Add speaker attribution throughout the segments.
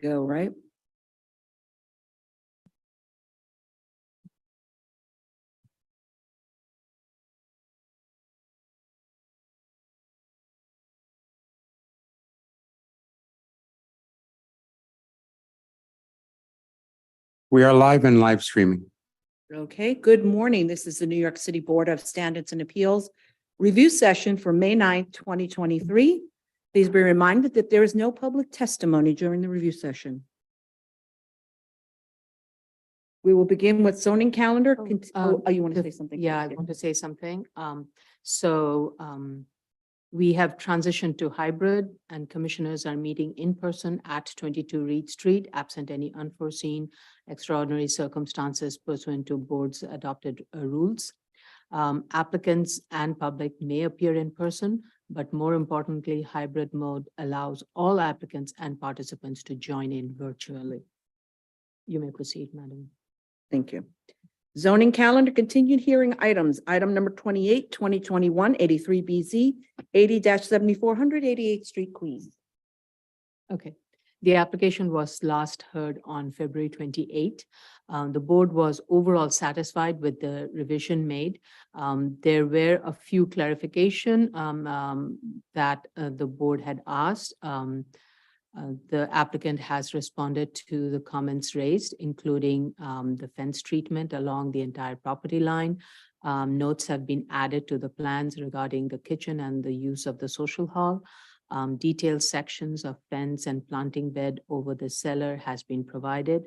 Speaker 1: Go, right?
Speaker 2: We are live and live streaming.
Speaker 1: Okay, good morning. This is the New York City Board of Standards and Appeals review session for May 9th, 2023. Please be reminded that there is no public testimony during the review session. We will begin with zoning calendar. You want to say something?
Speaker 3: Yeah, I want to say something. We have transitioned to hybrid and commissioners are meeting in person at 22 Reed Street, absent any unforeseen extraordinary circumstances pursuant to board's adopted rules. Applicants and public may appear in person, but more importantly, hybrid mode allows all applicants and participants to join in virtually. You may proceed, madam.
Speaker 1: Thank you. Zoning calendar, continued hearing items. Item number 28, 2021, 83BZ, 80-7400, 88th Street, Queens.
Speaker 3: Okay, the application was last heard on February 28. The board was overall satisfied with the revision made. There were a few clarification that the board had asked. The applicant has responded to the comments raised, including the fence treatment along the entire property line. Notes have been added to the plans regarding the kitchen and the use of the social hall. Detailed sections of fence and planting bed over the cellar has been provided.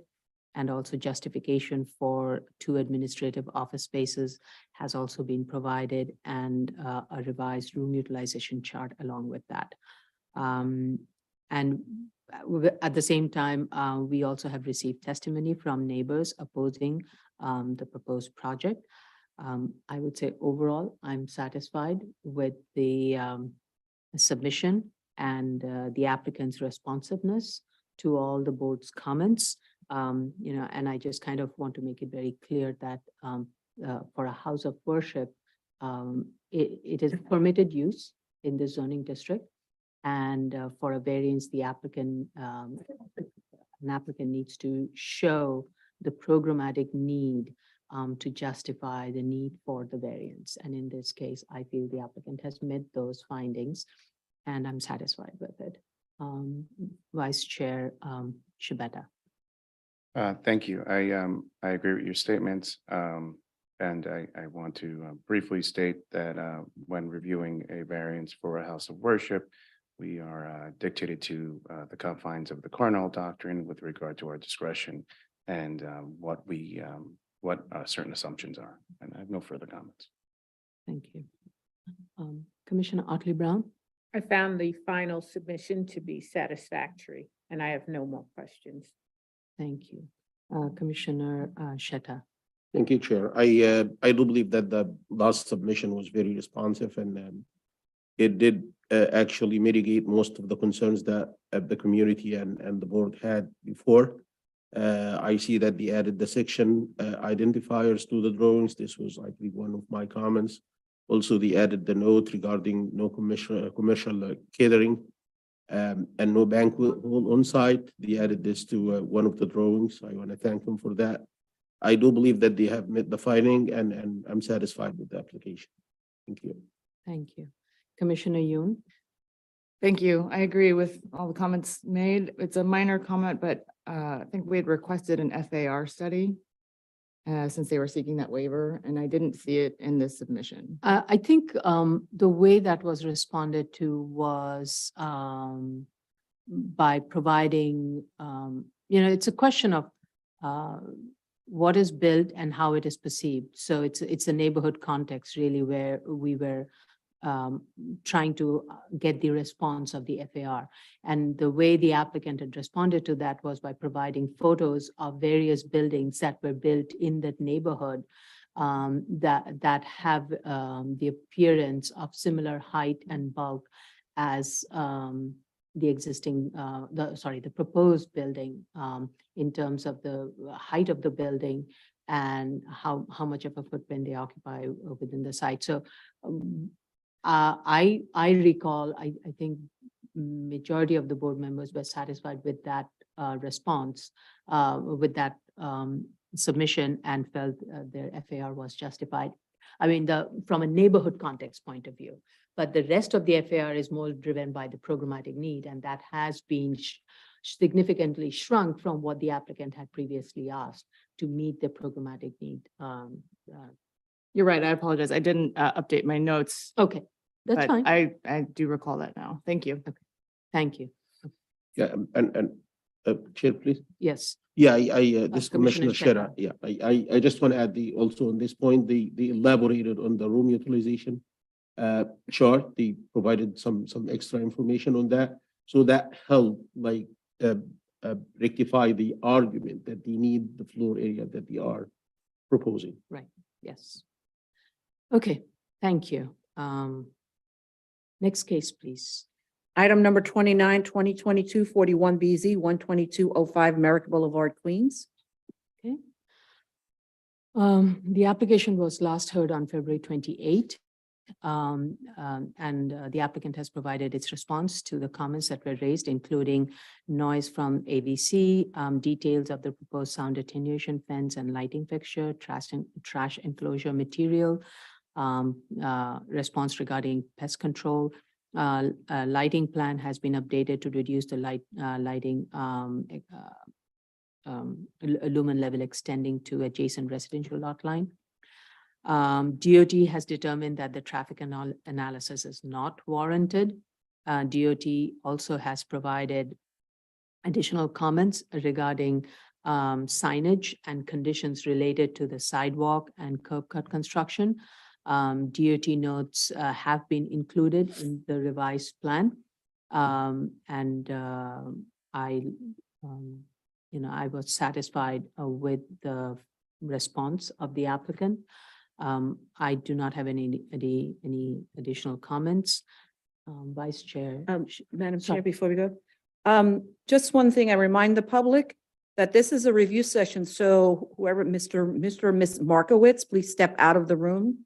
Speaker 3: And also justification for 2 administrative office spaces has also been provided, and a revised room utilization chart along with that. And at the same time, we also have received testimony from neighbors opposing the proposed project. I would say overall, I'm satisfied with the submission and the applicant's responsiveness to all the board's comments. And I just kind of want to make it very clear that for a house of worship, it is permitted use in the zoning district. And for a variance, an applicant needs to show the programmatic need to justify the need for the variance. And in this case, I feel the applicant has met those findings and I'm satisfied with it. Vice Chair Shibata.
Speaker 2: Thank you. I agree with your statements. And I want to briefly state that when reviewing a variance for a house of worship, we are dictated to the confines of the Cornell doctrine with regard to our discretion and what certain assumptions are. And I have no further comments.
Speaker 3: Thank you. Commissioner Otley Brown.
Speaker 4: I found the final submission to be satisfactory, and I have no more questions.
Speaker 3: Thank you. Commissioner Shetta.
Speaker 5: Thank you, Chair. I do believe that the last submission was very responsive and it did actually mitigate most of the concerns that the community and the board had before. I see that they added the section identifiers to the drawings. This was, I believe, one of my comments. Also, they added the note regarding no commercial catering and no banquet hall on site. They added this to one of the drawings. I want to thank them for that. I do believe that they have met the finding and I'm satisfied with the application. Thank you.
Speaker 3: Thank you. Commissioner Yoon.
Speaker 6: Thank you. I agree with all the comments made. It's a minor comment, but I think we had requested an FAR study since they were seeking that waiver, and I didn't see it in this submission.
Speaker 3: I think the way that was responded to was by providing, it's a question of what is built and how it is perceived. So it's a neighborhood context really where we were trying to get the response of the FAR. And the way the applicant had responded to that was by providing photos of various buildings that were built in that neighborhood that have the appearance of similar height and bulk as the existing, the proposed building in terms of the height of the building and how much of a footprint they occupy within the site. So I recall, I think majority of the board members were satisfied with that response, with that submission and felt their FAR was justified. I mean, from a neighborhood context point of view, but the rest of the FAR is more driven by the programmatic need, and that has been significantly shrunk from what the applicant had previously asked to meet the programmatic need.
Speaker 6: You're right. I apologize. I didn't update my notes,
Speaker 3: Okay, that's
Speaker 6: but
Speaker 3: fine.
Speaker 6: I do recall that now. Thank you.
Speaker 3: Thank you.
Speaker 5: Yeah, Chair, please.
Speaker 3: Yes.
Speaker 5: Yeah, this
Speaker 3: Commissioner
Speaker 5: Commissioner Shera, yeah, I just want to add also on this point, they elaborated on the room utilization chart. They provided some extra information on that. So that helped rectify the argument that they need the floor area that they are proposing.
Speaker 3: Yes. Okay, thank you. Next case, please.
Speaker 1: Item number 29, 2022 41BZ, 12205 Merrick Boulevard, Queens.
Speaker 3: Okay. The application was last heard on February 28. The applicant has provided its response to the comments that were raised, including noise from AVC, details of the proposed sound attenuation fence and lighting fixture, trash enclosure material, response regarding pest control. Lighting plan has been updated to reduce the lighting lumen level extending to adjacent residential lot line. DOT has determined that the traffic analysis is not warranted. DOT also has provided additional comments regarding signage and conditions related to the sidewalk and curb cut construction. DOT notes have been included in the revised plan. I was satisfied with the response of the applicant. I do not have any additional comments. Vice Chair.
Speaker 1: Madam
Speaker 3: Sorry.
Speaker 1: Chair, before we go, just one thing, I remind the public that this is a review session, so whoever, Mr. or Ms. Markowitz, please step out of the room.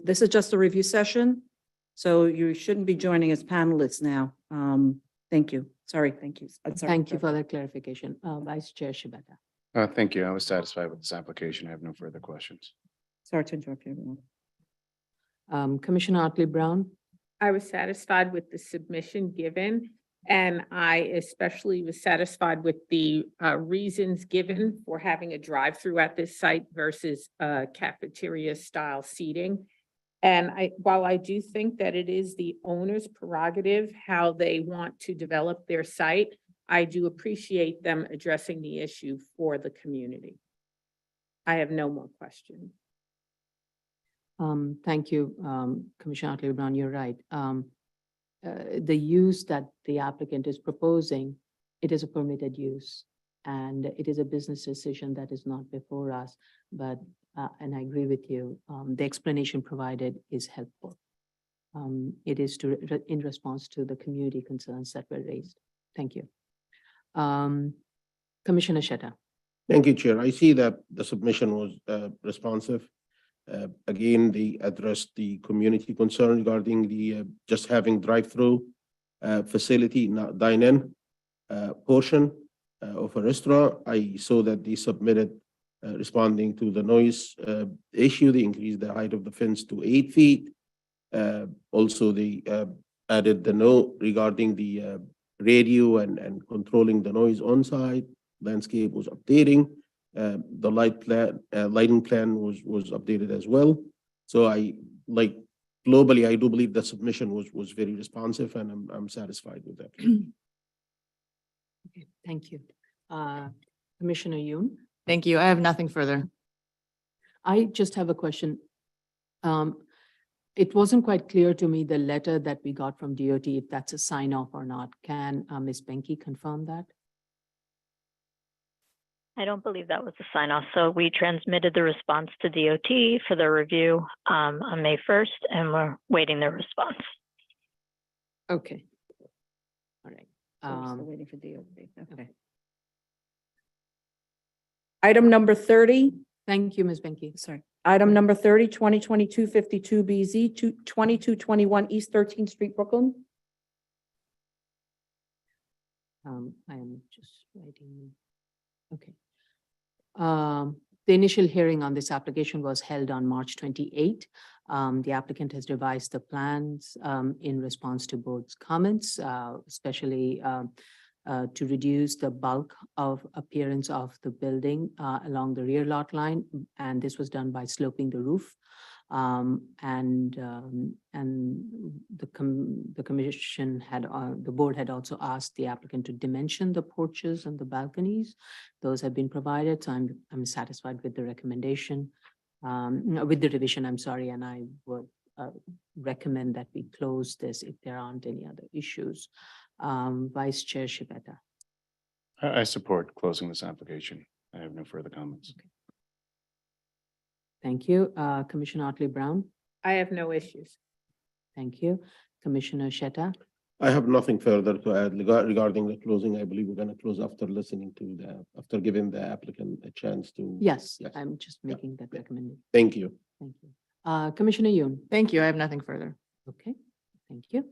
Speaker 1: This is just a review session, so you shouldn't be joining as panelists now. Thank you. Sorry, thank you. I'm sorry.
Speaker 3: Thank you for that clarification. Vice Chair Shibata.
Speaker 2: Thank you. I was satisfied with this application. I have no further questions.
Speaker 1: Sorry to interrupt you, everyone.
Speaker 3: Commissioner Otley Brown.
Speaker 4: I was satisfied with the submission given, and I especially was satisfied with the reasons given for having a drive-through at this site versus cafeteria style seating. And while I do think that it is the owner's prerogative how they want to develop their site, I do appreciate them addressing the issue for the community. I have no more questions.
Speaker 3: Thank you, Commissioner Otley Brown, you're right. The use that the applicant is proposing, it is a permitted use, and it is a business decision that is not before us, but, and I agree with you, the explanation provided is helpful. It is in response to the community concerns that were raised. Thank you. Commissioner Sheta.
Speaker 5: Thank you, Chair. I see that the submission was responsive. Again, they addressed the community concern regarding the just having drive-through facility, not dine-in portion of a restaurant. I saw that they submitted responding to the noise issue. They increased the height of the fence to 8 feet. Also, they added the note regarding the radio and controlling the noise on site. Landscape was updating. The lighting plan was updated as well. So globally, I do believe the submission was very responsive, and I'm satisfied with that.
Speaker 3: Okay, thank you. Commissioner Yoon.
Speaker 6: Thank you. I have nothing further.
Speaker 3: I just have a question. It wasn't quite clear to me, the letter that we got from DOT, if that's a sign off or not. Can Ms. Benke confirm that?
Speaker 7: I don't believe that was a sign off. So we transmitted the response to DOT for their review on May 1st, and we're waiting their response.
Speaker 3: Okay. All right.
Speaker 1: So we're still waiting for DOT. Okay. Item number 30.
Speaker 3: Thank you, Ms. Benke.
Speaker 1: Sorry. Item number 30, 2022 52BZ, 2221 East 13th Street, Brooklyn.
Speaker 3: I am just writing. Okay. The initial hearing on this application was held on March 28. The applicant has revised the plans in response to board's comments, especially to reduce the bulk of appearance of the building along the rear lot line. And this was done by sloping the roof. And the commission had, the board had also asked the applicant to dimension the porches and the balconies. Those have been provided, so I'm satisfied with the recommendation, with the revision, I'm sorry, and I would recommend that we close this if there aren't any other issues. Vice Chair Shibeta.
Speaker 2: I support closing this application. I have no further comments.
Speaker 3: Thank you. Commissioner Otley Brown.
Speaker 4: I have no issues.
Speaker 3: Thank you. Commissioner Sheta.
Speaker 5: I have nothing further to add regarding the closing. I believe we're going to close after listening to after giving the applicant a chance to.
Speaker 3: Yes,
Speaker 5: Yes.
Speaker 3: I'm just
Speaker 5: Yeah.
Speaker 3: making that recommendation.
Speaker 5: Thank you.
Speaker 3: Thank you. Commissioner Yoon.
Speaker 6: Thank you. I have nothing further.
Speaker 3: Okay, thank you.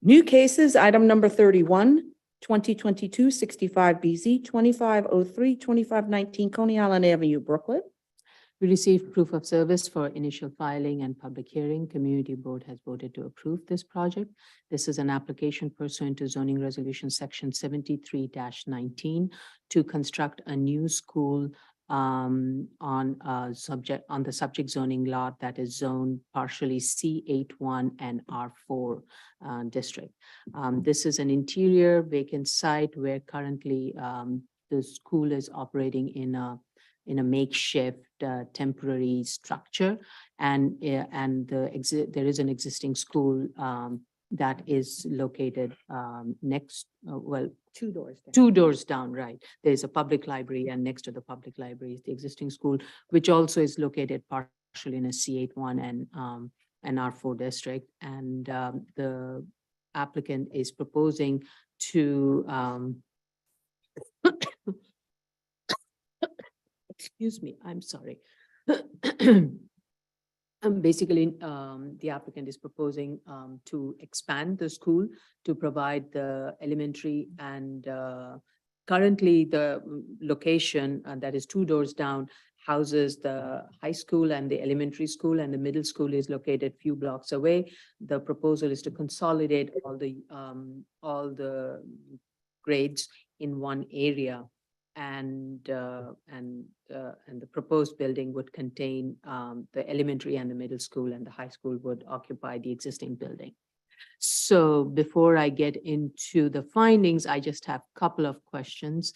Speaker 1: New cases, item number 31, 2022-65BZ, 2503, 2519 Coney Island Avenue, Brooklyn.
Speaker 3: We received proof of service for initial filing and public hearing. Community Board has voted to approve this project. This is an application pursuant to zoning resolution section 73-19 to construct a new school on the subject zoning lot that is zoned partially C81 and R4 district. This is an interior vacant site where currently the school is operating in a makeshift temporary structure, and there is an existing school that is located next, two doors down, right? There's a public library, and next to the public library is the existing school, which also is located partially in a C81 and R4 district. And the applicant is proposing to excuse me, I'm sorry. Basically, the applicant is proposing to expand the school to provide the elementary and currently the location that is two doors down houses the high school and the elementary school, and the middle school is located few blocks away. The proposal is to consolidate all the grades in one area. And the proposed building would contain the elementary and the middle school, and the high school would occupy the existing building. So before I get into the findings, I just have a couple of questions.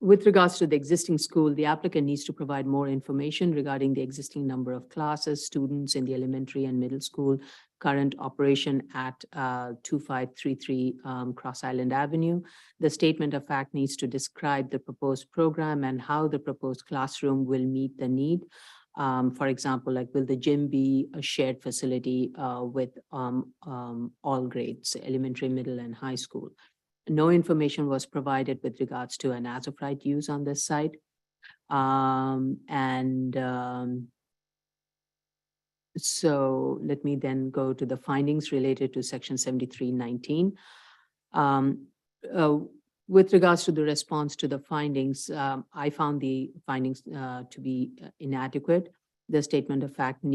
Speaker 3: With regards to the existing school, the applicant needs to provide more information regarding the existing number of classes, students in the elementary and middle school, current operation at 2533 Cross Island Avenue. The statement of fact needs to describe the proposed program and how the proposed classroom will meet the need. For example, like, will the gym be a shared facility with all grades, elementary, middle, and high school? No information was provided with regards to an as-of-right use on this site. So let me then go to the findings related to section 7319. With regards to the response to the findings, I found the findings to be inadequate. The statement of fact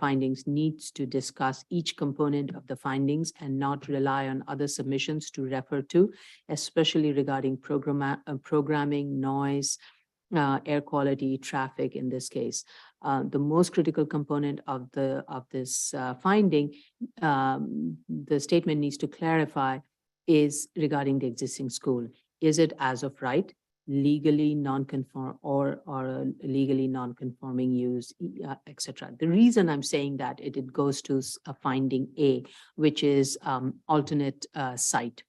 Speaker 3: findings needs to discuss each component of the findings and not rely on other submissions to refer to, especially regarding programming, noise, air quality, traffic in this case. The most critical component of this finding, the statement needs to clarify, is regarding the existing school. Is it as of right, legally non-conform, or legally non-conforming use, etc. The reason I'm saying that it goes to a finding A, which is alternate site.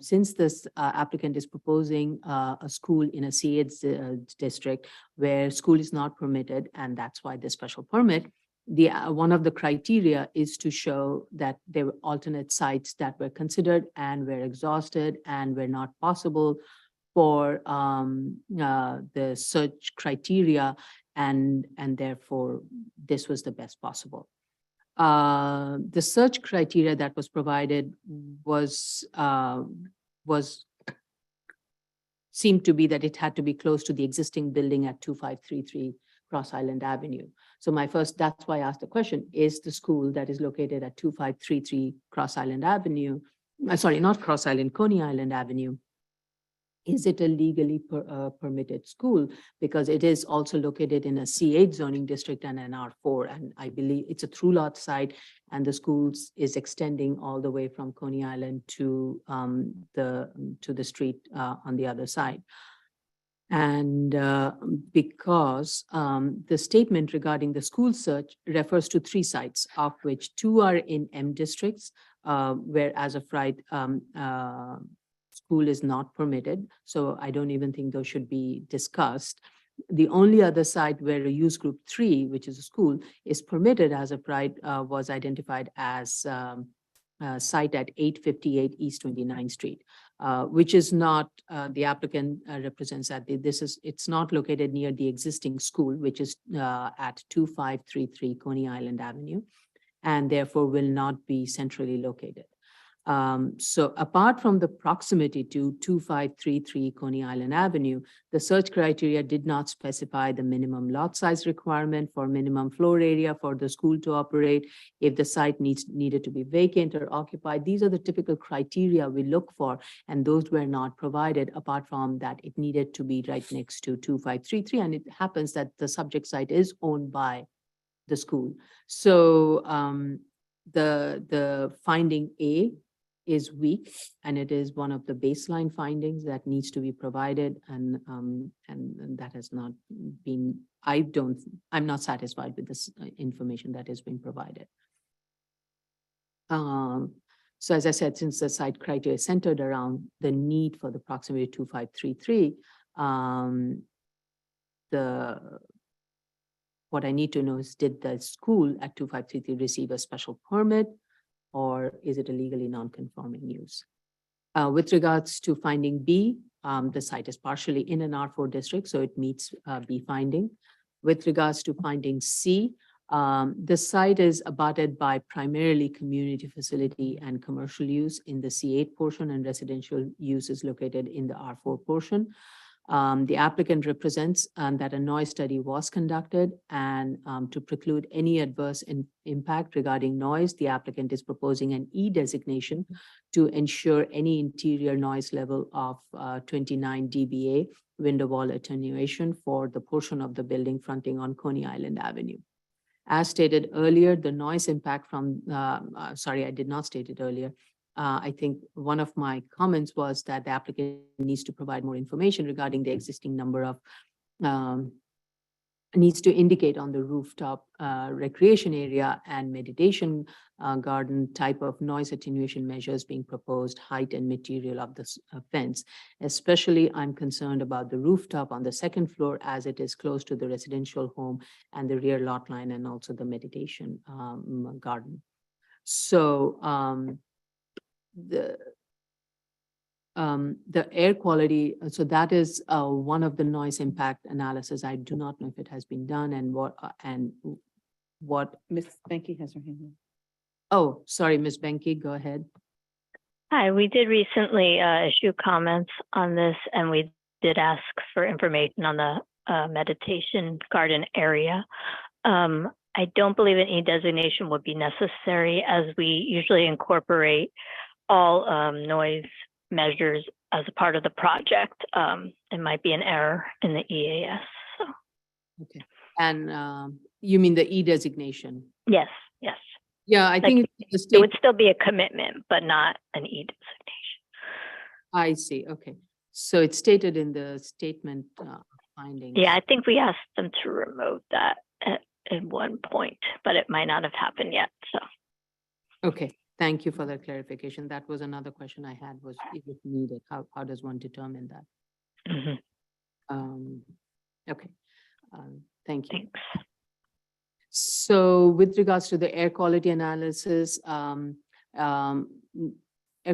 Speaker 3: Since this applicant is proposing a school in a C8 district where school is not permitted, and that's why the special permit, one of the criteria is to show that there were alternate sites that were considered and were exhausted and were not possible for the search criteria, and therefore this was the best possible. The search criteria that was provided was seemed to be that it had to be close to the existing building at 2533 Cross Island Avenue. So that's why I asked the question, is the school that is located at 2533 Cross Island Avenue, sorry, not Cross Island, Coney Island Avenue, is it a legally permitted school? Because it is also located in a C8 zoning district and an R4, and I believe it's a through lot site, and the schools is extending all the way from Coney Island to the street on the other side. And because the statement regarding the school search refers to 3 sites, of which 2 are in M districts, where as of right, school is not permitted. So I don't even think those should be discussed. The only other site where a use group 3, which is a school, is permitted as of right, was identified as site at 858 East 29th Street, which is not, the applicant represents that it's not located near the existing school, which is at 2533 Coney Island Avenue, and therefore will not be centrally located. So apart from the proximity to 2533 Coney Island Avenue, the search criteria did not specify the minimum lot size requirement for minimum floor area for the school to operate, if the site needed to be vacant or occupied. These are the typical criteria we look for, and those were not provided, apart from that it needed to be right next to 2533, and it happens that the subject site is owned by the school. So the finding A is weak, and it is one of the baseline findings that needs to be provided, and that has not been, I'm not satisfied with this information that has been provided. So as I said, since the site criteria is centered around the need for the proximity 2533, what I need to know is, did the school at 2533 receive a special permit, or is it a legally non-conforming use? With regards to finding B, the site is partially in an R4 district, so it meets B finding. With regards to finding C, the site is abutted by primarily community facility and commercial use in the C8 portion, and residential use is located in the R4 portion. The applicant represents that a noise study was conducted, and to preclude any adverse impact regarding noise, the applicant is proposing an E designation to ensure any interior noise level of 29 dBA window wall attenuation for the portion of the building fronting on Coney Island Avenue. As stated earlier, the noise impact from, sorry, I did not state it earlier. I think one of my comments was that the applicant needs to provide more information regarding the existing number of, needs to indicate on the rooftop recreation area and meditation garden type of noise attenuation measures being proposed, height and material of the fence. Especially, I'm concerned about the rooftop on the 2nd floor, as it is close to the residential home and the rear lot line, and also the meditation garden. So the air quality, so that is one of the noise impact analysis. I do not know if it has been done, and what
Speaker 1: Ms. Benke has her hand up.
Speaker 3: Oh, sorry, Ms. Benke, go ahead.
Speaker 7: Hi, we did recently issue comments on this, and we did ask for information on the meditation garden area. I don't believe an E designation would be necessary, as we usually incorporate all noise measures as a part of the project. It might be an error in the EAS. So.
Speaker 3: Okay, and you mean the E designation?
Speaker 7: Yes, yes.
Speaker 3: Yeah, I think
Speaker 7: it would still be a commitment, but not an E designation.
Speaker 3: I see. Okay, so it's stated in the statement findings.
Speaker 7: Yeah, I think we asked them to remote that at one point, but it might not have happened yet. So.
Speaker 3: Okay. Thank you for that clarification. That was another question I had, was if it needed, how does one determine that?
Speaker 7: Mm-hmm.
Speaker 3: Okay, thank you.
Speaker 7: Thanks.
Speaker 3: So with regards to the air quality analysis, air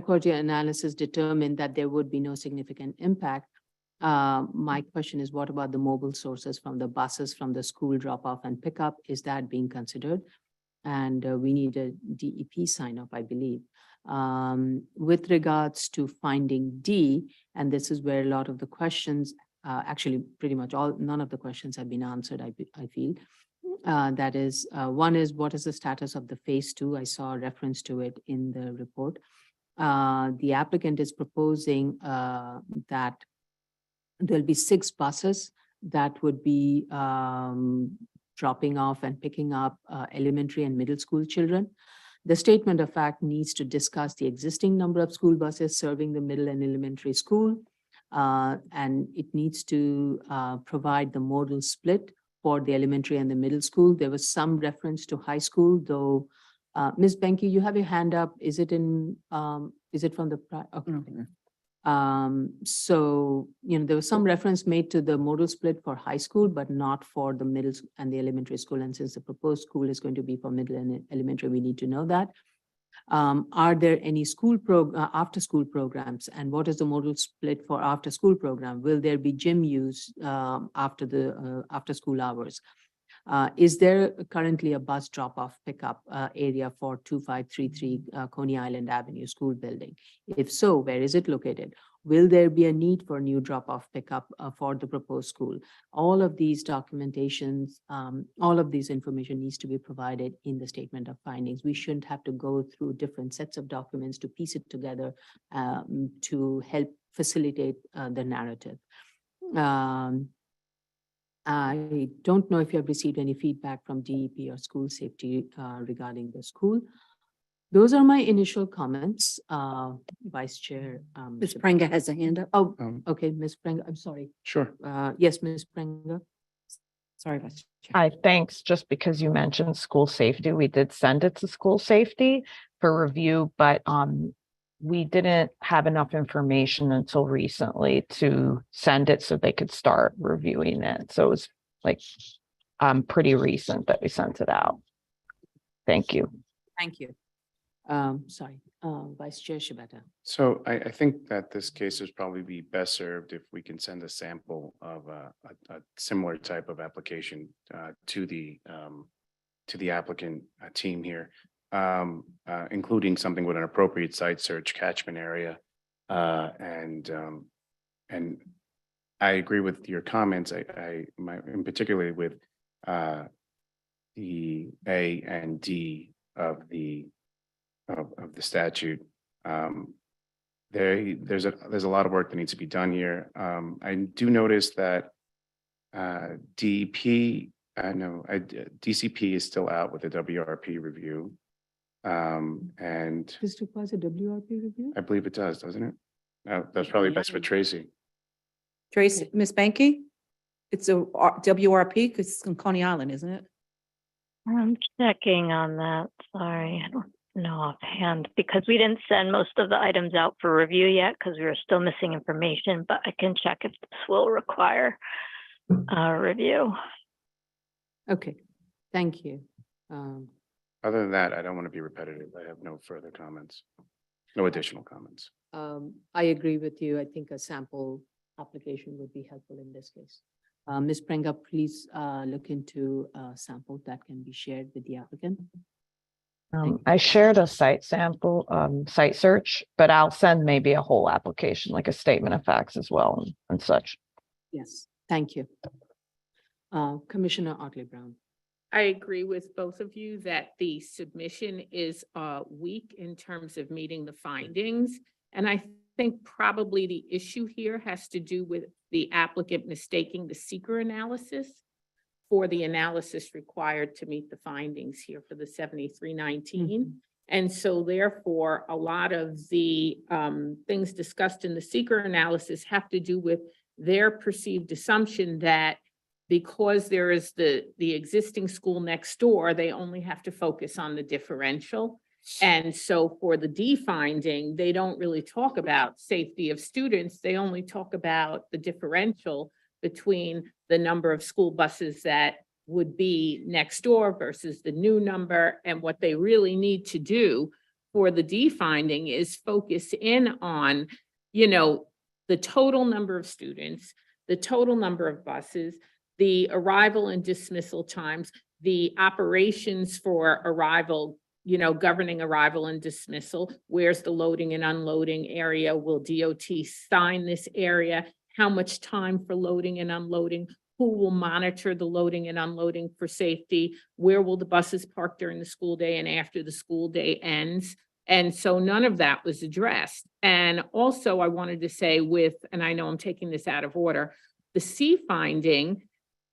Speaker 3: quality analysis determined that there would be no significant impact. My question is, what about the mobile sources from the buses from the school drop off and pickup? Is that being considered? and we need a DEP sign off, I believe. With regards to finding D, and this is where a lot of the questions, actually pretty much none of the questions have been answered, I feel. That is, one is, what is the status of the phase 2? I saw a reference to it in the report. The applicant is proposing that there'll be 6 buses that would be dropping off and picking up elementary and middle school children. The statement of fact needs to discuss the existing number of school buses serving the middle and elementary school. And it needs to provide the modal split for the elementary and the middle school. There was some reference to high school, though. Ms. Benke, you have your hand up. Is it from the, okay. So, there was some reference made to the modal split for high school, but not for the middle and the elementary school. And since the proposed school is going to be for middle and elementary, we need to know that. Are there any after school programs, and what is the modal split for after school program? Will there be gym use after school hours? Is there currently a bus drop-off pickup area for 2533 Coney Island Avenue School Building? If so, where is it located? Will there be a need for new drop-off pickup for the proposed school? All of these documentations, all of these information needs to be provided in the statement of findings. We shouldn't have to go through different sets of documents to piece it together to help facilitate the narrative. I don't know if you have received any feedback from DEP or school safety regarding the school. Those are my initial comments, Vice Chair.
Speaker 1: Ms. Prenga has a hand up.
Speaker 3: Oh, okay, Ms. Prenga, I'm sorry.
Speaker 2: Sure.
Speaker 3: Yes, Ms. Prenga.
Speaker 1: Sorry, Vice Chair.
Speaker 8: Hi, thanks. Just because you mentioned school safety, we did send it to school safety for review, but we didn't have enough information until recently to send it so they could start reviewing it. So it was like pretty recent that we sent it out. Thank you.
Speaker 3: Thank you. Sorry, Vice Chair Shibata.
Speaker 2: So I think that this case would probably be best served if we can send a sample of a similar type of application to the applicant team here, including something with an appropriate site search catchment area. And I agree with your comments. In particularly with the A and D of the statute. There's a lot of work that needs to be done here. I do notice that DCP is still out with the WRP review. And
Speaker 3: This requires a WRP review?
Speaker 2: I believe it does, doesn't it? That's probably best for Tracy.
Speaker 1: Tracy, Ms. Benke? It's a WRP because it's in Coney Island, isn't it?
Speaker 7: I'm checking on that. Sorry, I don't know offhand because we didn't send most of the items out for review yet because we were still missing information, but I can check if this will require a review.
Speaker 3: Okay, thank you.
Speaker 2: Other than that, I don't want to be repetitive. I have no further comments, no additional comments.
Speaker 3: I agree with you. I think a sample application would be helpful in this case. Ms. Prenga, please look into a sample that can be shared with the applicant.
Speaker 8: I shared a site sample, site search, but I'll send maybe a whole application, like a statement of facts as well and such.
Speaker 3: Yes, thank you. Commissioner Otley Brown.
Speaker 4: I agree with both of you that the submission is weak in terms of meeting the findings. And I think probably the issue here has to do with the applicant mistaking the seeker analysis for the analysis required to meet the findings here for the 7319. And so therefore, a lot of the things discussed in the seeker analysis have to do with their perceived assumption that because there is the existing school next door, they only have to focus on the differential. And so for the D finding, they don't really talk about safety of students. They only talk about the differential between the number of school buses that would be next door versus the new number. And what they really need to do for the D finding is focus in on, the total number of students, the total number of buses, the arrival and dismissal times, the operations for arrival, governing arrival and dismissal. Where's the loading and unloading area? Will DOT sign this area? How much time for loading and unloading? Who will monitor the loading and unloading for safety? Where will the buses park during the school day and after the school day ends? And so none of that was addressed. And also I wanted to say and I know I'm taking this out of order, the C finding,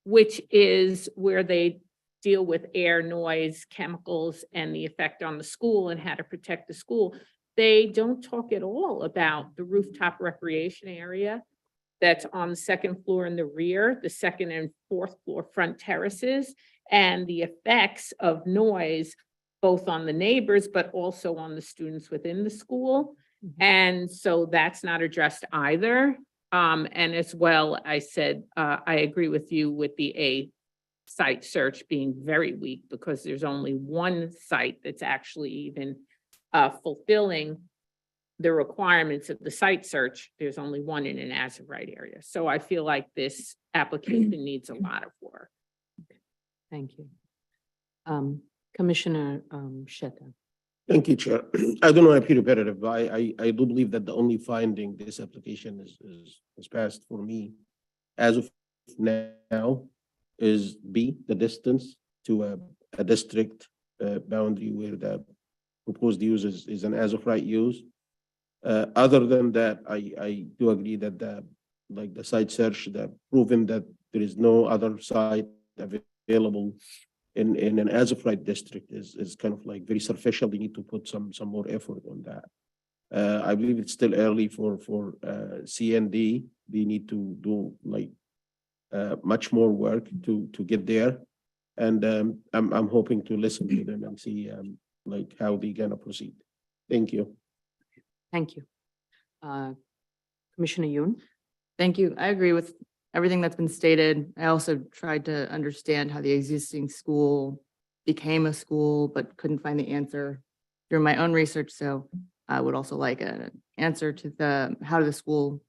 Speaker 4: which is where they deal with air, noise, chemicals, and the effect on the school and how to protect the school. They don't talk at all about the rooftop recreation area that's on the second floor in the rear, the second and fourth floor front terraces, and the effects of noise, both on the neighbors, but also on the students within the school. And so that's not addressed either. And as well, I said, I agree with you with the A site search being very weak because there's only one site that's actually even fulfilling the requirements of the site search. There's only one in an as of right area. So I feel like this application needs a lot of work.
Speaker 3: Thank you. Commissioner Sheta.
Speaker 5: Thank you, Chair. I don't want to be repetitive, but I do believe that the only finding this application is passed for me as of now is B, the distance to a district boundary where the proposed use is an as of right use. Other than that, I do agree that the site search that proven that there is no other site available in an as of right district is kind of like very superficial. They need to put some more effort on that. I believe it's still early for C and D. They need to do much more work to get there, and I'm hoping to listen to them and see how they gonna proceed. Thank you.
Speaker 3: Thank you. Commissioner Yoon.
Speaker 6: Thank you. I agree with everything that's been stated. I also tried to understand how the existing school became a school, but couldn't find the answer through my own research. So I would also like an answer to how the school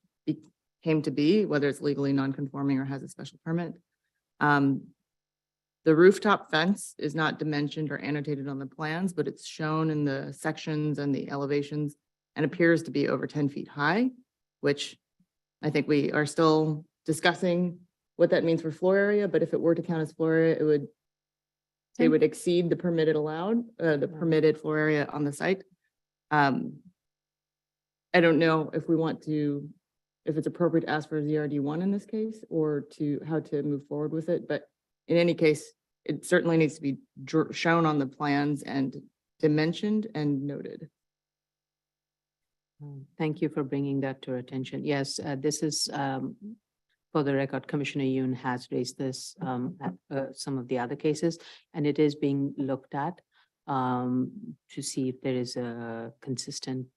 Speaker 6: came to be, whether it's legally non-conforming or has a special permit. The rooftop fence is not dimensioned or annotated on the plans, but it's shown in the sections and the elevations and appears to be over 10 feet high, which I think we are still discussing what that means for floor area, but if it were to count as floor area, it would exceed the permitted permitted floor area on the site. I don't know if it's appropriate to ask for a ZRD1 in this case, or how to move forward with it. But in any case, it certainly needs to be shown on the plans and dimensioned and noted.
Speaker 3: Thank you for bringing that to our attention. Yes, this is, for the record, Commissioner Yoon has raised this at some of the other cases, and it is being looked at to see if there is a consistent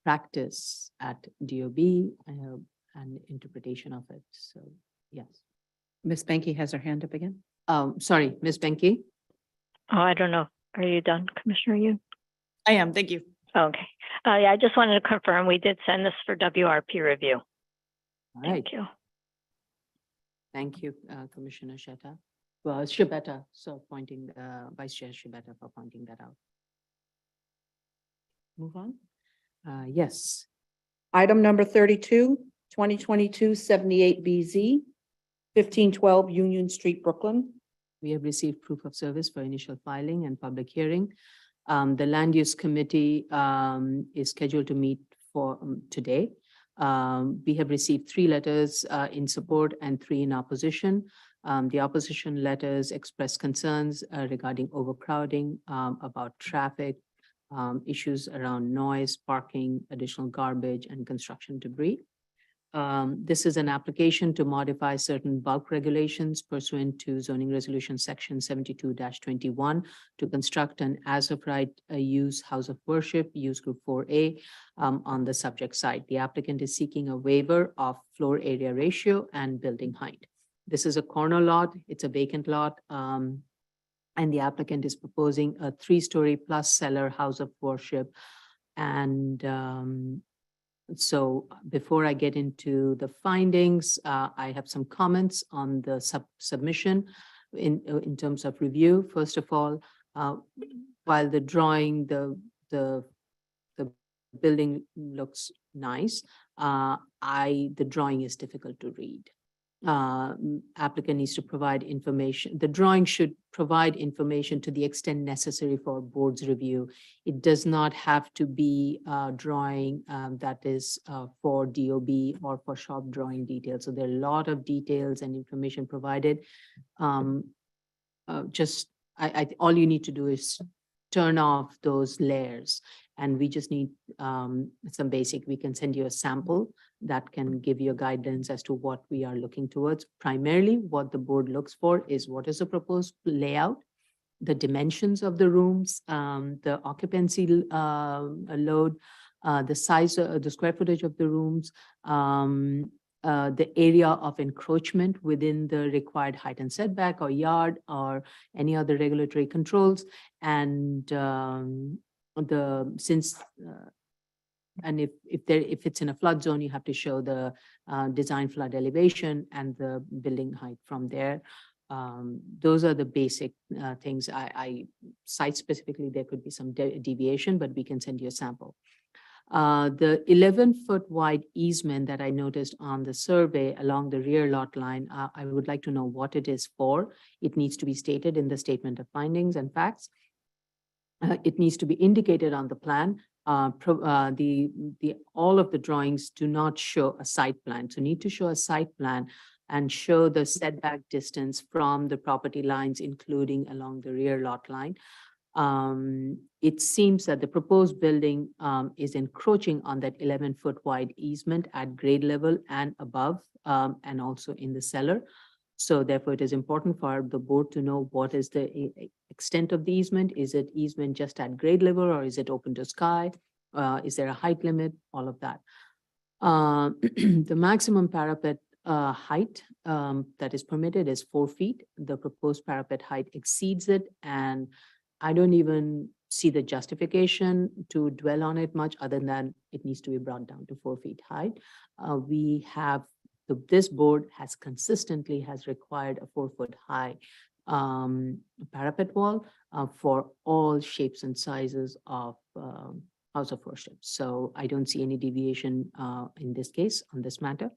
Speaker 3: practice at DOB and interpretation of it. So, yes.
Speaker 1: Ms. Benke has her hand up again.
Speaker 3: Sorry, Ms. Benke.
Speaker 7: Oh, I don't know. Are you done, Commissioner Yoon?
Speaker 6: I am. Thank you.
Speaker 7: Okay. Yeah, I just wanted to confirm we did send this for WRP review.
Speaker 3: All right.
Speaker 7: Thank you.
Speaker 3: Thank you, Commissioner Sheta. Well, Shibeta, so pointing, Vice Chair Shibeta for pointing that out. Move on. Yes.
Speaker 1: Item number 32, 2022-78BZ, 1512 Union Street, Brooklyn.
Speaker 3: We have received proof of service for initial filing and public hearing. The Land Use Committee is scheduled to meet for today. We have received 3 letters in support and 3 in opposition. The opposition letters express concerns regarding overcrowding, about traffic, issues around noise, parking, additional garbage, and construction debris. This is an application to modify certain bulk regulations pursuant to zoning resolution section 72-21 to construct an as-of-right use house of worship, use group 4A, on the subject site. The applicant is seeking a waiver of floor area ratio and building height. This is a corner lot. It's a vacant lot. And the applicant is proposing a 3-story plus cellar house of worship. And so before I get into the findings, I have some comments on the submission. in terms of review. First of all, while the drawing, the building looks nice, the drawing is difficult to read. Applicant needs to provide information. The drawing should provide information to the extent necessary for board's review. It does not have to be a drawing that is for DOB or for shop drawing details. So there are a lot of details and information provided. All you need to do is turn off those layers, and we just need some basic. We can send you a sample that can give you guidance as to what we are looking towards. Primarily, what the board looks for is what is the proposed layout, the dimensions of the rooms, the occupancy load, the size, the square footage of the rooms, the area of encroachment within the required height and setback or yard or any other regulatory controls, and and if it's in a flood zone, you have to show the design flood elevation and the building height from there. Those are the basic things. I cite specifically, there could be some deviation, but we can send you a sample. The 11-foot wide easement that I noticed on the survey along the rear lot line, I would like to know what it is for. It needs to be stated in the statement of findings and facts. It needs to be indicated on the plan. All of the drawings do not show a site plan, so need to show a site plan and show the setback distance from the property lines, including along the rear lot line. It seems that the proposed building is encroaching on that 11-foot wide easement at grade level and above, and also in the cellar. So therefore, it is important for the board to know what is the extent of the easement. Is it easement just at grade level, or is it open to sky? Is there a height limit? All of that. The maximum parapet height that is permitted is 4 feet. The proposed parapet height exceeds it, and I don't even see the justification to dwell on it much other than it needs to be brought down to 4 feet height. This board has consistently required a 4-foot high parapet wall for all shapes and sizes of house of worship. So I don't see any deviation in this case on this matter.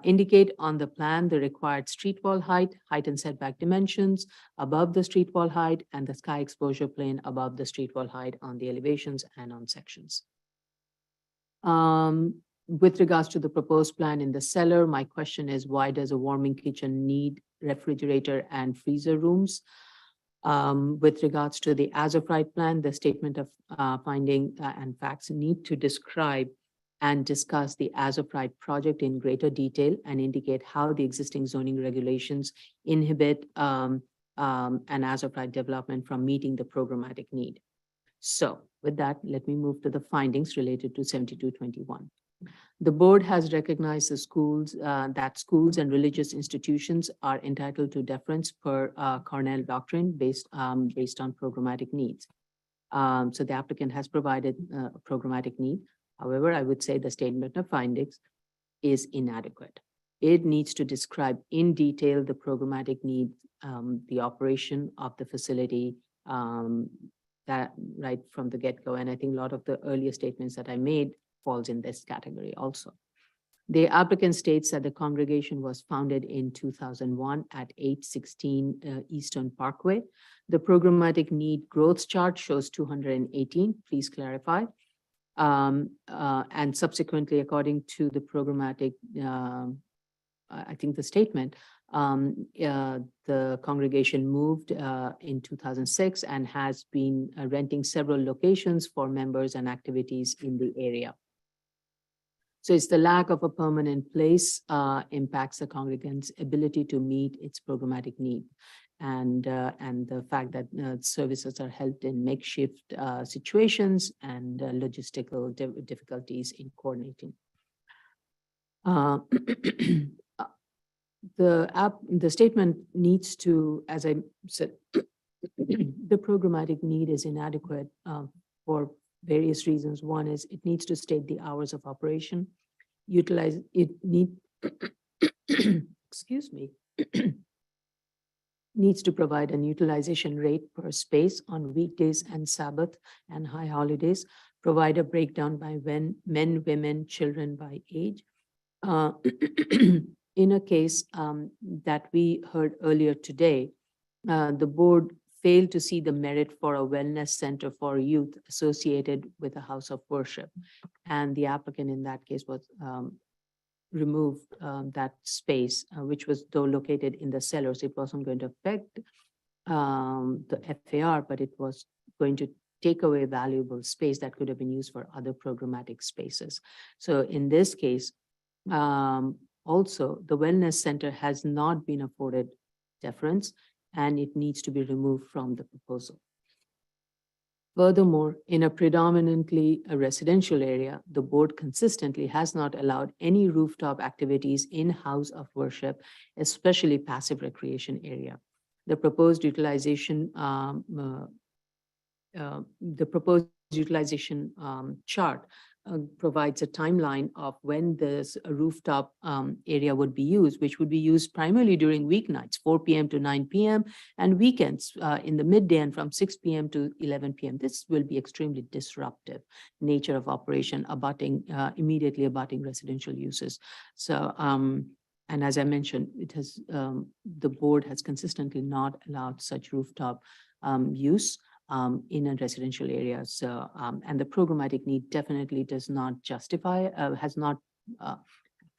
Speaker 3: Indicate on the plan the required street wall height and setback dimensions above the street wall height, and the sky exposure plane above the street wall height on the elevations and on sections. With regards to the proposed plan in the cellar, my question is, why does a warming kitchen need refrigerator and freezer rooms? With regards to the as-of-right plan, the statement of finding and facts need to describe and discuss the as-of-right project in greater detail and indicate how the existing zoning regulations inhibit an as-of-right development from meeting the programmatic need. So with that, let me move to the findings related to 7221. The board has recognized the schools that schools and religious institutions are entitled to deference per Cornell doctrine based on programmatic needs. So the applicant has provided a programmatic need. However, I would say the statement of findings is inadequate. It needs to describe in detail the programmatic need, the operation of the facility, that right from the get-go. And I think a lot of the earlier statements that I made falls in this category also. The applicant states that the congregation was founded in 2001 at 816 Eastern Parkway. The programmatic need growth chart shows 218. Please clarify. And subsequently, according to the programmatic, I think the statement, the congregation moved in 2006 and has been renting several locations for members and activities in the area. So it's the lack of a permanent place impacts the congregant's ability to meet its programmatic need. And the fact that services are held in makeshift situations and logistical difficulties in coordinating. The statement needs to, as I said, the programmatic need is inadequate for various reasons. One is it needs to state the hours of operation, utilize it need, excuse me. needs to provide an utilization rate per space on weekdays and Sabbath and high holidays, provide a breakdown by when men, women, children by age. Uh, In a case that we heard earlier today, the board failed to see the merit for a wellness center for youth associated with a house of worship. And the applicant in that case was removed that space, which was though located in the cellars. It wasn't going to affect the FAR, but it was going to take away valuable space that could have been used for other programmatic spaces. So in this case, also the wellness center has not been afforded deference and it needs to be removed from the proposal. Furthermore, in a predominantly a residential area, the board consistently has not allowed any rooftop activities in house of worship, especially passive recreation area. The proposed utilization chart provides a timeline of when this rooftop area would be used, which would be used primarily during weeknights, 4 p.m. to 9 p.m. and weekends in the midday and from 6 p.m. to 11 p.m. This will be extremely disruptive nature of operation immediately abutting residential uses. So, and as I mentioned, it has the board has consistently not allowed such rooftop use in a residential area. So, and the programmatic need definitely does not justify,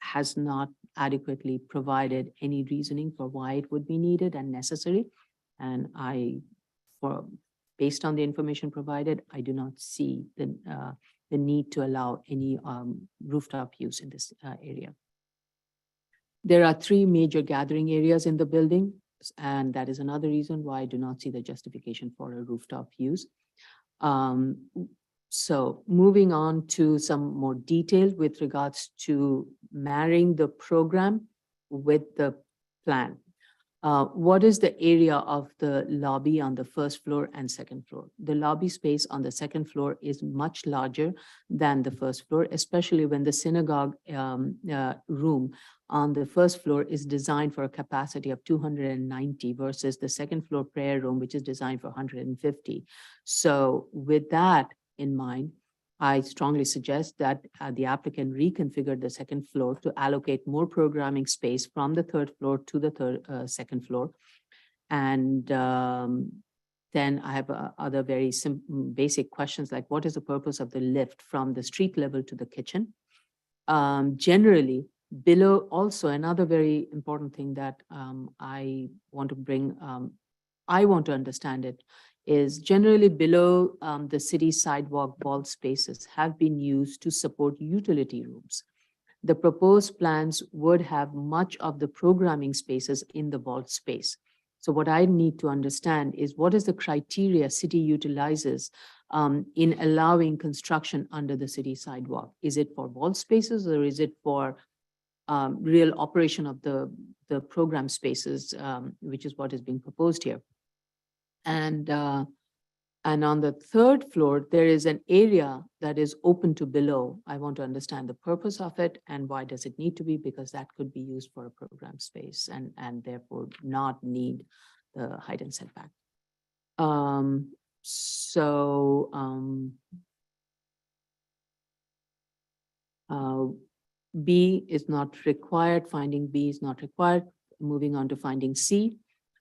Speaker 3: has not adequately provided any reasoning for why it would be needed and necessary. And based on the information provided, I do not see the need to allow any rooftop use in this area. There are 3 major gathering areas in the building. And that is another reason why I do not see the justification for a rooftop use. So moving on to some more detail with regards to marrying the program with the plan. What is the area of the lobby on the first floor and second floor? The lobby space on the second floor is much larger than the first floor, especially when the synagogue room on the first floor is designed for a capacity of 290 versus the second floor prayer room, which is designed for 150. So with that in mind, I strongly suggest that the applicant reconfigure the second floor to allocate more programming space from the third floor to the second floor. And then I have other very basic questions like what is the purpose of the lift from the street level to the kitchen? Generally, below also another very important thing that I want to understand it is generally below the city sidewalk vault spaces have been used to support utility rooms. The proposed plans would have much of the programming spaces in the vault space. So what I need to understand is what is the criteria city utilizes in allowing construction under the city sidewalk? Is it for vault spaces or is it for real operation of the program spaces, which is what is being proposed here? And on the third floor, there is an area that is open to below. I want to understand the purpose of it and why does it need to be, because that could be used for a program space and therefore not need the height and setback. B is not required. Finding B is not required. Moving on to finding C.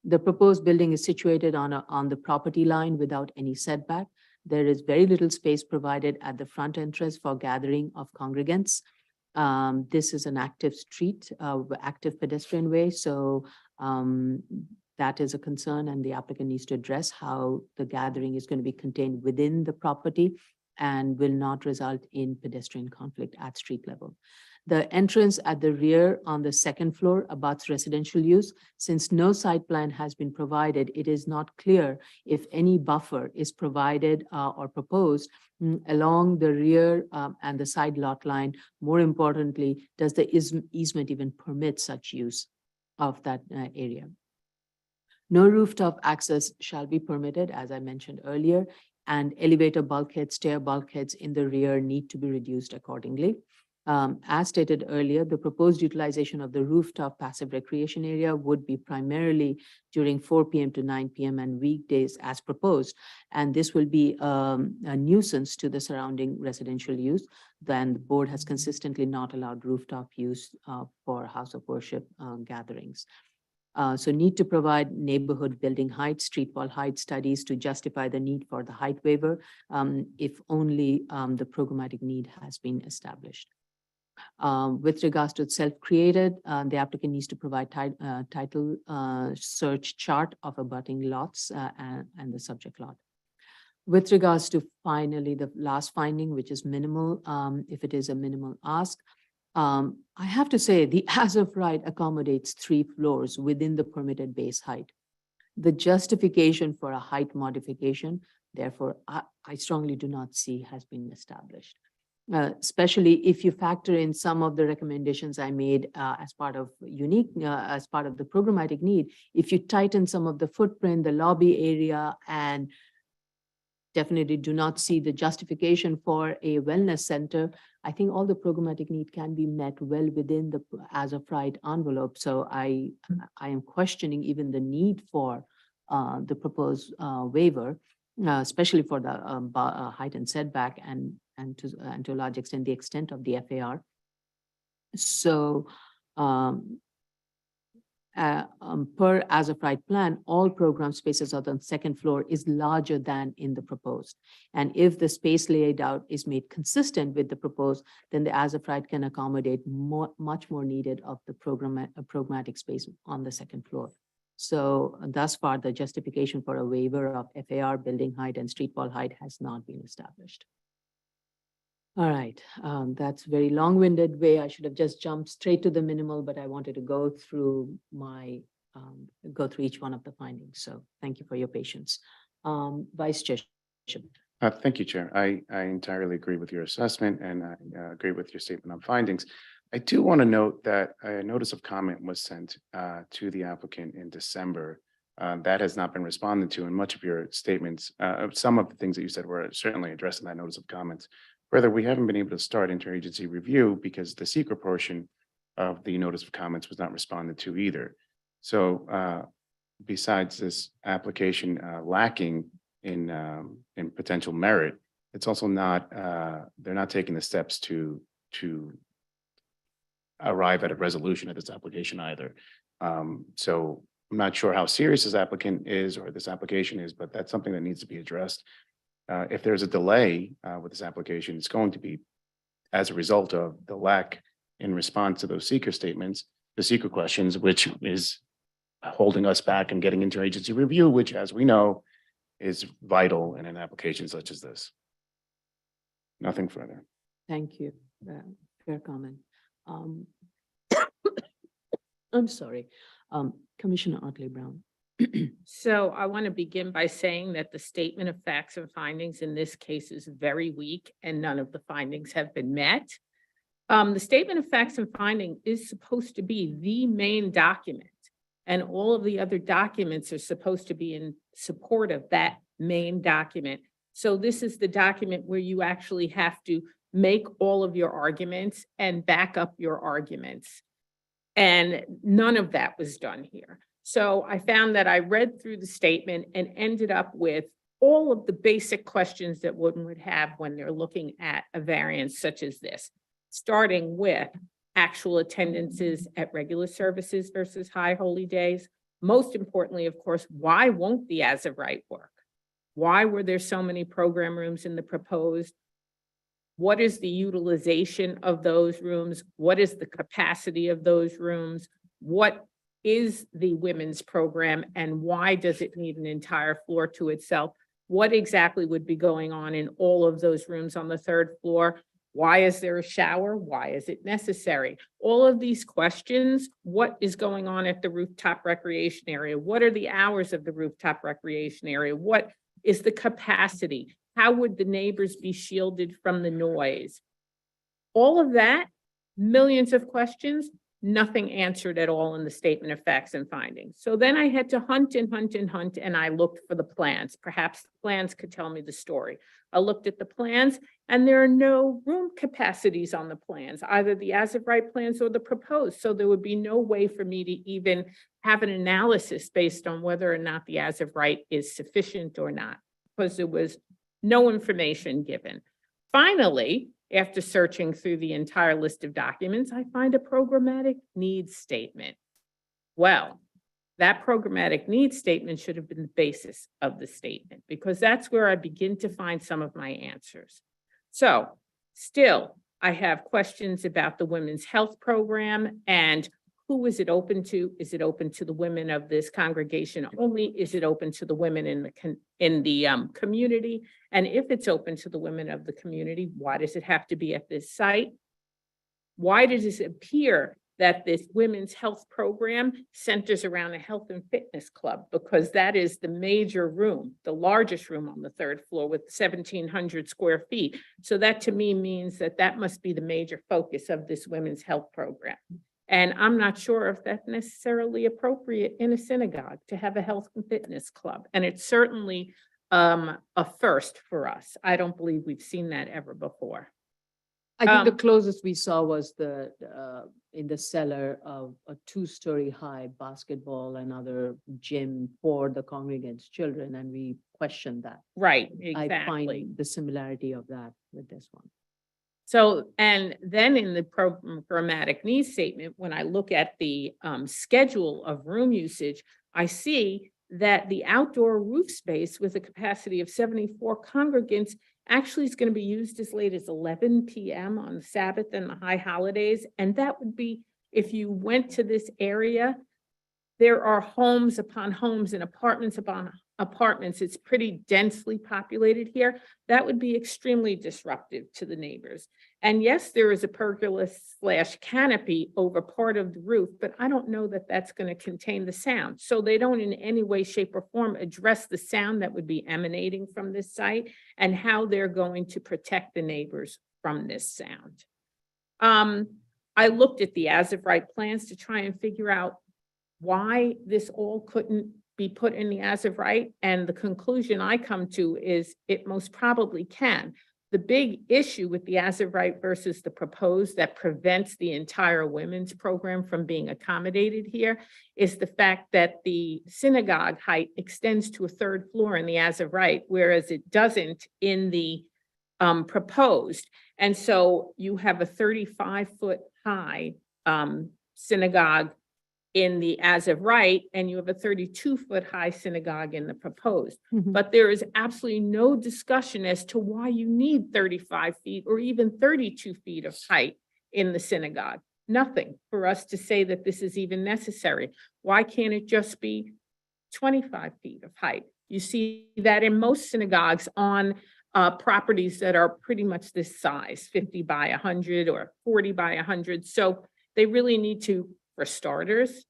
Speaker 3: The proposed building is situated on the property line without any setback. There is very little space provided at the front entrance for gathering of congregants. This is an active street, active pedestrian way. So that is a concern and the applicant needs to address how the gathering is going to be contained within the property and will not result in pedestrian conflict at street level. The entrance at the rear on the second floor abuts residential use. Since no site plan has been provided, it is not clear if any buffer is provided or proposed along the rear and the side lot line. More importantly, does the easement even permit such use of that area? No rooftop access shall be permitted, as I mentioned earlier, and elevator bulkheads, stair bulkheads in the rear need to be reduced accordingly. As stated earlier, the proposed utilization of the rooftop passive recreation area would be primarily during 4 p.m. to 9 p.m. and weekdays as proposed. And this will be a nuisance to the surrounding residential use. Then the board has consistently not allowed rooftop use for house of worship gatherings. So need to provide neighborhood building height, street wall height studies to justify the need for the height waiver if only the programmatic need has been established. With regards to self-created, the applicant needs to provide title search chart of abutting lots and the subject lot. With regards to finally the last finding, which is minimal, if it is a minimal ask, I have to say the as of right accommodates 3 floors within the permitted base height. The justification for a height modification, therefore, I strongly do not see has been established. Especially if you factor in some of the recommendations I made as part of as part of the programmatic need. If you tighten some of the footprint, the lobby area, and definitely do not see the justification for a wellness center, I think all the programmatic need can be met well within the as of right envelope. So I am questioning even the need for the proposed waiver, especially for the height and setback and to a large extent, the extent of the FAR. So per as of right plan, all program spaces on the second floor is larger than in the proposed. And if the space laid out is made consistent with the proposed, then the as of right can accommodate much more needed of the programmatic space on the second floor. So thus far, the justification for a waiver of FAR, building height, and street wall height has not been established. All right, that's a very long-winded way. I should have just jumped straight to the minimal, but I wanted to go through each one of the findings. So thank you for your patience. Vice Chair.
Speaker 2: Thank you, Chair. I entirely agree with your assessment and I agree with your statement on findings. I do want to note that a notice of comment was sent to the applicant in December. That has not been responded to, and much of your statements, some of the things that you said were certainly addressed in that notice of comments. Further, we haven't been able to start interagency review because the secret portion of the notice of comments was not responded to either. So besides this application lacking in potential merit, it's also not, they're not taking the steps to arrive at a resolution of this application either. So I'm not sure how serious this applicant is or this application is, but that's something that needs to be addressed. If there's a delay with this application, it's going to be as a result of the lack in response to those seeker statements, the seeker questions, which is holding us back and getting interagency review, which, as we know, is vital in an application such as this. Nothing further.
Speaker 3: Thank you. Fair comment. I'm sorry. Commissioner Otley Brown.
Speaker 4: So I want to begin by saying that the statement of facts and findings in this case is very weak and none of the findings have been met. The statement of facts and finding is supposed to be the main document, and all of the other documents are supposed to be in support of that main document. So this is the document where you actually have to make all of your arguments and back up your arguments. And none of that was done here. So I found that I read through the statement and ended up with all of the basic questions that one would have when they're looking at a variance such as this, starting with actual attendances at regular services versus high holy days. Most importantly, of course, why won't the as of right work? Why were there so many program rooms in the proposed? What is the utilization of those rooms? What is the capacity of those rooms? What is the women's program and why does it need an entire floor to itself? What exactly would be going on in all of those rooms on the third floor? Why is there a shower? Why is it necessary? All of these questions, what is going on at the rooftop recreation area? What are the hours of the rooftop recreation area? What is the capacity? How would the neighbors be shielded from the noise? All of that, millions of questions, Nothing answered at all in the statement of facts and findings. So then I had to hunt and hunt and hunt, and I looked for the plans. Perhaps the plans could tell me the story. I looked at the plans, and there are no room capacities on the plans, either the as-of-right plans or the proposed. So there would be no way for me to even have an analysis based on whether or not the as-of-right is sufficient or not, because there was no information given. Finally, after searching through the entire list of documents, I find a programmatic needs statement. Well, that programmatic needs statement should have been the basis of the statement, because that's where I begin to find some of my answers. So still, I have questions about the women's health program and who is it open to? Is it open to the women of this congregation only? Is it open to the women in the community? And if it's open to the women of the community, why does it have to be at this site? Why does it appear that this women's health program centers around a health and fitness club? Because that is the major room, the largest room on the third floor with 1,700 square feet. So that to me means that that must be the major focus of this women's health program. And I'm not sure if that's necessarily appropriate in a synagogue to have a health and fitness club. And it's certainly a first for us. I don't believe we've seen that ever before.
Speaker 3: I think the
Speaker 4: Um,
Speaker 3: closest we saw was in the cellar of a 2-story high basketball and other gym for the congregants' children, and we questioned that.
Speaker 4: Right,
Speaker 3: I
Speaker 4: exactly.
Speaker 3: find the similarity of that with this one.
Speaker 4: So, and then in the programmatic needs statement, when I look at the schedule of room usage, I see that the outdoor roof space with a capacity of 74 congregants actually is going to be used as late as 11 p.m. on the Sabbath and the high holidays. And that would be, if you went to this area, there are homes upon homes and apartments upon apartments. It's pretty densely populated here. That would be extremely disruptive to the neighbors. And yes, there is a pergola/canopy over part of the roof, but I don't know that that's going to contain the sound. So they don't in any way, shape, or form address the sound that would be emanating from this site and how they're going to protect the neighbors from this sound. I looked at the as-of-right plans to try and figure out why this all couldn't be put in the as-of-right, and the conclusion I come to is it most probably can. The big issue with the as-of-right versus the proposed that prevents the entire women's program from being accommodated here is the fact that the synagogue height extends to a third floor in the as-of-right, whereas it doesn't in the proposed. And so you have a 35-foot high synagogue in the as-of-right, and you have a 32-foot high synagogue in the proposed.
Speaker 3: Mhm.
Speaker 4: But there is absolutely no discussion as to why you need 35 feet or even 32 feet of height in the synagogue. Nothing for us to say that this is even necessary. Why can't it just be 25 feet of height? You see that in most synagogues on properties that are pretty much this size, 50 by 100 or 40 by 100. So they really need to, for starters,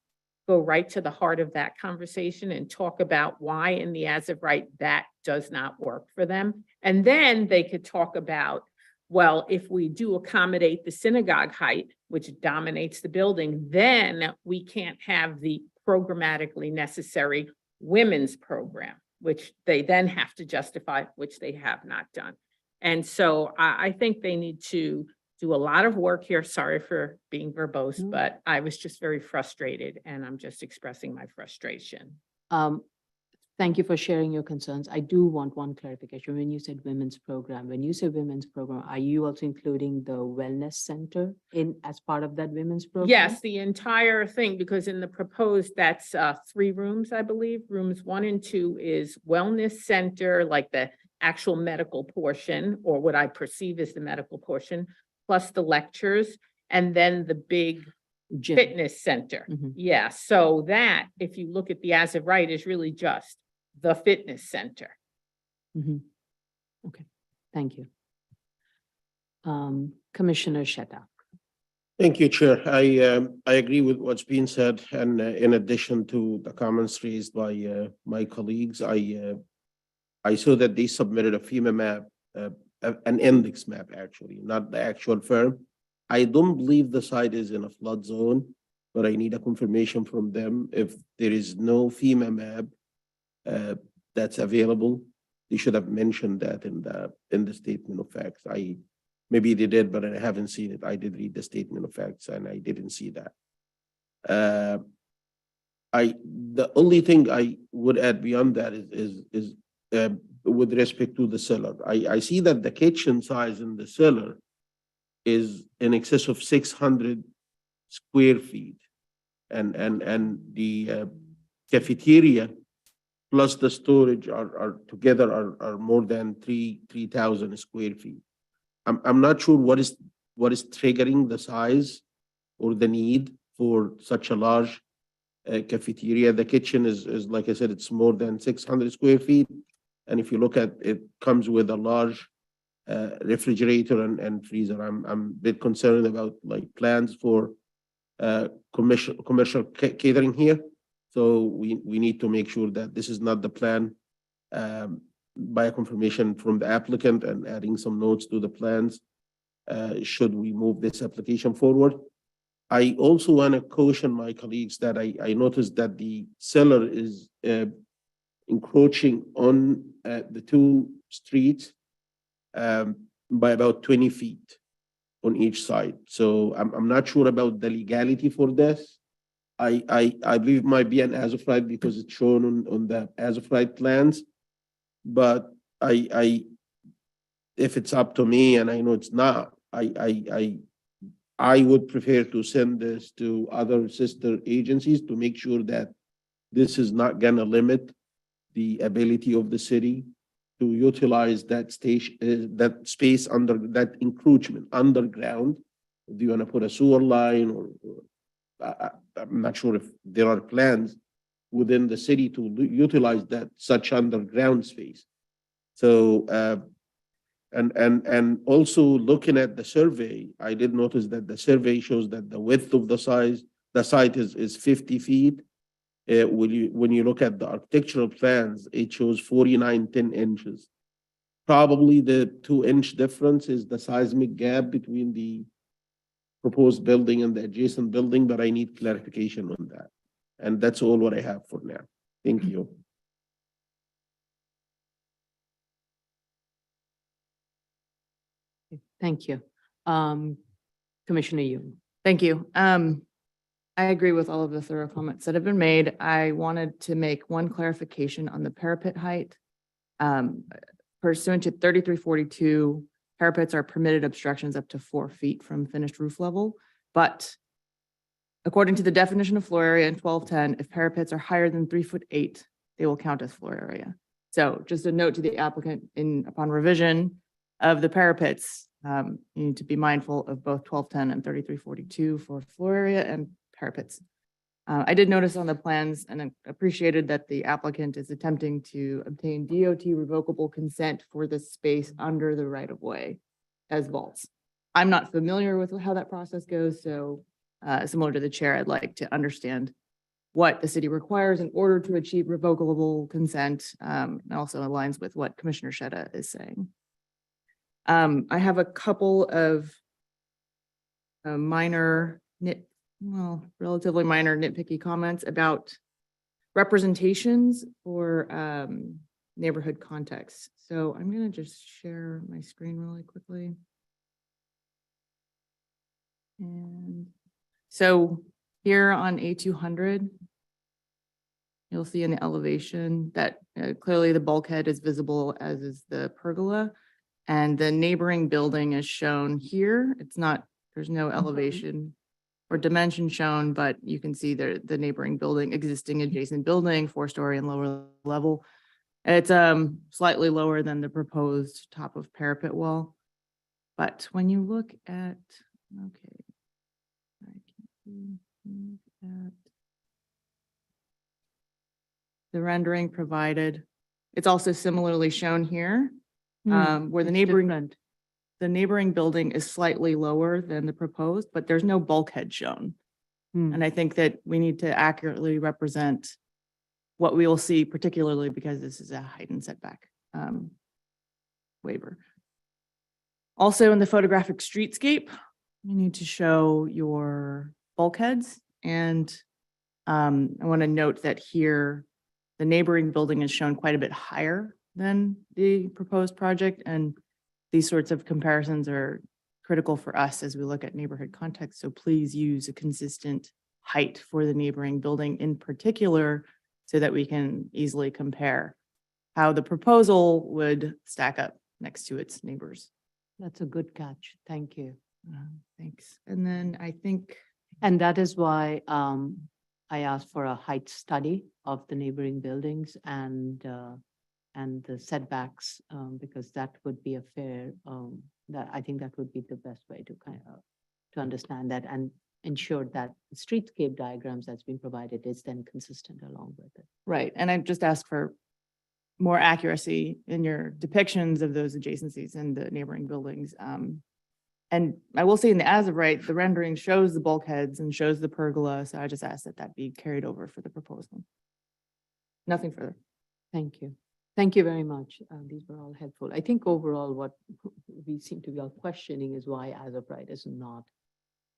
Speaker 4: go right to the heart of that conversation and talk about why in the as-of-right that does not work for them. And then they could talk about, well, if we do accommodate the synagogue height, which dominates the building, then we can't have the programmatically necessary women's program, which they then have to justify, which they have not done. And so I think they need to do a lot of work here. Sorry for being verbose,
Speaker 3: No.
Speaker 4: but I was just very frustrated and I'm just expressing my frustration.
Speaker 3: Thank you for sharing your concerns. I do want one clarification. When you said women's program, when you say women's program, are you also including the wellness center in as part of that women's program?
Speaker 4: Yes, the entire thing, because in the proposed, that's 3 rooms, I believe. Rooms 1 and 2 is wellness center, like the actual medical portion, or what I perceive as the medical portion, plus the lectures, and then the big
Speaker 3: Gym.
Speaker 4: fitness center.
Speaker 3: Mhm.
Speaker 4: Yeah, so that, if you look at the as-of-right, is really just the fitness center.
Speaker 3: Mhm. Okay, thank you. Commissioner Sheta.
Speaker 5: Thank you, Chair. I agree with what's being said, and in addition to the comments raised by my colleagues, I saw that they submitted a FEMA map, an index map, actually, not the actual firm. I don't believe the site is in a flood zone. but I need a confirmation from them. If there is no FEMA map that's available, they should have mentioned that in the statement of facts. Maybe they did, but I haven't seen it. I did read the statement of facts and I didn't see that. The only thing I would add beyond that is with respect to the cellar. I see that the kitchen size in the cellar is in excess of 600 square feet, and the cafeteria plus the storage are together are more than 3,000 square feet. I'm not sure what is triggering the size or the need for such a large cafeteria. The kitchen is like I said, it's more than 600 square feet. And if you look at it, comes with a large refrigerator and freezer. I'm a bit concerned about like plans for commercial catering here. So we need to make sure that this is not the plan, by a confirmation from the applicant and adding some notes to the plans, should we move this application forward. I also want to caution my colleagues that I noticed that the seller is encroaching on the two streets by about 20 feet on each side. So I'm not sure about the legality for this. I believe it might be an as-of-right because it's shown on the as-of-right plans. But if it's up to me, and I know it's not, I would prefer to send this to other sister agencies to make sure that this is not gonna limit the ability of the city to utilize that station, that space under that encroachment underground. Do you want to put a sewer line, or I'm not sure if there are plans within the city to utilize that such underground space. So and also looking at the survey, I did notice that the survey shows that the width of the site is 50 feet. When you look at the architectural plans, it shows 49 inches. Probably the 2-inch difference is the seismic gap between the proposed building and the adjacent building, but I need clarification on that. And that's all what I have for now. Thank you.
Speaker 3: Thank you. Commissioner Yoon.
Speaker 6: Thank you. I agree with all of the thorough comments that have been made. I wanted to make one clarification on the parapet height. Pursuant to 3342, parapets are permitted obstructions up to 4 feet from finished roof level. But according to the definition of floor area in 1210, if parapets are higher than 3'8", they will count as floor area. So just a note to the applicant upon revision of the parapets, you need to be mindful of both 1210 and 3342 for floor area and parapets. I did notice on the plans and appreciated that the applicant is attempting to obtain DOT revocable consent for the space under the right of way as vaults. I'm not familiar with how that process goes, so similar to the chair, I'd like to understand what the city requires in order to achieve revocable consent. And also aligns with what Commissioner Shetta is saying. I have a couple of relatively minor nitpicky comments about representations for neighborhood context. So I'm going to just share my screen really quickly. And so here on A200, you'll see in the elevation that clearly the bulkhead is visible, as is the pergola, and the neighboring building is shown here. There's no elevation or dimension shown, but you can see the neighboring building, existing adjacent building, 4-story and lower level. It's slightly lower than the proposed top of parapet wall. But when you look at, the rendering provided, it's also similarly shown here, where the neighboring building is slightly lower than the proposed, but there's no bulkhead shown. And I think that we need to accurately represent what we will see, particularly because this is a heightened setback waiver. Also in the photographic streetscape, you need to show your bulkheads And I want to note that here, the neighboring building is shown quite a bit higher than the proposed project. And these sorts of comparisons are critical for us as we look at neighborhood context. So please use a consistent height for the neighboring building in particular, so that we can easily compare how the proposal would stack up next to its neighbors.
Speaker 3: That's a good catch. Thank you.
Speaker 6: Thanks. And then I think,
Speaker 3: And that is why I asked for a height study of the neighboring buildings and the setbacks, because that would be a fair, I think that would be the best way to kind of to understand that and ensure that the streetscape diagrams that's been provided is then consistent along with it.
Speaker 6: right, and I just asked for more accuracy in your depictions of those adjacencies and the neighboring buildings. And I will say in the as of right, the rendering shows the bulkheads and shows the pergola, so I just asked that that be carried over for the proposal. Nothing further.
Speaker 3: Thank you. Thank you very much. These were all helpful. I think overall what we seem to be all questioning is why as of right is not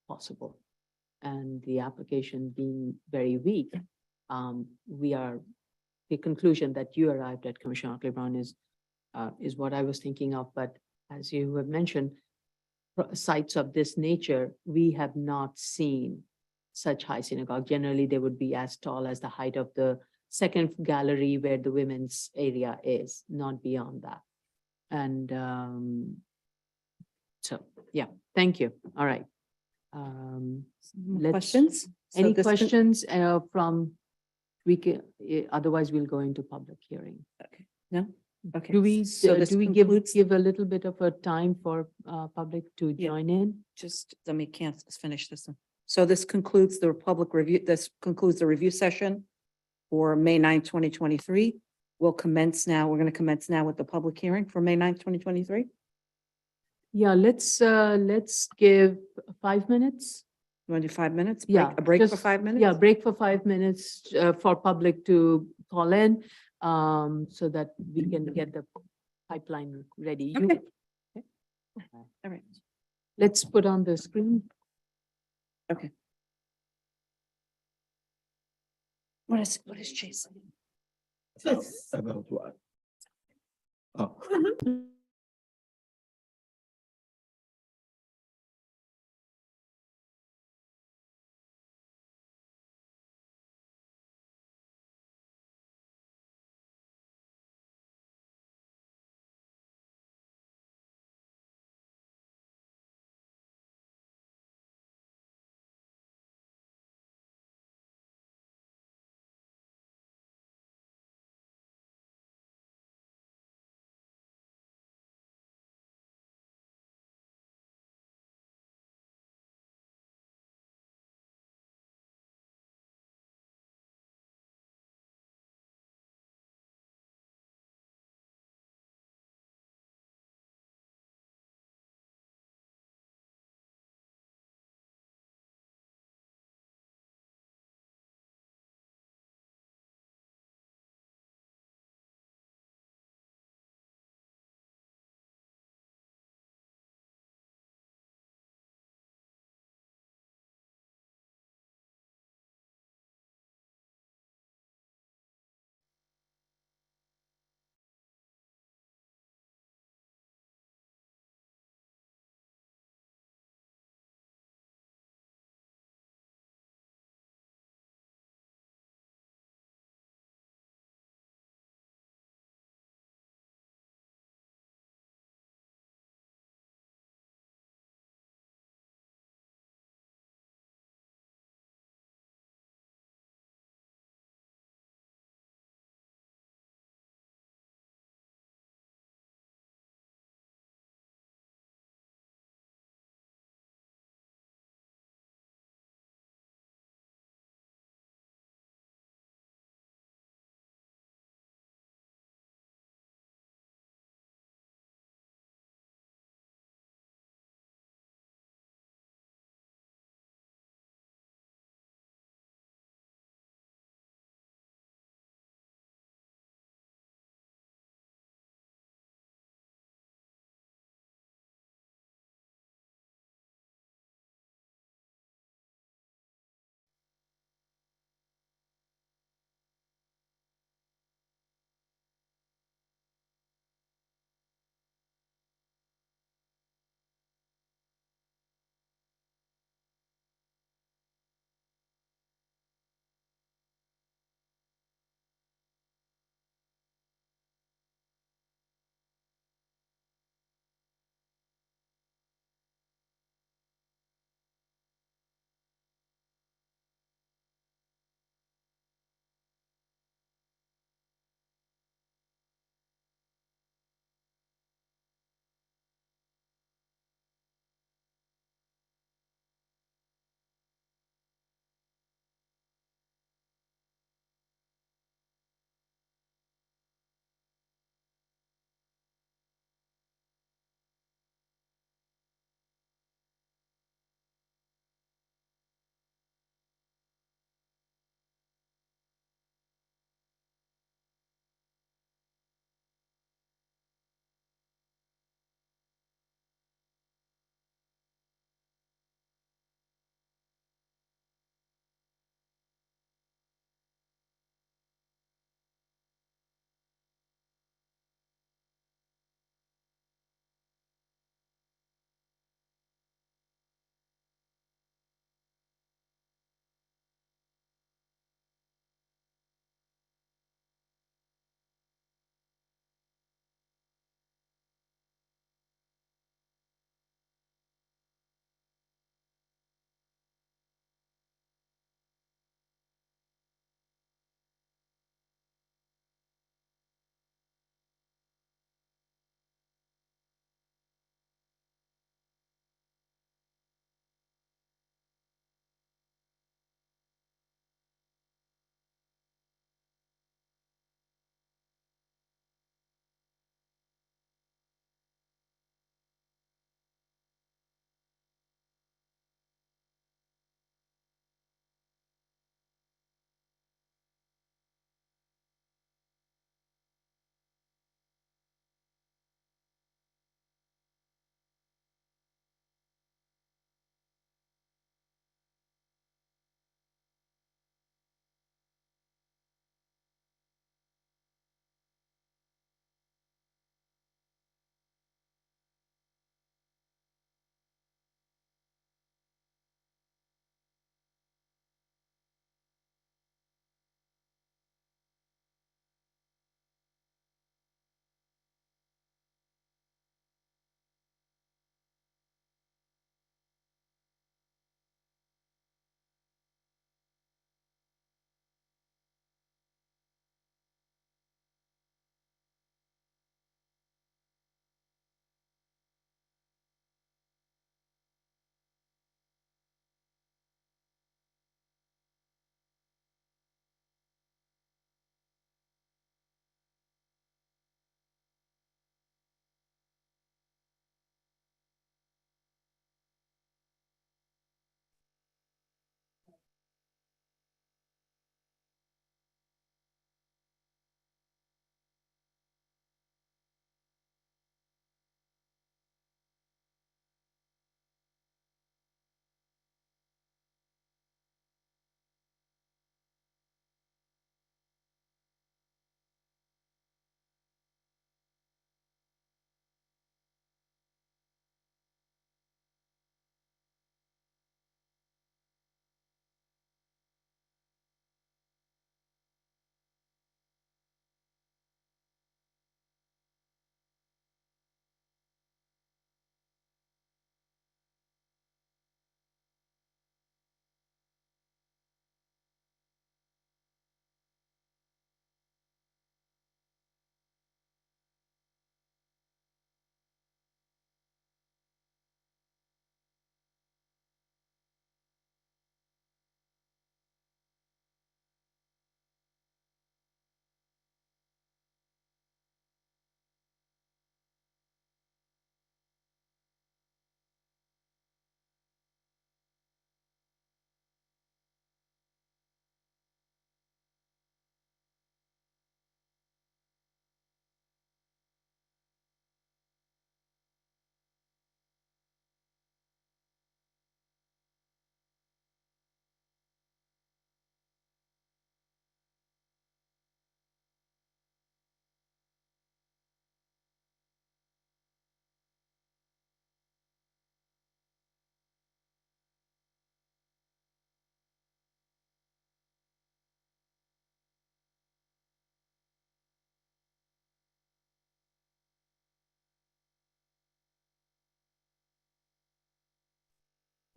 Speaker 3: possible. And the application being very weak, the conclusion that you arrived at, Commissioner Oakley-Brown, is what I was thinking of. But as you have mentioned, sites of this nature, we have not seen such high synagogue. Generally, they would be as tall as the height of the second gallery where the women's area is, not beyond that. And so, yeah, thank you. All right. Let's-
Speaker 1: Questions? So
Speaker 3: Any
Speaker 1: this con-
Speaker 3: questions from, otherwise we'll go into public hearing.
Speaker 1: Okay, no? Okay.
Speaker 3: Do we,
Speaker 1: So this
Speaker 3: do we
Speaker 1: concludes-
Speaker 3: give a little bit of a time for public to
Speaker 1: Yeah.
Speaker 3: join in?
Speaker 1: Just let me finish this one. So this concludes the public review, this concludes the review session for May 9th, 2023. We're going to commence now with the public hearing for May 9th, 2023.
Speaker 3: Yeah, let's give 5 minutes.
Speaker 1: You want to do 5 minutes?
Speaker 3: Yeah.
Speaker 1: A break for
Speaker 3: just-
Speaker 1: 5 minutes?
Speaker 3: Yeah, break for 5 minutes for public to call in, so that we can get the pipeline ready. You-
Speaker 1: Okay.
Speaker 3: Okay.
Speaker 1: All right.
Speaker 3: Let's put on the screen.
Speaker 1: What is Jason?
Speaker 5: About what? Oh.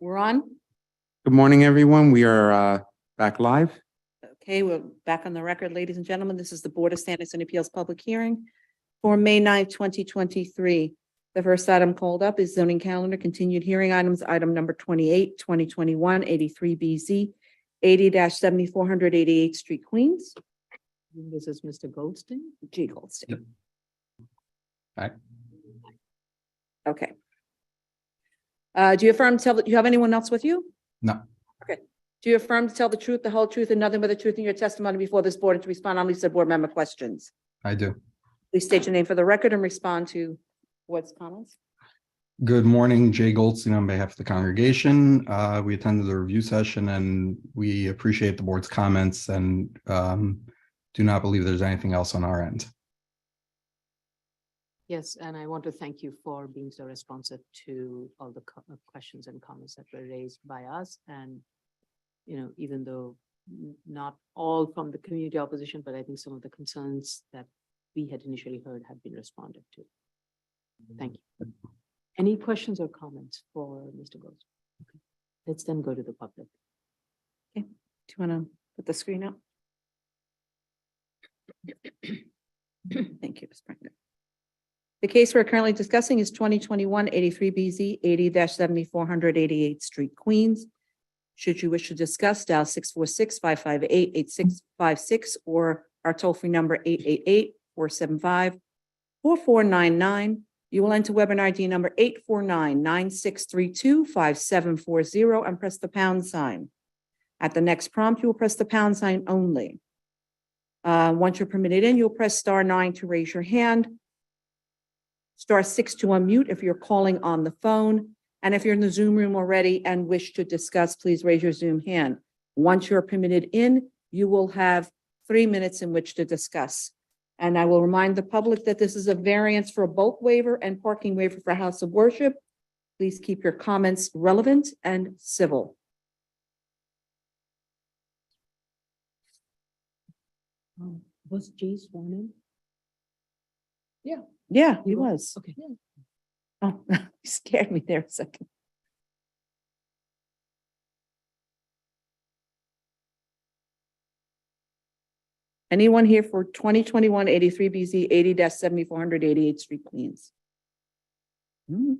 Speaker 1: We're on.
Speaker 9: Good morning, everyone. We are back live.
Speaker 1: Okay, we're back on the record, ladies and gentlemen. This is the Board of Standards and Appeals public hearing for May 9th, 2023. The first item called up is zoning calendar, continued hearing items, item number 28, 2021, 83BZ, 80-7488 Street, Queens.
Speaker 3: This is Mr. Goldstein.
Speaker 1: G. Goldstein.
Speaker 9: Aye.
Speaker 1: Okay. Do you affirm to tell, do you have anyone else with you?
Speaker 9: No.
Speaker 1: Okay. Do you affirm to tell the truth, the whole truth, and nothing but the truth in your testimony before this board and to respond only to board member questions?
Speaker 9: I do.
Speaker 1: Please state your name for the record and respond to board's comments.
Speaker 9: Good morning, Jay Goldstein on behalf of the congregation. We attended the review session and we appreciate the board's comments and do not believe there's anything else on our end.
Speaker 3: Yes, and I want to thank you for being so responsive to all the questions and comments that were raised by us. And, you know, even though not all from the community opposition, but I think some of the concerns that we had initially heard have been responded to. Thank you. Any questions or comments for Mr. Goldstein? Okay. Let's then go to the public.
Speaker 1: Okay. Do you want to put the screen up? Thank you, Ms. Brenda. The case we're currently discussing is 2021 83BZ 80-7488 Street, Queens. Should you wish to discuss, dial 646-558-8656 or our toll-free number 888-475-4499. You will enter webinar ID number 849-9632-5740 and press the pound sign. At the next prompt, you will press the pound sign only. Once you're permitted in, you'll press *9 to raise your hand, *6 to unmute if you're calling on the phone. And if you're in the Zoom room already and wish to discuss, please raise your Zoom hand. Once you're permitted in, you will have 3 minutes in which to discuss. And I will remind the public that this is a variance for a bulk waiver and parking waiver for House of Worship. Please keep your comments relevant and civil.
Speaker 3: Was Jay sworn in?
Speaker 1: Yeah, he was.
Speaker 3: Okay.
Speaker 1: Oh, you scared me there a second. Anyone here for 2021 83BZ 80-7488 Street, Queens?
Speaker 3: I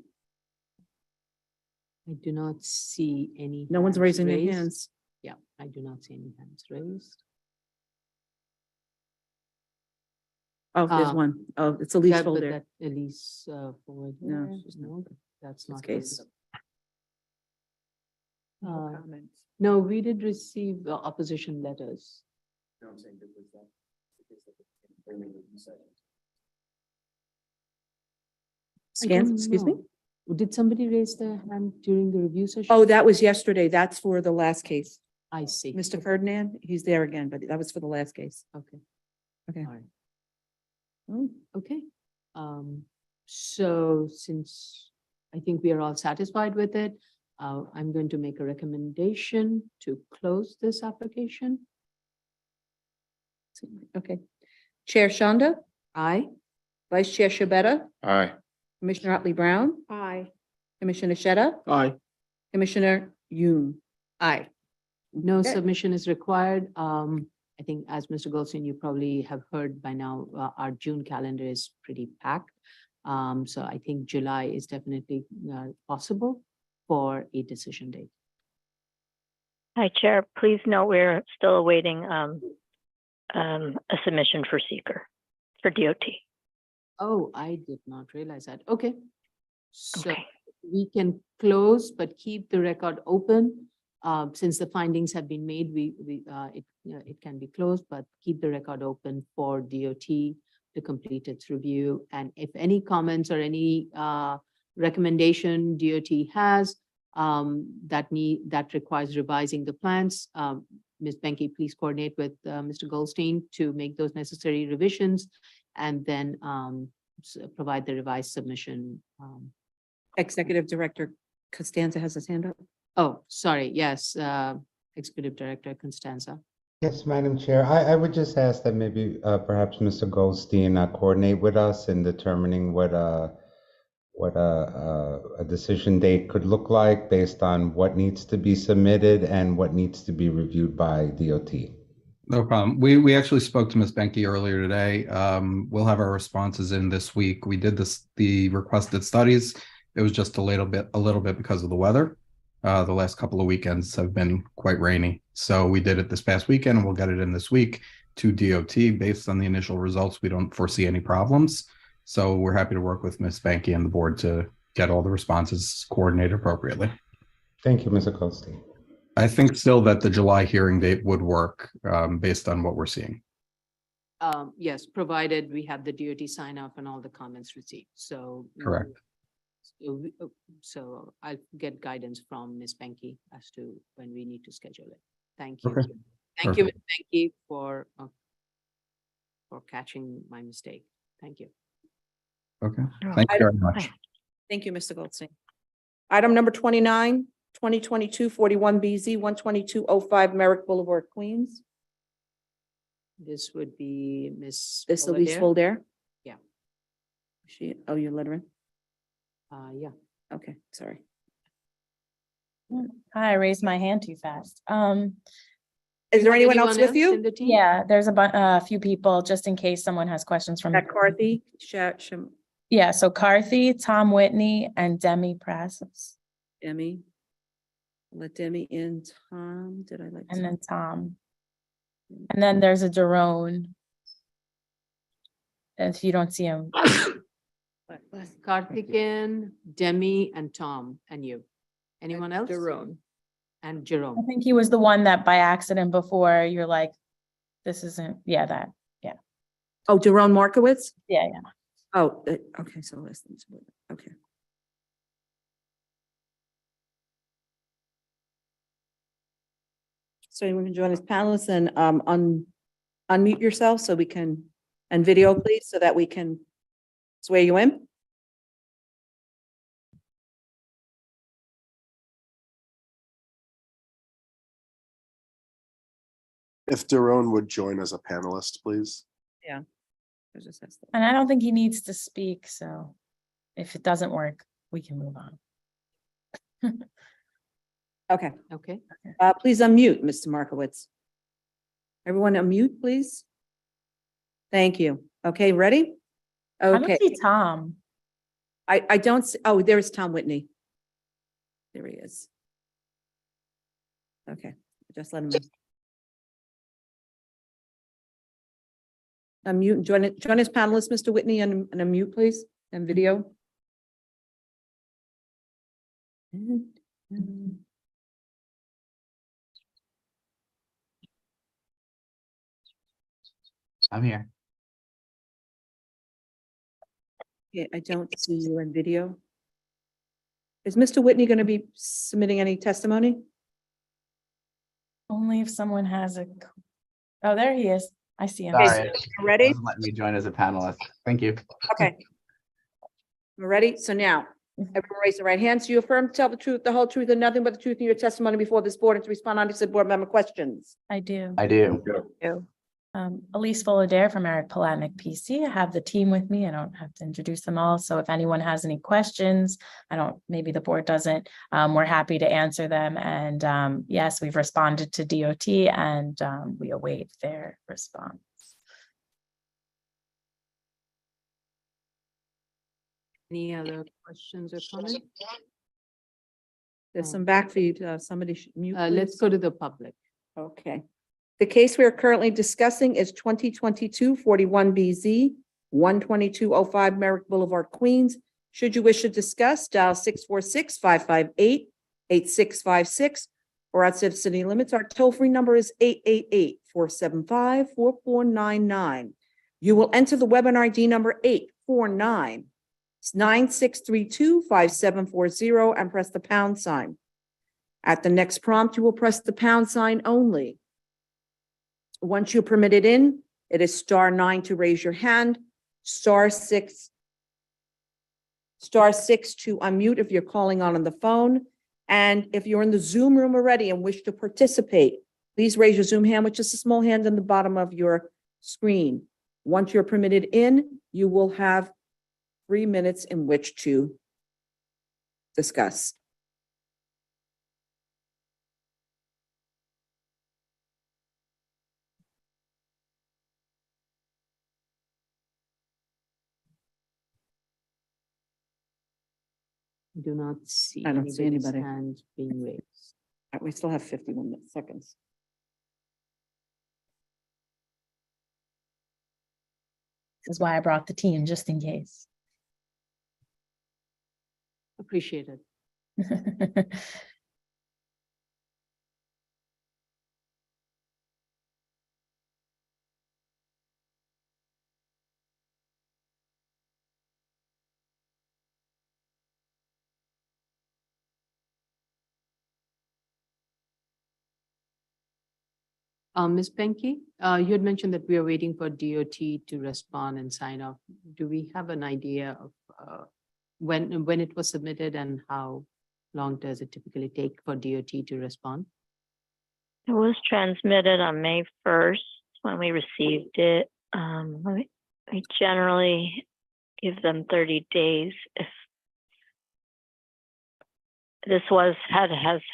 Speaker 3: do not see any.
Speaker 1: No one's
Speaker 3: hands
Speaker 1: raising their
Speaker 3: raised.
Speaker 1: hands.
Speaker 3: Yeah, I do not see any hands raised.
Speaker 1: Oh, there's one. Oh, it's Elise
Speaker 3: But
Speaker 1: Folder.
Speaker 3: that Elise forward.
Speaker 1: No,
Speaker 3: there,
Speaker 1: she's not.
Speaker 3: no, that's
Speaker 1: This
Speaker 3: not.
Speaker 1: case.
Speaker 3: Uh, No, we did receive opposition letters.
Speaker 1: Scans, excuse me?
Speaker 3: Did somebody raise their hand during the review session?
Speaker 1: Oh, that was yesterday. That's for the last case.
Speaker 3: I see.
Speaker 1: Mr. Ferdinand, he's there again, but that was for the last case.
Speaker 3: Okay.
Speaker 1: Okay.
Speaker 3: All right.
Speaker 1: Oh,
Speaker 3: Okay. So since I think we are all satisfied with it, I'm going to make a recommendation to close this application.
Speaker 1: okay. Chair Shonda,
Speaker 3: Aye.
Speaker 1: Vice Chair Shabeta,
Speaker 2: Aye.
Speaker 1: Commissioner Otley Brown,
Speaker 4: Aye.
Speaker 1: Commissioner Sheta,
Speaker 5: Aye.
Speaker 1: Commissioner Yoon.
Speaker 6: Aye.
Speaker 3: No
Speaker 1: Okay.
Speaker 3: submission is required. I think as Mr. Goldstein, you probably have heard by now, our June calendar is pretty packed. So I think July is definitely possible for a decision date.
Speaker 7: Hi, Chair. Please note we're still awaiting a submission for seeker for DOT.
Speaker 3: Oh, I did not realize that. Okay. So
Speaker 7: Okay.
Speaker 3: we can close, but keep the record open. Since the findings have been made, it can be closed, but keep the record open for DOT to complete its review. And if any comments or any recommendation DOT has that requires revising the plans, Ms. Benke, please coordinate with Mr. Goldstein to make those necessary revisions and then provide the revised submission.
Speaker 1: Executive Director Costanza has his hand up.
Speaker 3: Oh, sorry. Yes, Executive Director Constanza.
Speaker 10: Yes, Madam Chair, I would just ask that maybe perhaps Mr. Goldstein coordinate with us in determining what what a decision date could look like based on what needs to be submitted and what needs to be reviewed by DOT.
Speaker 9: No problem. We actually spoke to Ms. Benke earlier today. We'll have our responses in this week. We did the requested studies. It was just a little bit because of the weather. The last couple of weekends have been quite rainy. So we did it this past weekend and we'll get it in this week to DOT. Based on the initial results, we don't foresee any problems. So we're happy to work with Ms. Benke and the board to get all the responses coordinated appropriately.
Speaker 10: Thank you, Mr. Goldstein.
Speaker 9: I think still that the July hearing date would work based on what we're seeing.
Speaker 3: Yes, provided we have the DOT sign off and all the comments received. So.
Speaker 9: Correct.
Speaker 3: So I'll get guidance from Ms. Benke as to when we need to schedule it. Thank you.
Speaker 9: Okay.
Speaker 3: Thank you, Ms. Benke, for catching my mistake. Thank you.
Speaker 9: Okay, thank you very much.
Speaker 1: Thank you, Mr. Goldstein. Item number 29, 2022-41BZ, 12205 Merrick Boulevard, Queens.
Speaker 3: This would be Ms.
Speaker 1: This will be
Speaker 3: Fullader.
Speaker 1: full dare?
Speaker 3: Yeah.
Speaker 1: Oh, you're lettering?
Speaker 3: Yeah.
Speaker 1: Okay, sorry.
Speaker 11: I raised my hand too fast.
Speaker 1: Is there anyone else with
Speaker 3: in
Speaker 1: you?
Speaker 3: the team?
Speaker 11: Yeah, there's a few people, just in case someone has questions from.
Speaker 1: That Carthy?
Speaker 11: Yeah, so Carthy, Tom Whitney, and Demi Prasas,
Speaker 1: Demi. Let Demi in. Tom, did I let?
Speaker 11: and then Tom. And then there's a Daron. If you don't see him,
Speaker 3: Karthikeyan, Demi, and Tom, and you. Anyone else?
Speaker 4: Daron.
Speaker 3: And
Speaker 11: I
Speaker 3: Jerome.
Speaker 11: think he was the one that by accident before, you're like, this isn't, yeah, that,
Speaker 1: Oh, Daron Markowitz?
Speaker 11: yeah.
Speaker 1: Oh, okay, so listen. Okay. So anyone can join as panelists and unmute yourself so we can, and video please, so that we can swear you in.
Speaker 12: If Daron would join as a panelist, please.
Speaker 11: And I don't think he needs to speak, so if it doesn't work, we can move on.
Speaker 1: Okay,
Speaker 3: Okay.
Speaker 1: please unmute, Mr. Markowitz. Everyone unmute, please. Thank you. Okay, ready?
Speaker 11: I don't
Speaker 1: Okay,
Speaker 11: see Tom.
Speaker 1: I don't see, oh, there's Tom Whitney. There he is. Okay, just let him in. Unmute, join as panelist, Mr. Whitney, and unmute, please, and video.
Speaker 13: I'm here.
Speaker 1: Yeah, I don't see you in video. Is Mr. Whitney going to be submitting any testimony?
Speaker 11: Only if someone has a, oh, there he is. I see him.
Speaker 13: Sorry.
Speaker 1: Ready?
Speaker 13: Let me join as a panelist. Thank you.
Speaker 1: Okay. We're ready? So now, everyone raise their right hand. So you affirm to tell the truth, the whole truth, and nothing but the truth in your testimony before this board and to respond honestly to board member questions.
Speaker 11: I do.
Speaker 13: I do.
Speaker 11: Elise Fullader from Eric Palatnik PC. I have the team with me. I don't have to introduce them all. So if anyone has any questions, maybe the board doesn't, we're happy to answer them. And yes, we've responded to DOT and we await their response.
Speaker 3: Any other questions or comments?
Speaker 1: There's some back feed. Somebody should mute.
Speaker 3: Let's
Speaker 1: please.
Speaker 3: go to the public.
Speaker 1: Okay. The case we are currently discussing is 2022-41BZ, 12205 Merrick Boulevard, Queens. Should you wish to discuss, dial 646-558-8656, or outside of city limits, our toll-free number is 888-475-4499. You will enter the webinar ID number 849-9632-5740 and press the pound sign. At the next prompt, you will press the pound sign only. Once you're permitted in, it is *9 to raise your hand, *6 to unmute if you're calling on the phone. And if you're in the Zoom room already and wish to participate, please raise your Zoom hand, which is a small hand on the bottom of your screen. Once you're permitted in, you will have 3 minutes in which to discuss?
Speaker 3: Do not see
Speaker 1: I don't see
Speaker 3: anybody's
Speaker 1: anybody.
Speaker 3: hands being raised.
Speaker 1: We still have 51 seconds.
Speaker 11: This is why I brought the team, just in case.
Speaker 3: Appreciate it. Ms. Penke, you had mentioned that we are waiting for DOT to respond and sign off. Do we have an idea of when it was submitted and how long does it typically take for DOT to respond?
Speaker 7: It was transmitted on May 1st when we received it. We generally give them 30 days. If this has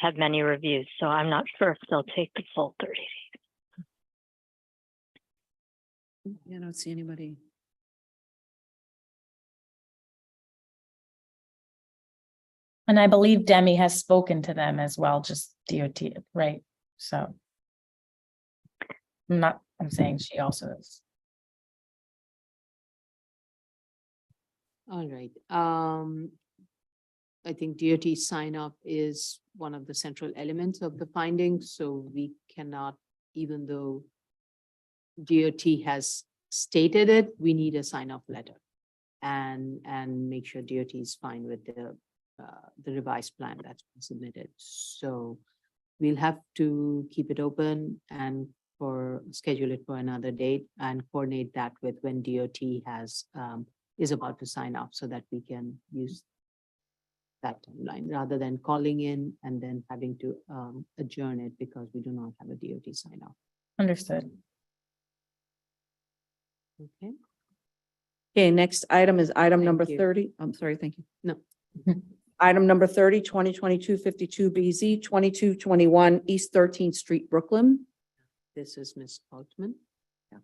Speaker 7: had many reviews, so I'm not sure if they'll take the full 30 days.
Speaker 1: I don't see anybody.
Speaker 11: And I believe Demi has spoken to them as well, just DOT, right? So. I'm saying she also is.
Speaker 3: All right. I think DOT sign off is one of the central elements of the findings, so we cannot, even though DOT has stated it, we need a sign off letter and make sure DOT is fine with the revised plan that's been submitted. So we'll have to keep it open and schedule it for another date and coordinate that with when DOT is about to sign off so that we can use that timeline rather than calling in and then having to adjourn it because we do not have a DOT sign off.
Speaker 11: Understood.
Speaker 3: Okay.
Speaker 1: Okay, next item is item
Speaker 3: Thank
Speaker 1: number
Speaker 3: you.
Speaker 1: 30. I'm sorry, thank you.
Speaker 3: No.
Speaker 1: Item number 30, 2022-52BZ, 2221 East 13th Street, Brooklyn.
Speaker 3: This is Ms. Altman.
Speaker 1: Yeah.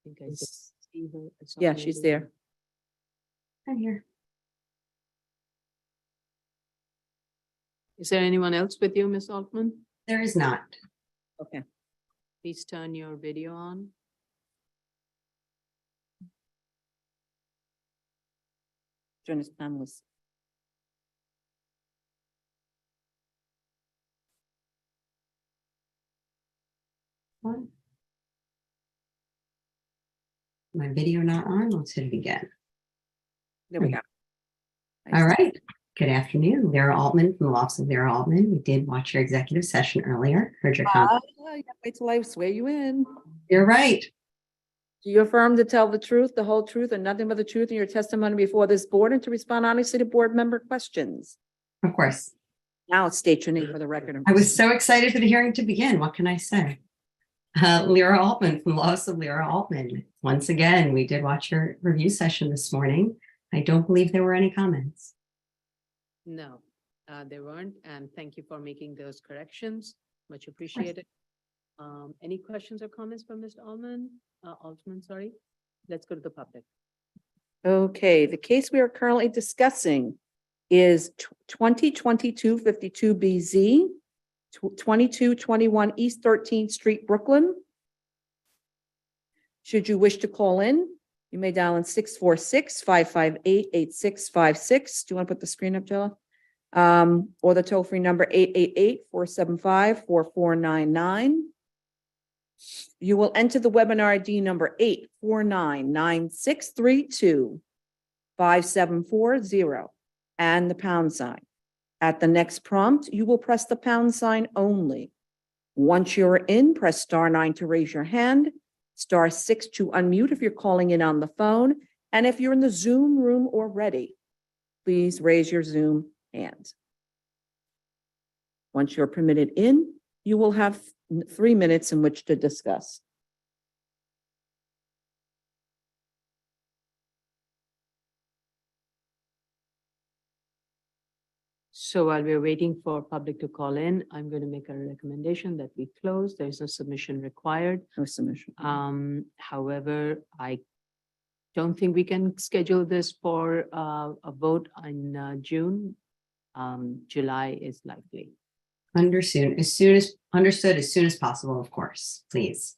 Speaker 3: I think I see her. I saw
Speaker 1: Yeah,
Speaker 3: her
Speaker 1: she's
Speaker 3: earlier.
Speaker 1: there.
Speaker 14: I'm here.
Speaker 3: Is there anyone else with you, Ms. Altman?
Speaker 14: There is not.
Speaker 1: Okay.
Speaker 3: Please turn your video on.
Speaker 1: Join us, panelists.
Speaker 14: What? My video not on? Let's hit it again.
Speaker 1: There we go.
Speaker 14: All right. Good afternoon. Lara Altman from the Office of Lara Altman. We did watch your executive session earlier. Heard your comments.
Speaker 1: You gotta wait till I swear you in.
Speaker 14: You're right.
Speaker 1: Do you affirm to tell the truth, the whole truth, and nothing but the truth in your testimony before this board and to respond honestly to board member questions?
Speaker 14: Of course.
Speaker 1: Now state your name for the record.
Speaker 14: I was so excited for the hearing to begin. What can I say? Lara Altman from the Office of Lara Altman. Once again, we did watch your review session this morning. I don't believe there were any comments.
Speaker 3: No, there weren't, and thank you for making those corrections. Much appreciated. Any questions or comments from Mr. Altman, sorry. Let's go to the public.
Speaker 1: Okay, the case we are currently discussing is 2022-52BZ, 2221 East 13th Street, Brooklyn. Should you wish to call in, you may dial in 646-558-8656. Do you want to put the screen up, Jella? Or the toll-free number 888-475-4499. You will enter the webinar ID number 84996325740 and the pound sign. At the next prompt, you will press the pound sign only. Once you're in, press *9 to raise your hand, *6 to unmute if you're calling in on the phone, and if you're in the Zoom room already, please raise your Zoom hand. Once you're permitted in, you will have 3 minutes in which to discuss.
Speaker 3: So while we're waiting for public to call in, I'm going to make a recommendation that we close. There is no submission required.
Speaker 1: No submission.
Speaker 3: However, I don't think we can schedule this for a vote in June. July is likely.
Speaker 14: Understood, as soon as possible, of course, please.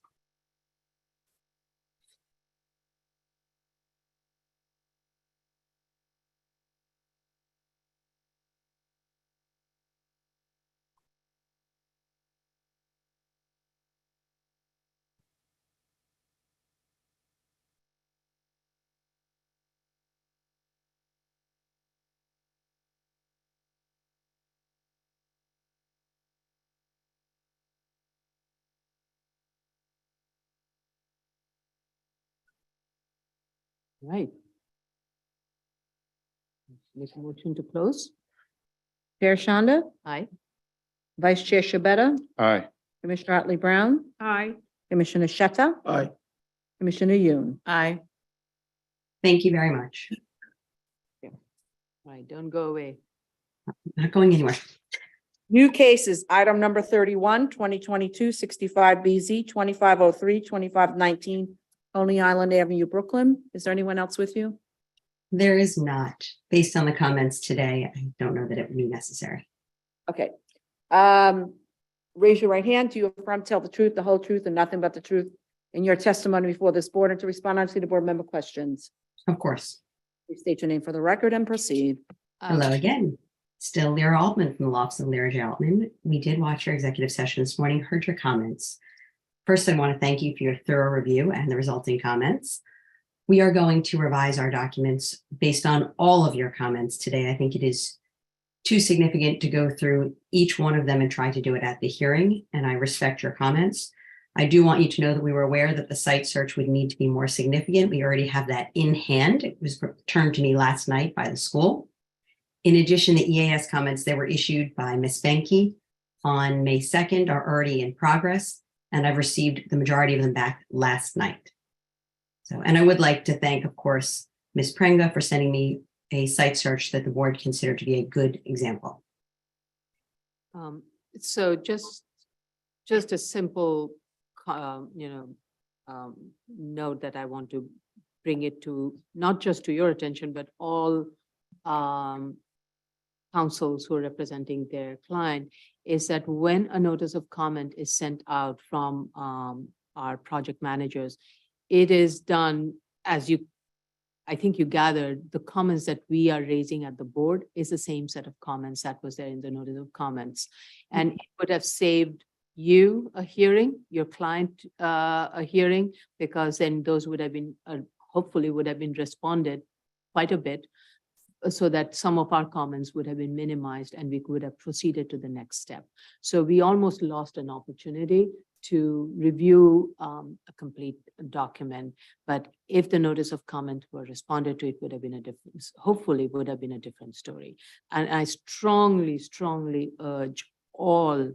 Speaker 3: Right. Make a motion to close.
Speaker 1: Chair Shanda,
Speaker 3: Aye.
Speaker 1: Vice Chair Shabeta,
Speaker 2: Aye.
Speaker 1: Commissioner Otley Brown,
Speaker 4: Aye.
Speaker 1: Commissioner Shetta,
Speaker 5: Aye.
Speaker 1: Commissioner Yoon.
Speaker 6: Aye.
Speaker 14: Thank you very much.
Speaker 3: Right, don't go away.
Speaker 14: Not going anywhere.
Speaker 1: New cases, item number 31, 2022-65BZ, 2503, 2519, Coney Island Avenue, Brooklyn. Is there anyone else with you?
Speaker 14: There is not. Based on the comments today, I don't know that it would be necessary.
Speaker 1: Okay. Raise your right hand. Do you affirm to tell the truth, the whole truth, and nothing but the truth in your testimony before this board, and to respond honestly to board member questions?
Speaker 14: Of course.
Speaker 1: Please state your name for the record and proceed.
Speaker 14: Hello again. Still Lyra Altman from the Law Office of Lyra J. Altman. We did watch your executive session this morning, heard your comments. First, I want to thank you for your thorough review and the resulting comments. We are going to revise our documents based on all of your comments today. I think it is too significant to go through each one of them and try to do it at the hearing, and I respect your comments. I do want you to know that we were aware that the site search would need to be more significant. We already have that in hand. It was returned to me last night by the school. In addition, the EAS comments that were issued by Ms. Benke on May 2nd are already in progress, and I've received the majority of them back last night. So, and I would like to thank, of course, Ms. Prenga for sending me a site search that the board considered to be a good example.
Speaker 3: So just a simple, note that I want to bring it to, not just to your attention, but all counsels who are representing their client, is that when a notice of comment is sent out from our project managers, it is done, as I think you gathered, the comments that we are raising at the board is the same set of comments that was there in the notice of comments. And it would have saved you a hearing, your client a hearing, because then those would have been, hopefully would have been responded quite a bit, so that some of our comments would have been minimized and we could have proceeded to the next step. So we almost lost an opportunity to review a complete document, but if the notice of comment were responded to, it would have been a different, hopefully would have been a different story. And I strongly, strongly urge all,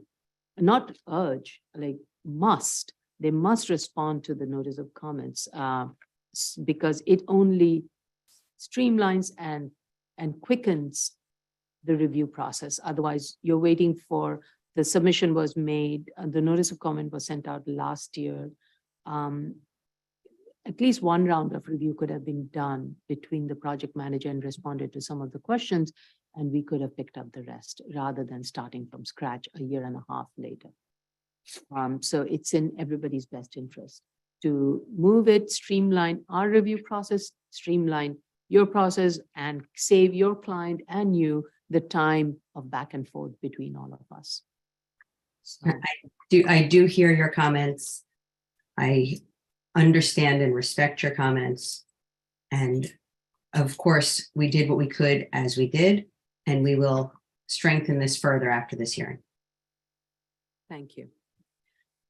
Speaker 3: not urge, like must, they must respond to the notice of comments because it only streamlines and quickens the review process. Otherwise, you're waiting for the submission was made, the notice of comment was sent out last year. At least one round of review could have been done between the project manager and responded to some of the questions, and we could have picked up the rest rather than starting from scratch a year and a half later. So it's in everybody's best interest to move it, streamline our review process, streamline your process, and save your client and you the time of back and forth between all of us. So,
Speaker 14: I do hear your comments. I understand and respect your comments. And of course, we did what we could as we did, and we will strengthen this further after this hearing.
Speaker 3: thank you.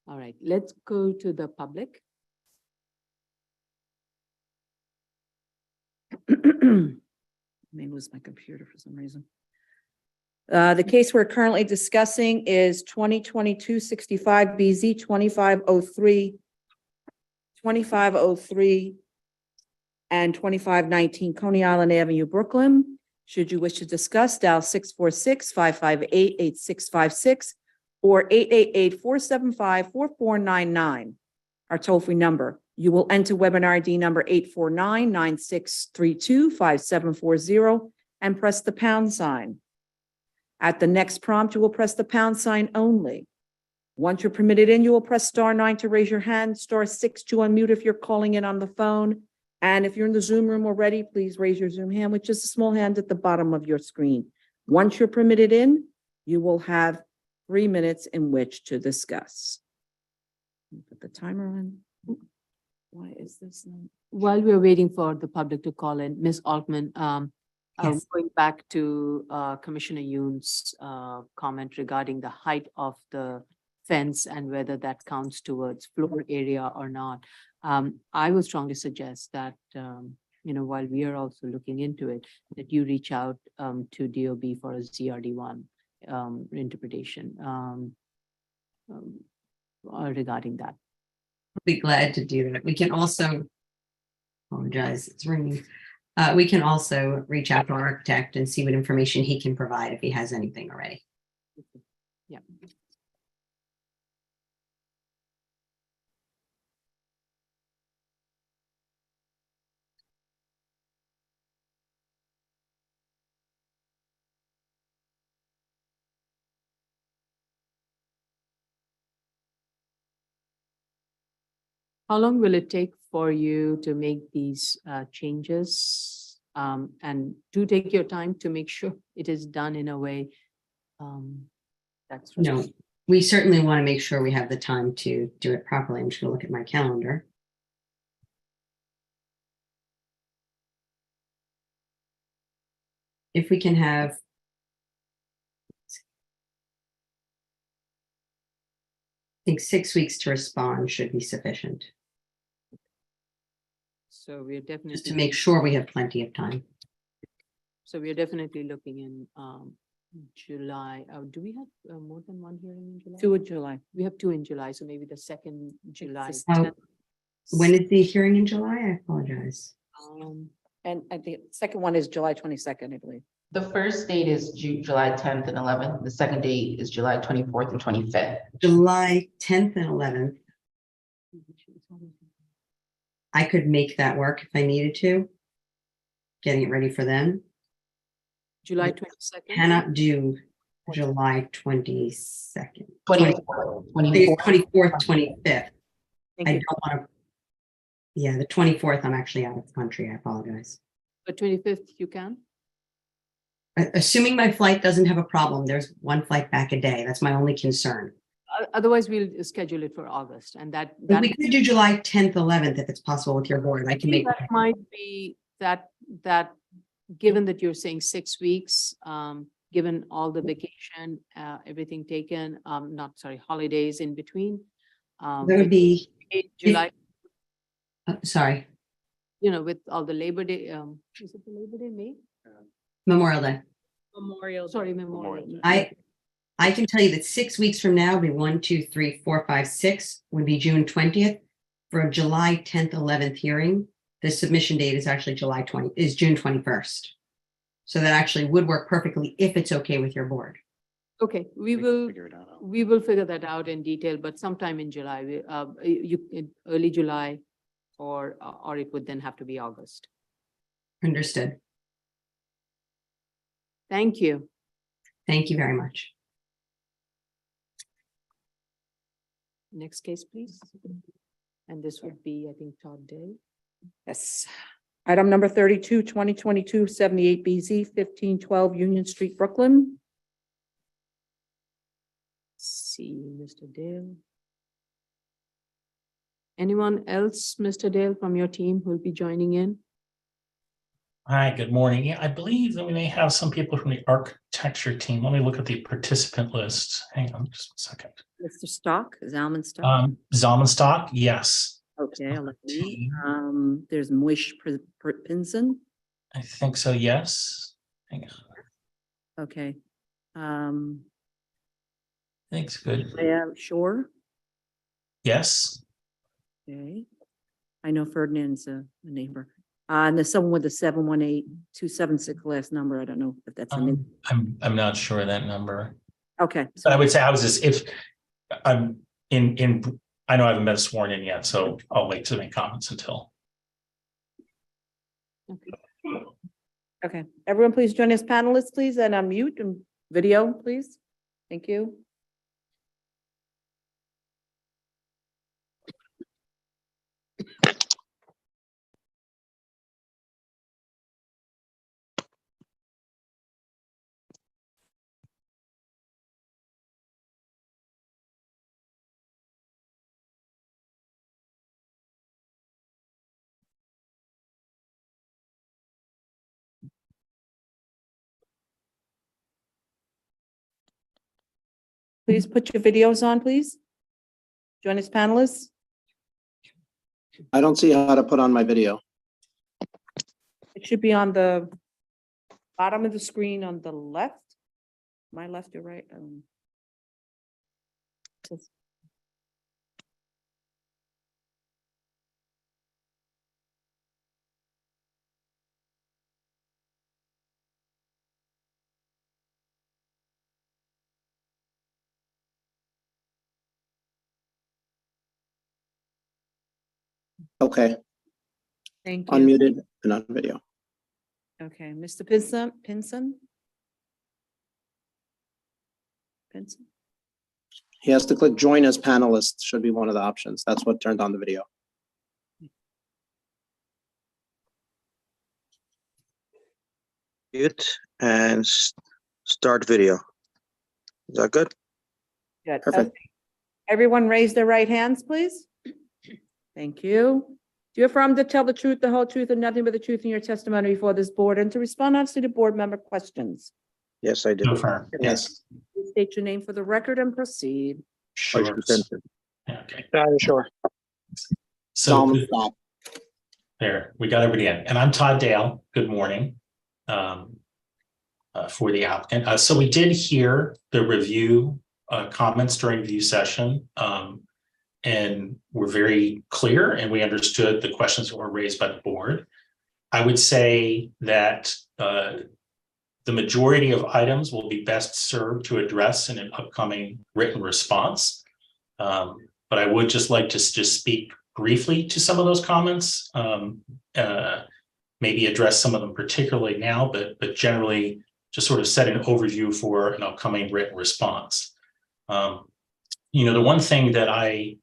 Speaker 3: All right, let's go to the public.
Speaker 1: May lose my computer for some reason. The case we're currently discussing is 2022-65BZ 2503, 2503, and 2519 Coney Island Avenue, Brooklyn. Should you wish to discuss, dial 646-558-8656 or 888-475-4499. Our toll-free number. You will enter webinar ID number 849-9632-5740 and press the pound sign. At the next prompt, you will press the pound sign only. Once you're permitted in, you will press *9 to raise your hand, *6 to unmute if you're calling in on the phone. And if you're in the Zoom room already, please raise your Zoom hand, which is a small hand at the bottom of your screen. Once you're permitted in, you will have 3 minutes in which to discuss. Put the timer on. Why is this not?
Speaker 3: While we're waiting for the public to call in, Ms. Altman,
Speaker 14: Yes.
Speaker 3: going back to Commissioner Yoon's comment regarding the height of the fence and whether that counts towards floor area or not. I would strongly suggest that, while we are also looking into it, that you reach out to DOB for a ZRD1 interpretation regarding that.
Speaker 14: I'll be glad to do that. We can also, apologize, it's ringing. We can also reach out to our architect and see what information he can provide if he has anything already.
Speaker 3: Yeah. How long will it take for you to make these changes? And do take your time to make sure it is done in a way that's.
Speaker 14: No, we certainly want to make sure we have the time to do it properly. I'm just going to look at my calendar. If we can have, I think 6 weeks to respond should be sufficient,
Speaker 3: So we're definitely.
Speaker 14: just to make sure we have plenty of time.
Speaker 3: So we are definitely looking in July. Do we have more than one hearing in July?
Speaker 1: 2 of July.
Speaker 3: We have 2 in July, so maybe the 2nd July.
Speaker 14: Oh, when is the hearing in July? I apologize.
Speaker 1: And I think the second one is July 22nd, I believe.
Speaker 15: The first date is July 10th and 11th. The second date is July 24th and 25th.
Speaker 14: July 10th and 11th. I could make that work if I needed to. Getting it ready for them.
Speaker 3: July 22nd.
Speaker 14: Cannot do July 22nd.
Speaker 15: 24th,
Speaker 14: 24th, 25th.
Speaker 3: Thank
Speaker 14: I
Speaker 3: you.
Speaker 14: don't want to. Yeah, the 24th, I'm actually out of the country. I apologize.
Speaker 3: But 25th, you can?
Speaker 14: Assuming my flight doesn't have a problem, there's one flight back a day. That's my only concern.
Speaker 3: Otherwise, we'll schedule it for August and
Speaker 14: But
Speaker 3: that
Speaker 14: we could do July 10th, 11th, if it's possible with your board. I can make.
Speaker 3: that might be that given that you're saying 6 weeks, given all the vacation, everything taken, holidays in between.
Speaker 14: That would be,
Speaker 3: July,
Speaker 14: sorry,
Speaker 3: with all the Labor Day, is it the Labor Day, May?
Speaker 14: Memorial Day.
Speaker 4: Memorial.
Speaker 3: Sorry, Memorial. Day.
Speaker 14: I can tell you that 6 weeks from now, would be 1, 2, 3, 4, 5, 6 would be June 20th. For a July 10th, 11th hearing, the submission date is actually June 21st. So that actually would work perfectly if it's okay with your board.
Speaker 3: Okay, we
Speaker 2: can
Speaker 3: will
Speaker 2: figure it out.
Speaker 3: we will figure that out in detail, but sometime in July, early July, or it would then have to be August.
Speaker 14: Understood.
Speaker 3: Thank you.
Speaker 14: Thank you very much.
Speaker 3: Next case, please. And this would be, I think, Todd Day.
Speaker 1: Yes. Item number 32, 2022 78 BZ, 1512 Union Street, Brooklyn.
Speaker 3: See Mr. Dale. Anyone else, Mr. Dale, from your team who will be joining in?
Speaker 16: Hi, good morning. Yeah, I believe that we may have some people from the architecture team. Let me look at the participant list. Hang on just a second.
Speaker 1: Mr. Stock, Zalman Stock.
Speaker 16: Zalmanstock, yes.
Speaker 1: Okay, I'll let me. There's Moish Pinson.
Speaker 16: I think so, yes. Hang on.
Speaker 1: Okay.
Speaker 16: Thanks, good.
Speaker 1: Sure.
Speaker 16: Yes.
Speaker 1: Okay. I know Ferdinand's a neighbor. And there's someone with a 718-276 last number. I don't know if that's.
Speaker 16: I'm not sure of that number.
Speaker 1: Okay.
Speaker 16: But I would say I was just, if I'm I know I haven't been sworn in yet, so I'll wait to make comments until.
Speaker 1: Okay, everyone, please join us panelists, please, and unmute and video, please. Thank you. Please put your videos on, please. Join us panelists.
Speaker 17: I don't see how to put on my video.
Speaker 1: It should be on the bottom of the screen on the left. My left or right?
Speaker 17: Okay,
Speaker 1: Thank you.
Speaker 17: unmuted and on video.
Speaker 1: Okay, Mr. Pinson? Pinson?
Speaker 17: He has to click join as panelist, should be one of the options. That's what turned on the video.
Speaker 18: Mute and start video. Is that good?
Speaker 1: Good.
Speaker 17: Perfect.
Speaker 1: Okay. Everyone raise their right hands, please. Thank you. Do you affirm to tell the truth, the whole truth, and nothing but the truth in your testimony before this board and to respond honestly to board member questions?
Speaker 18: Yes, I do.
Speaker 17: Yes.
Speaker 1: Please state your name for the record and proceed.
Speaker 16: Sure. Okay.
Speaker 18: Sure.
Speaker 16: So there, we got everybody in. And I'm Todd Dale. Good morning. For the applicant. So we did hear the review comments during review session. And we're very clear and we understood the questions that were raised by the board. I would say that the majority of items will be best served to address in an upcoming written response. But I would just like to just speak briefly to some of those comments, maybe address some of them particularly now, but generally just sort of set an overview for an upcoming written response. You know, the one thing that I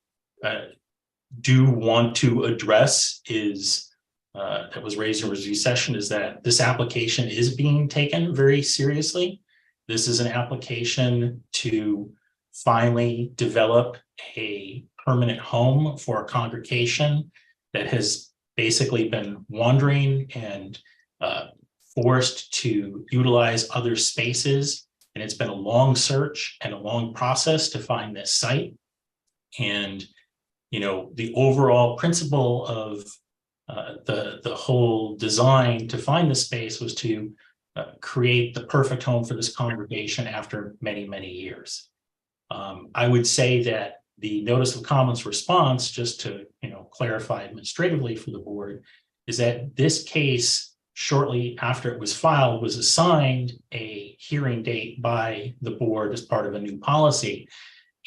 Speaker 16: do want to address is that was raised in review session is that this application is being taken very seriously. This is an application to finally develop a permanent home for a congregation that has basically been wandering and forced to utilize other spaces. And it's been a long search and a long process to find this site. And, you know, the overall principle of the whole design to find the space was to create the perfect home for this congregation after many, many years. I would say that the notice of comments response, just to clarify administratively for the board, is that this case, shortly after it was filed, was assigned a hearing date by the board as part of a new policy.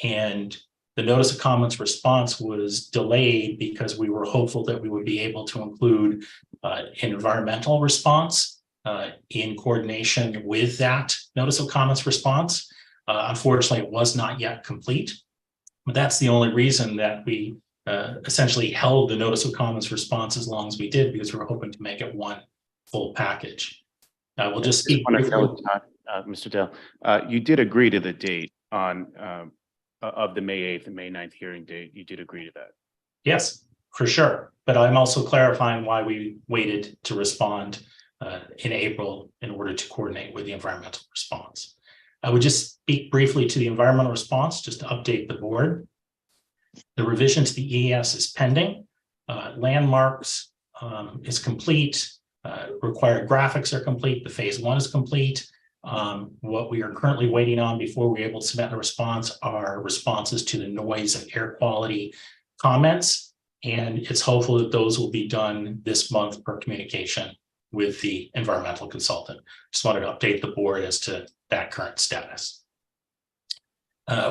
Speaker 16: And the notice of comments response was delayed because we were hopeful that we would be able to include an environmental response in coordination with that notice of comments response. Unfortunately, it was not yet complete, but that's the only reason that we essentially held the notice of comments response as long as we did, because we were hoping to make it one full package. We'll just speak
Speaker 2: Mr. Dale, you did agree to the date on of the May 8th and May 9th hearing date. You did agree to that.
Speaker 16: Yes, for sure. But I'm also clarifying why we waited to respond in April in order to coordinate with the environmental response. I would just speak briefly to the environmental response, just to update the board. The revision to the EAS is pending. Landmarks is complete. Required graphics are complete. The phase 1 is complete. What we are currently waiting on before we're able to submit a response are responses to the noise and air quality comments. And it's hopeful that those will be done this month per communication with the environmental consultant. Just wanted to update the board as to that current status.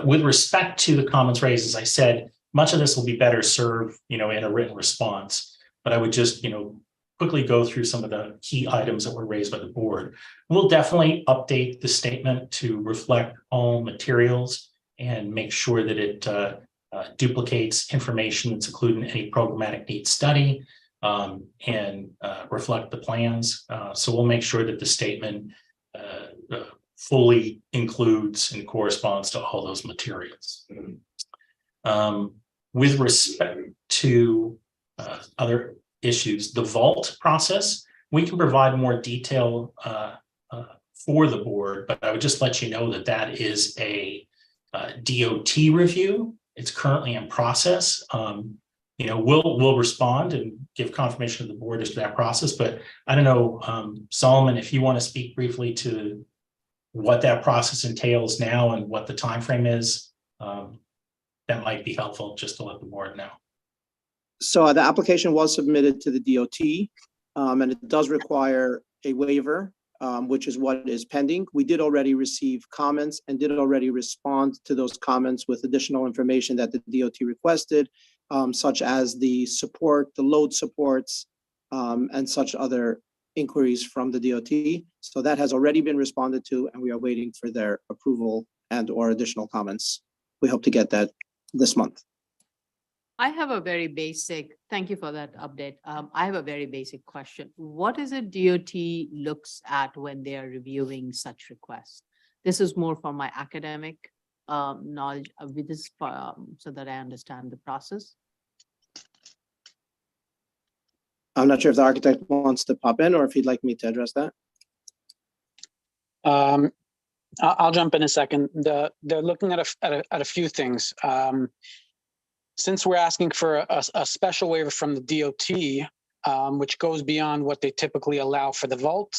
Speaker 16: With respect to the comments raised, as I said, much of this will be better served, in a written response, but I would just, quickly go through some of the key items that were raised by the board. We'll definitely update the statement to reflect all materials and make sure that it duplicates information that's included in any programmatic needs study and reflect the plans. So we'll make sure that the statement fully includes and corresponds to all those materials. With respect to other issues, the vault process, we can provide more detail for the board, but I would just let you know that that is a DOT review. It's currently in process. We'll respond and give confirmation to the board as to that process, but I don't know, Solomon, if you want to speak briefly to what that process entails now and what the time frame is, that might be helpful just to let the board know.
Speaker 17: So the application was submitted to the DOT, and it does require a waiver, which is what is pending. We did already receive comments and did already respond to those comments with additional information that the DOT requested, such as the load supports, and such other inquiries from the DOT. So that has already been responded to, and we are waiting for their approval and or additional comments. We hope to get that this month.
Speaker 3: I have a very basic, thank you for that update. I have a very basic question. What is it DOT looks at when they are reviewing such requests? This is more for my academic knowledge with this, so that I understand the process.
Speaker 17: I'm not sure if the architect wants to pop in or if he'd like me to address that.
Speaker 19: I'll jump in a second. They're looking at a few things. Since we're asking for a special waiver from the DOT, which goes beyond what they typically allow for the vault,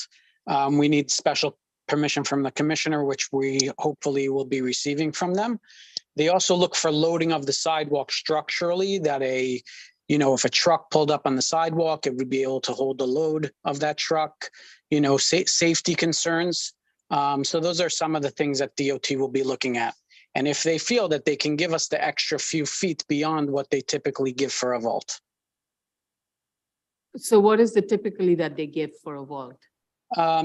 Speaker 19: we need special permission from the commissioner, which we hopefully will be receiving from them. They also look for loading of the sidewalk structurally, that if a truck pulled up on the sidewalk, it would be able to hold the load of that truck, safety concerns. So those are some of the things that DOT will be looking at. And if they feel that they can give us the extra few feet beyond what they typically give for a vault.
Speaker 3: So what is the typically that they give for a vault?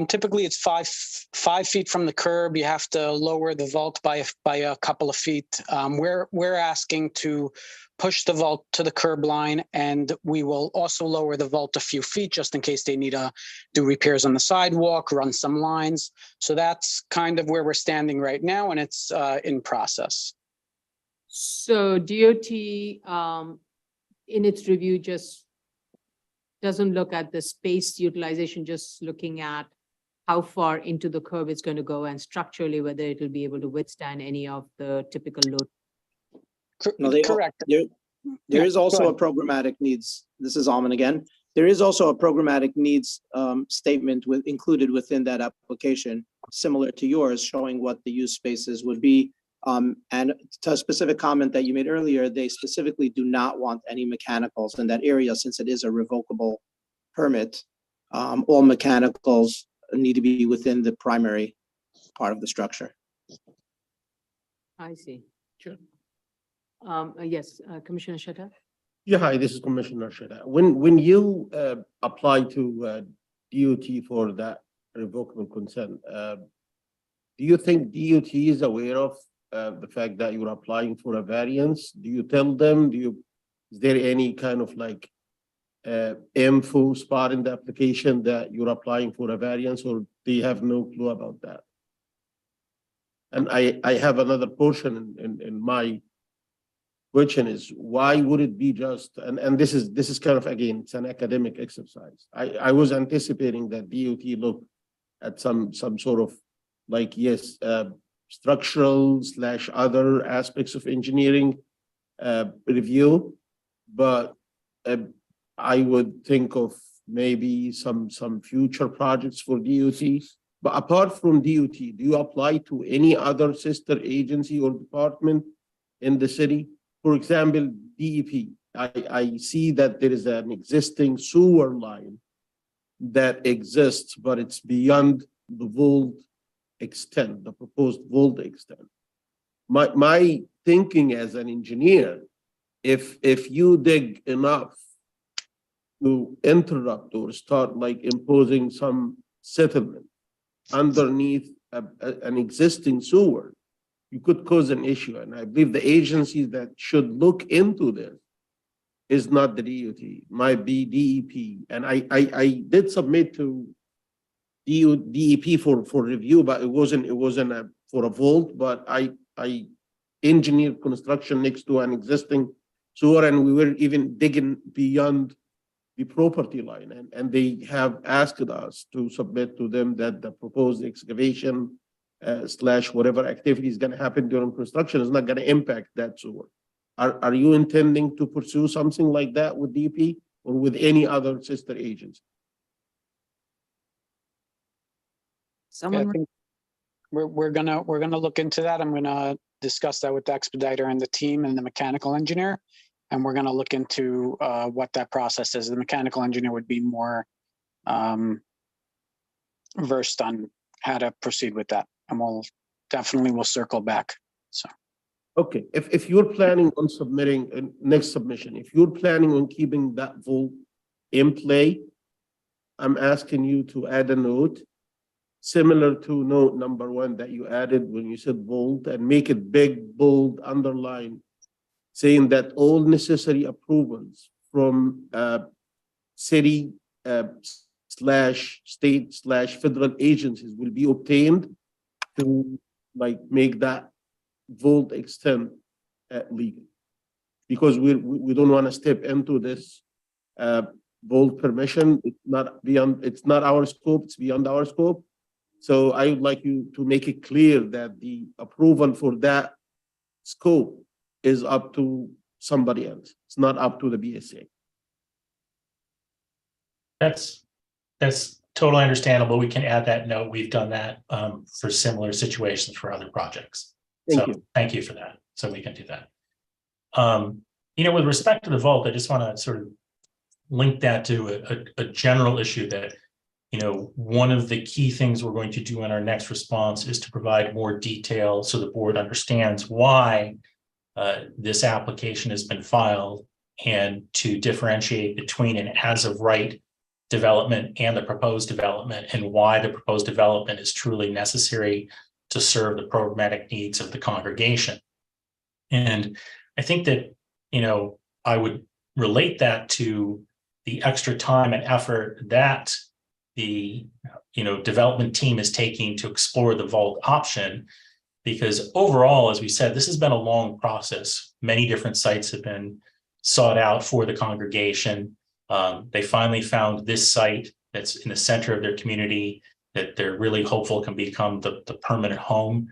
Speaker 19: Typically it's five feet from the curb. You have to lower the vault by a couple of feet. We're asking to push the vault to the curb line, and we will also lower the vault a few feet just in case they need to do repairs on the sidewalk, run some lines. So that's kind of where we're standing right now, and it's in process.
Speaker 3: So DOT in its review just doesn't look at the space utilization, just looking at how far into the curb it's going to go and structurally whether it will be able to withstand any of the typical load.
Speaker 17: No, correct. There is also a programmatic needs. This is Alman again. There is also a programmatic needs statement included within that application, similar to yours, showing what the use spaces would be. And to a specific comment that you made earlier, they specifically do not want any mechanicals in that area since it is a revocable permit. All mechanicals need to be within the primary part of the structure.
Speaker 3: I see. Sure. Yes, Commissioner Shetta.
Speaker 5: Yeah, hi, this is Commissioner Shetta. When you apply to DOT for that revocable consent, do you think DOT is aware of the fact that you're applying for a variance? Do you tell them? Is there any kind of like info spot in the application that you're applying for a variance, or do you have no clue about that? And I have another portion in my question is, why would it be just, and this is kind of, again, it's an academic exercise. I was anticipating that DOT looked at some sort of like, yes, structural / other aspects of engineering review, but I would think of maybe some future projects for DOT. But apart from DOT, do you apply to any other sister agency or department in the city? For example, DEP. I see that there is an existing sewer line that exists, but it's beyond the vault extent, the proposed vault extent. My thinking as an engineer, if you dig enough to interrupt or start like imposing some settlement underneath an existing sewer, you could cause an issue. And I believe the agencies that should look into this is not the DOT, might be DEP. And I did submit to DEP for review, but it wasn't for a vault, but I engineered construction next to an existing sewer, and we were even digging beyond the property line, and they have asked us to submit to them that the proposed excavation / whatever activity is going to happen during construction is not going to impact that sewer. Are you intending to pursue something like that with DP or with any other sister agency?
Speaker 19: Yeah, I think we're gonna look into that. I'm gonna discuss that with the expediter and the team and the mechanical engineer. And we're gonna look into what that process is. The mechanical engineer would be more versed on how to proceed with that. And we'll circle back. So.
Speaker 5: Okay, if you're planning on submitting next submission, if you're planning on keeping that vault in play, I'm asking you to add a note similar to note number 1 that you added when you said vault, and make it big, bold, underline, saying that all necessary approvals from city / state / federal agencies will be obtained to like make that vault extend legal, because we don't want to step into this vault permission. It's not our scope, it's beyond our scope. So I would like you to make it clear that the approval for that scope is up to somebody else. It's not up to the BSA.
Speaker 16: That's totally understandable. We can add that note. We've done that for similar situations for other projects. Thank you for that. So we can do that. With respect to the vault, I just want to sort of link that to a general issue that, one of the key things we're going to do in our next response is to provide more detail so the board understands why this application has been filed, and to differentiate between an as of right development and the proposed development, and why the proposed development is truly necessary to serve the programmatic needs of the congregation. And I think that, I would relate that to the extra time and effort that the, development team is taking to explore the vault option, because overall, as we said, this has been a long process. Many different sites have been sought out for the congregation. They finally found this site that's in the center of their community that they're really hopeful can become the permanent home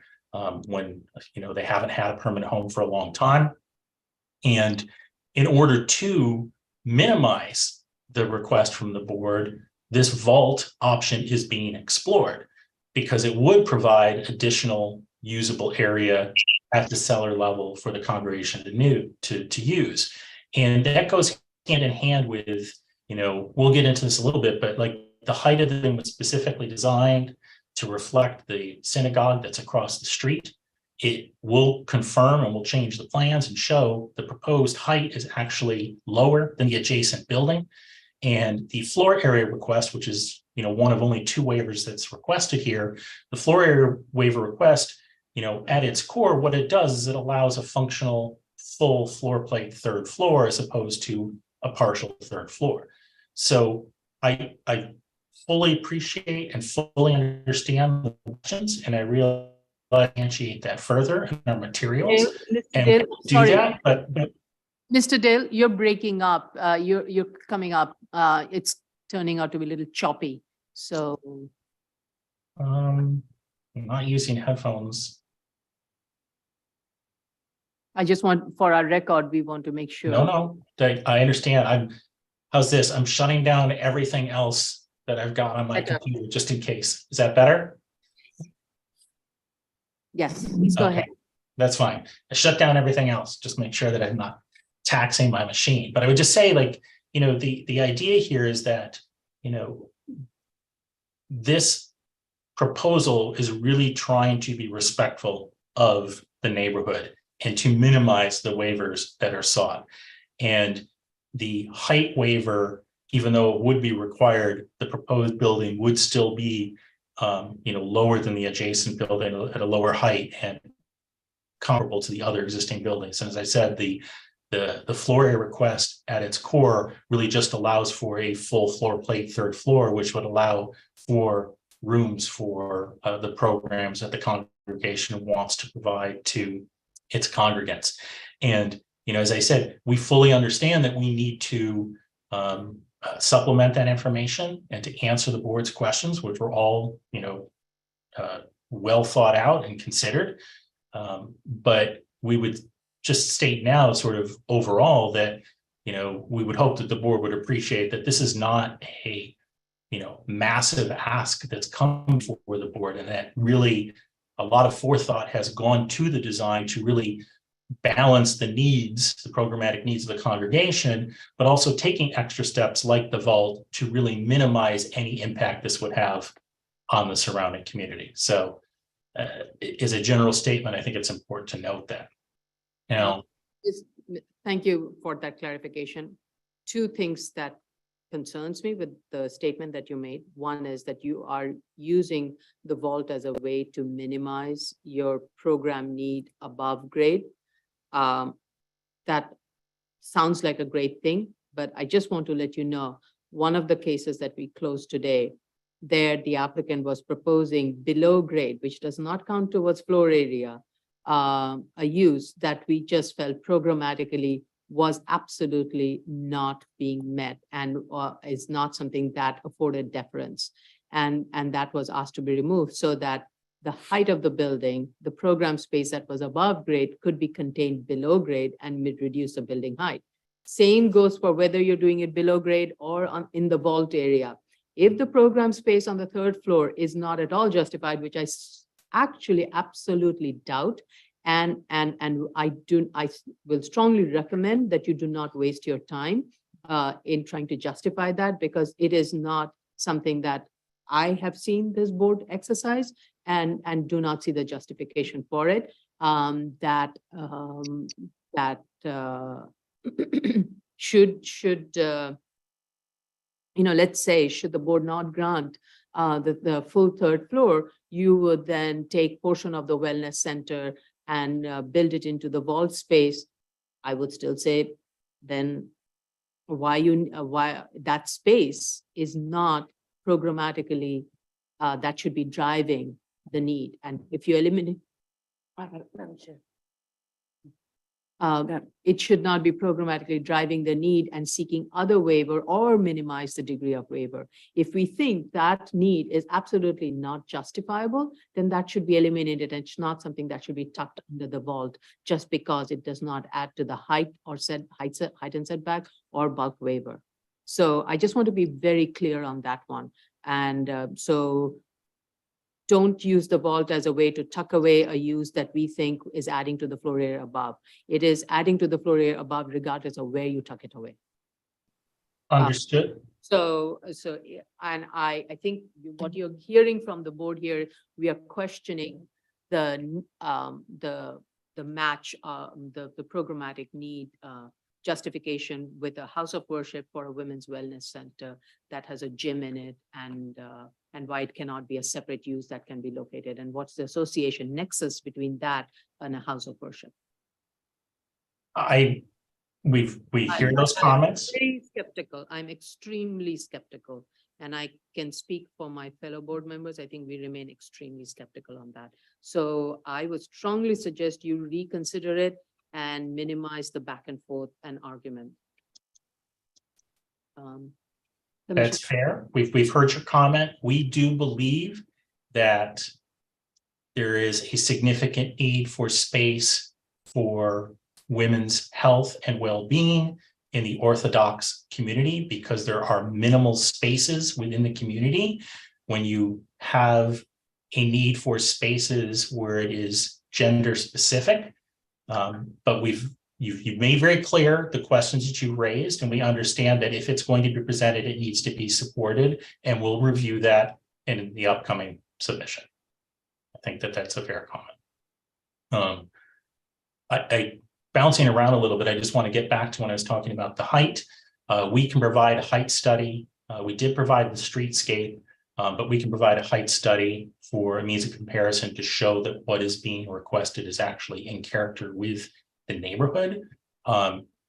Speaker 16: when they haven't had a permanent home for a long time. And in order to minimize the request from the board, this vault option is being explored because it would provide additional usable area at the cellar level for the congregation to use. And that goes hand in hand with, we'll get into this a little bit, but like the height of the thing was specifically designed to reflect the synagogue that's across the street. It will confirm and will change the plans and show the proposed height is actually lower than the adjacent building. And the floor area request, which is, one of only 2 waivers that's requested here, the floor area waiver request, at its core, what it does is it allows a functional full floor plate 3rd floor as opposed to a partial 3rd floor. So I fully appreciate and fully understand the questions, and I really substantiate that further in our materials and do that. But
Speaker 3: Mr. Dale, you're breaking up. You're coming up. It's turning out to be a little choppy. So
Speaker 16: I'm not using headphones.
Speaker 3: I just want, for our record, we want to make sure.
Speaker 16: No, I understand. How's this? I'm shutting down everything else that I've got on my computer just in case. Is that better?
Speaker 3: Yes, please go ahead.
Speaker 16: That's fine. I shut down everything else. Just make sure that I'm not taxing my machine. But I would just say, like, the idea here is that, this proposal is really trying to be respectful of the neighborhood and to minimize the waivers that are sought. And the height waiver, even though it would be required, the proposed building would still be, lower than the adjacent building at a lower height and comparable to the other existing buildings. And as I said, the floor area request at its core really just allows for a full floor plate third floor, which would allow for rooms for the programs that the congregation wants to provide to its congregants. And, as I said, we fully understand that we need to supplement that information and to answer the board's questions, which were all, well thought out and considered. But we would just state now sort of overall that, we would hope that the board would appreciate that this is not a, massive ask that's come for the board, and that really a lot of forethought has gone to the design to really balance the needs, the programmatic needs of the congregation, but also taking extra steps like the vault to really minimize any impact this would have on the surrounding community. So as a general statement, I think it's important to note that. Now,
Speaker 3: Thank you for that clarification. Two things that concerns me with the statement that you made. One is that you are using the vault as a way to minimize your program need above grade. That sounds like a great thing, but I just want to let you know, one of the cases that we closed today, there the applicant was proposing below grade, which does not count towards floor area, a use that we just felt programmatically was absolutely not being met and is not something that afforded deference. And that was asked to be removed so that the height of the building, the program space that was above grade could be contained below grade and reduce the building height. Same goes for whether you're doing it below grade or in the vault area. If the program space on the third floor is not at all justified, which I actually absolutely doubt, and I will strongly recommend that you do not waste your time in trying to justify that, because it is not something that I have seen this board exercise and do not see the justification for it. Let's say, should the board not grant the full third floor, you would then take portion of the wellness center and build it into the vault space. I would still say, then why that space is not programmatically that should be driving the need. And if you eliminate, it should not be programmatically driving the need and seeking other waiver or minimize the degree of waiver. If we think that need is absolutely not justifiable, then that should be eliminated, and it's not something that should be tucked under the vault just because it does not add to the height or height and setback or bulk waiver. So I just want to be very clear on that one. And so don't use the vault as a way to tuck away a use that we think is adding to the floor area above. It is adding to the floor area above regardless of where you tuck it away.
Speaker 16: Understood.
Speaker 3: And I think what you're hearing from the board here, we are questioning the match, the programmatic need justification with a house of worship for a women's wellness center that has a gym in it, and why it cannot be a separate use that can be located, and what's the association nexus between that and a house of worship.
Speaker 16: We hear those comments.
Speaker 3: I'm very skeptical. I'm extremely skeptical, and I can speak for my fellow board members. I think we remain extremely skeptical on that. So I would strongly suggest you reconsider it and minimize the back and forth and argument.
Speaker 16: That's fair. We've heard your comment. We do believe that there is a significant need for space for women's health and well-being in the Orthodox community, because there are minimal spaces within the community. When you have a need for spaces where it is gender specific, but we've you've made very clear the questions that you raised, and we understand that if it's going to be presented, it needs to be supported, and we'll review that in the upcoming submission. I think that that's a fair comment. I bouncing around a little bit, I just want to get back to when I was talking about the height. We can provide a height study. We did provide the streetscape, but we can provide a height study for a means of comparison to show that what is being requested is actually in character with the neighborhood.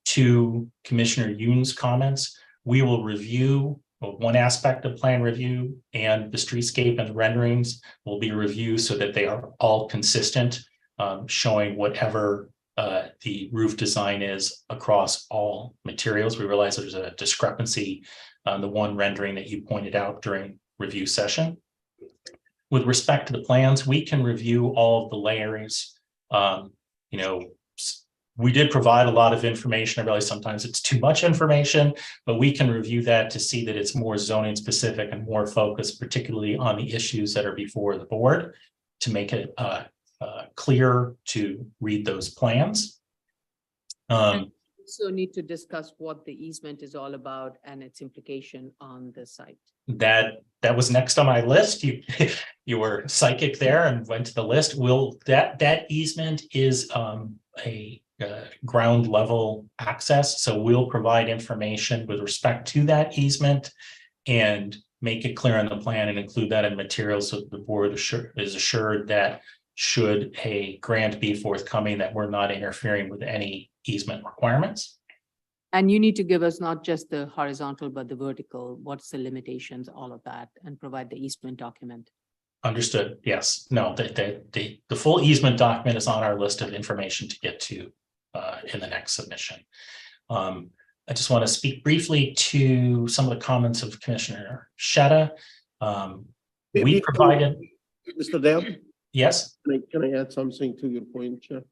Speaker 16: To Commissioner Yoon's comments, we will review one aspect of plan review, and the streetscape and the renderings will be reviewed so that they are all consistent, showing whatever the roof design is across all materials. We realize there's a discrepancy on the one rendering that you pointed out during review session. With respect to the plans, we can review all of the layers. We did provide a lot of information. I realize sometimes it's too much information, but we can review that to see that it's more zoning specific and more focused, particularly on the issues that are before the board, to make it clear to read those plans.
Speaker 3: So need to discuss what the easement is all about and its implication on the site.
Speaker 16: That was next on my list. You were psychic there and went to the list. That easement is a ground level access, so we'll provide information with respect to that easement and make it clear on the plan and include that in materials so the board is assured that should a grant be forthcoming, that we're not interfering with any easement requirements.
Speaker 3: And you need to give us not just the horizontal, but the vertical, what's the limitations, all of that, and provide the easement document.
Speaker 16: Understood. Yes. No, the full easement document is on our list of information to get to in the next submission. I just want to speak briefly to some of the comments of Commissioner Shetta. We provided.
Speaker 5: Mr. Dale?
Speaker 16: Yes.
Speaker 5: Can I add something to your point, Chair?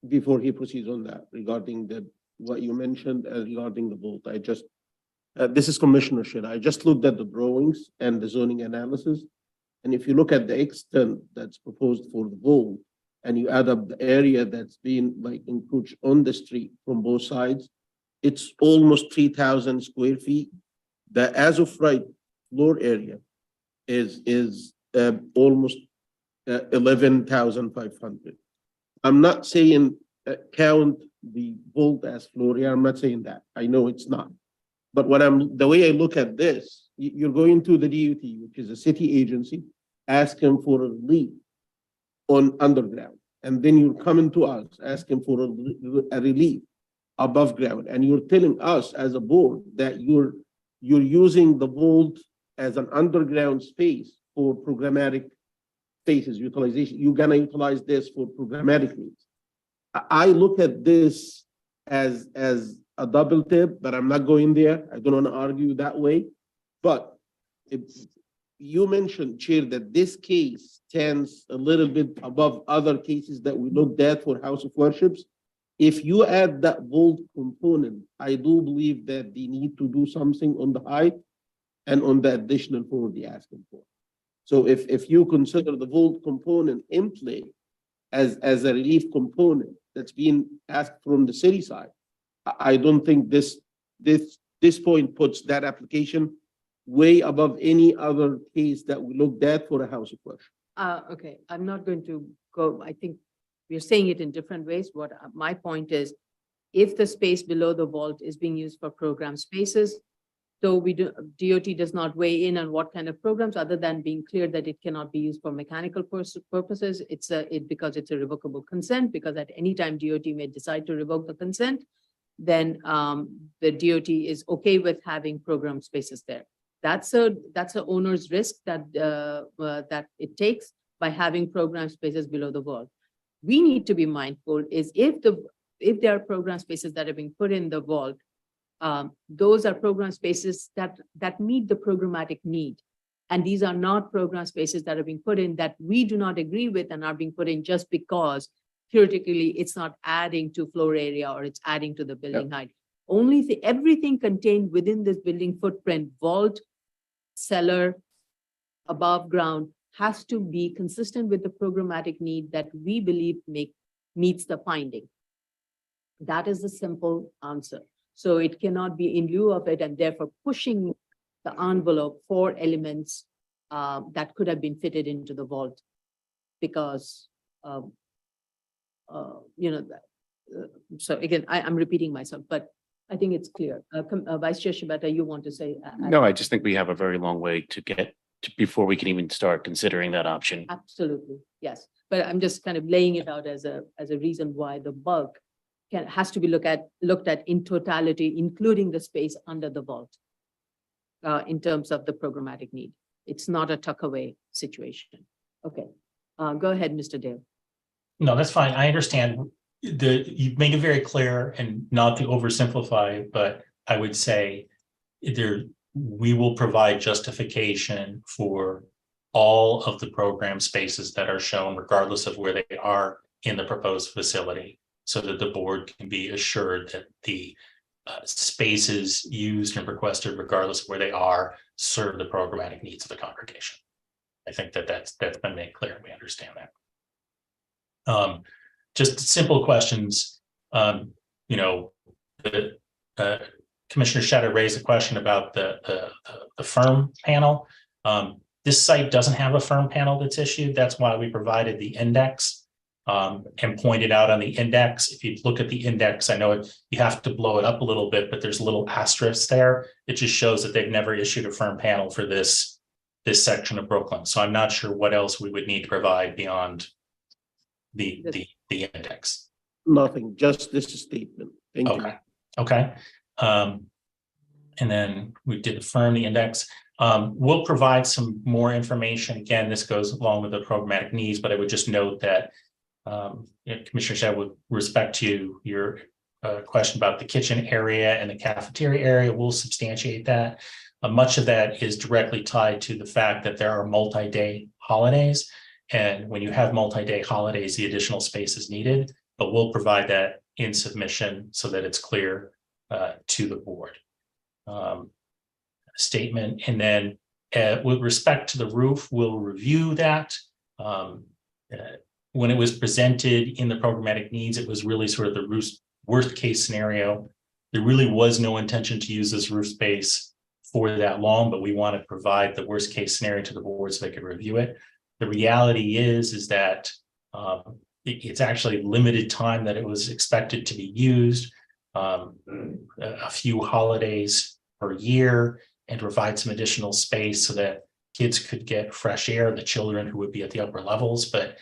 Speaker 5: Before he proceeds on that, regarding what you mentioned regarding the vault, this is Commissioner Shetta. I just looked at the drawings and the zoning analysis. And if you look at the extent that's proposed for the vault, and you add up the area that's being encroached on the street from both sides, it's almost 3,000 square feet. The as of right floor area is almost 11,500. I'm not saying count the vault as floor area. I'm not saying that. I know it's not. But the way I look at this, you're going to the DOT, which is a city agency, asking for a relief on underground. And then you're coming to us asking for a relief above ground. And you're telling us as a board that you're using the vault as an underground space for programmatic spaces utilization. You're gonna utilize this for programmatic needs. I look at this as a double tip, but I'm not going there. I don't want to argue that way. But if you mentioned, Chair, that this case stands a little bit above other cases that we looked at for house of worships. If you add that vault component, I do believe that they need to do something on the height and on the additional floor they're asking for. So if you consider the vault component in play as a relief component that's being asked from the city side, I don't think this point puts that application way above any other case that we looked at for a house of worship.
Speaker 3: Okay, I'm not going to go, I think we're saying it in different ways. What my point is, if the space below the vault is being used for program spaces, so DOT does not weigh in on what kind of programs, other than being clear that it cannot be used for mechanical purposes. Because it's a revocable consent, because at any time DOT may decide to revoke the consent, then the DOT is okay with having program spaces there. That's a owner's risk that it takes by having program spaces below the vault. We need to be mindful is if there are program spaces that are being put in the vault, those are program spaces that meet the programmatic need. And these are not program spaces that are being put in that we do not agree with and are being put in just because theoretically it's not adding to floor area or it's adding to the building height. Everything contained within this building footprint, vault, cellar, above ground, has to be consistent with the programmatic need that we believe meets the finding. That is the simple answer. So it cannot be in lieu of it and therefore pushing the envelope for elements that could have been fitted into the vault because, so again, I'm repeating myself, but I think it's clear. Vice Chair Shibata, you want to say?
Speaker 2: No, I just think we have a very long way to get to before we can even start considering that option.
Speaker 3: Absolutely, yes. But I'm just kind of laying it out as a reason why the bulk has to be looked at in totality, including the space under the vault in terms of the programmatic need. It's not a tuck away situation. Okay, go ahead, Mr. Dale.
Speaker 16: No, that's fine. I understand. You make it very clear and not to oversimplify, but I would say we will provide justification for all of the program spaces that are shown, regardless of where they are in the proposed facility, so that the board can be assured that the spaces used and requested, regardless of where they are, serve the programmatic needs of the congregation. I think that's been made clear. We understand that. Just simple questions. Commissioner Shatter raised a question about the firm panel. This site doesn't have a firm panel that's issued. That's why we provided the index and pointed out on the index. If you look at the index, I know you have to blow it up a little bit, but there's a little asterisk there. It just shows that they've never issued a firm panel for this section of Brooklyn. So I'm not sure what else we would need to provide beyond the index.
Speaker 5: Nothing, just this statement. Thank you.
Speaker 16: Okay. And then we did affirm the index. We'll provide some more information. Again, this goes along with the programmatic needs, but I would just note that Commissioner Shedd, with respect to your question about the kitchen area and the cafeteria area, we'll substantiate that. Much of that is directly tied to the fact that there are multi-day holidays. And when you have multi-day holidays, the additional space is needed, but we'll provide that in submission so that it's clear to the board. Statement. And then with respect to the roof, we'll review that. When it was presented in the programmatic needs, it was really sort of the worst case scenario. There really was no intention to use this roof space for that long, but we want to provide the worst case scenario to the board so they can review it. The reality is that it's actually limited time that it was expected to be used, a few holidays per year, and provide some additional space so that kids could get fresh air, the children who would be at the upper levels. But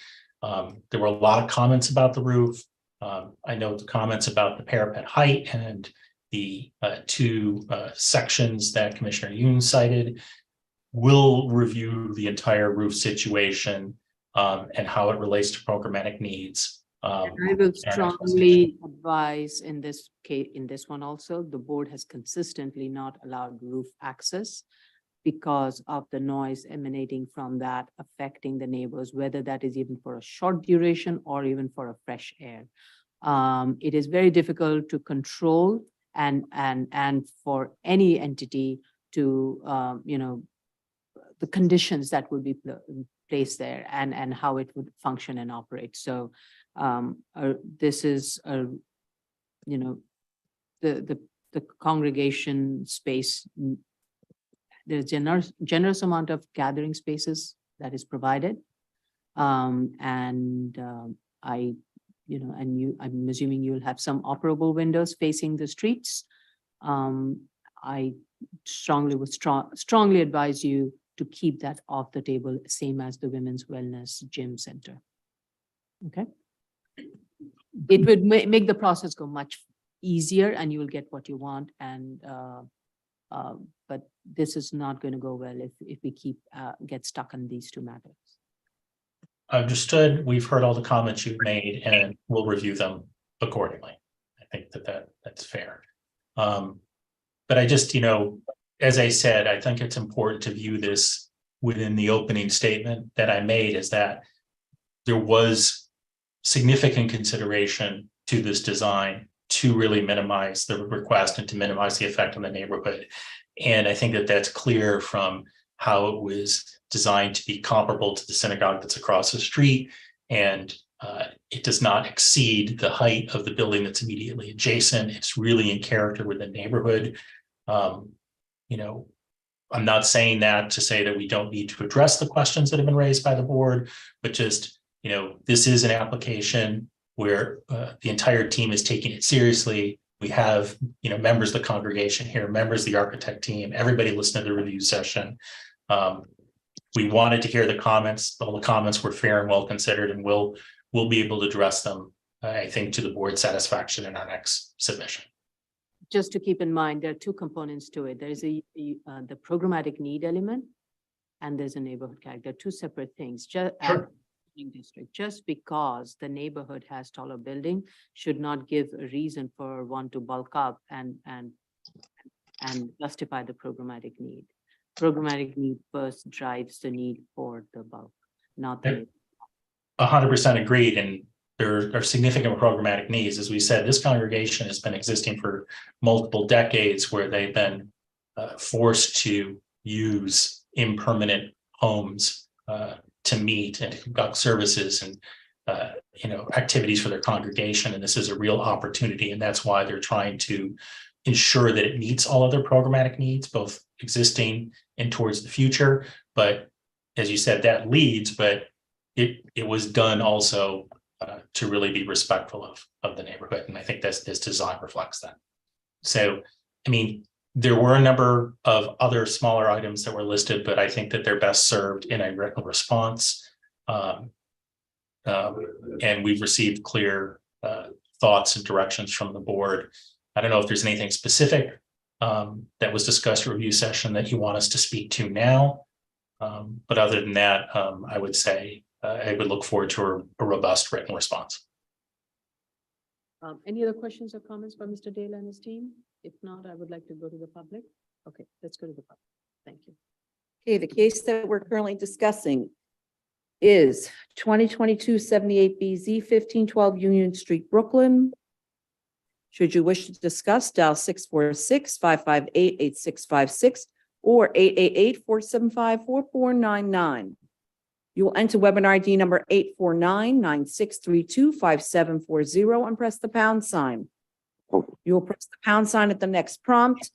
Speaker 16: there were a lot of comments about the roof. I know the comments about the parapet height and the two sections that Commissioner Yoon cited. We'll review the entire roof situation and how it relates to programmatic needs.
Speaker 3: I will strongly advise in this case, in this one also, the board has consistently not allowed roof access because of the noise emanating from that affecting the neighbors, whether that is even for a short duration or even for a fresh air. It is very difficult to control and for any entity to, the conditions that would be placed there and how it would function and operate. So this is the congregation space. There's generous amount of gathering spaces that is provided, I'm assuming you'll have some operable windows facing the streets. I strongly advise you to keep that off the table, same as the Women's Wellness Gym Center. Okay. It would make the process go much easier and you will get what you want. And but this is not going to go well if we get stuck on these two matters.
Speaker 16: Understood. We've heard all the comments you've made and we'll review them accordingly. I think that's fair. But I just, as I said, I think it's important to view this within the opening statement that I made, is that there was significant consideration to this design to really minimize the request and to minimize the effect on the neighborhood. And I think that that's clear from how it was designed to be comparable to the synagogue that's across the street and It does not exceed the height of the building that's immediately adjacent. It's really in character with the neighborhood. You know, I'm not saying that to say that we don't need to address the questions that have been raised by the board, but just, you know, this is an application where the entire team is taking it seriously. We have, you know, members of the congregation here, members of the architect team, everybody listening to the review session. We wanted to hear the comments. All the comments were fair and well considered, and we'll be able to address them, I think, to the board's satisfaction in our next submission.
Speaker 3: Just to keep in mind, there are two components to it. There's the programmatic need element, and there's a neighborhood character. Two separate things. District, just because the neighborhood has taller building should not give a reason for one to bulk up and justify the programmatic need. Programmatic need first drives the need for the bulk, not the
Speaker 16: 100% agreed. And there are significant programmatic needs. As we said, this congregation has been existing for multiple decades, where they've been forced to use impermanent homes to meet and to conduct services and you know, activities for their congregation. And this is a real opportunity, and that's why they're trying to ensure that it meets all of their programmatic needs, both existing and towards the future. But as you said, that leads, but it was done also to really be respectful of the neighborhood. And I think this design reflects that. So, I mean, there were a number of other smaller items that were listed, but I think that they're best served in a written response. And we've received clear thoughts and directions from the board. I don't know if there's anything specific that was discussed at review session that you want us to speak to now. But other than that, I would say I would look forward to a robust written response.
Speaker 3: Any other questions or comments by Mr. Dale and his team? If not, I would like to go to the public. Okay, let's go to the public. Thank you.
Speaker 1: Okay, the case that we're currently discussing is 2022-78BZ 1512 Union Street, Brooklyn. Should you wish to discuss, dial 646-558-8656 or 888-475-4499. You will enter webinar ID number 849-9632-5740 and press the pound sign. You will press the pound sign at the next prompt.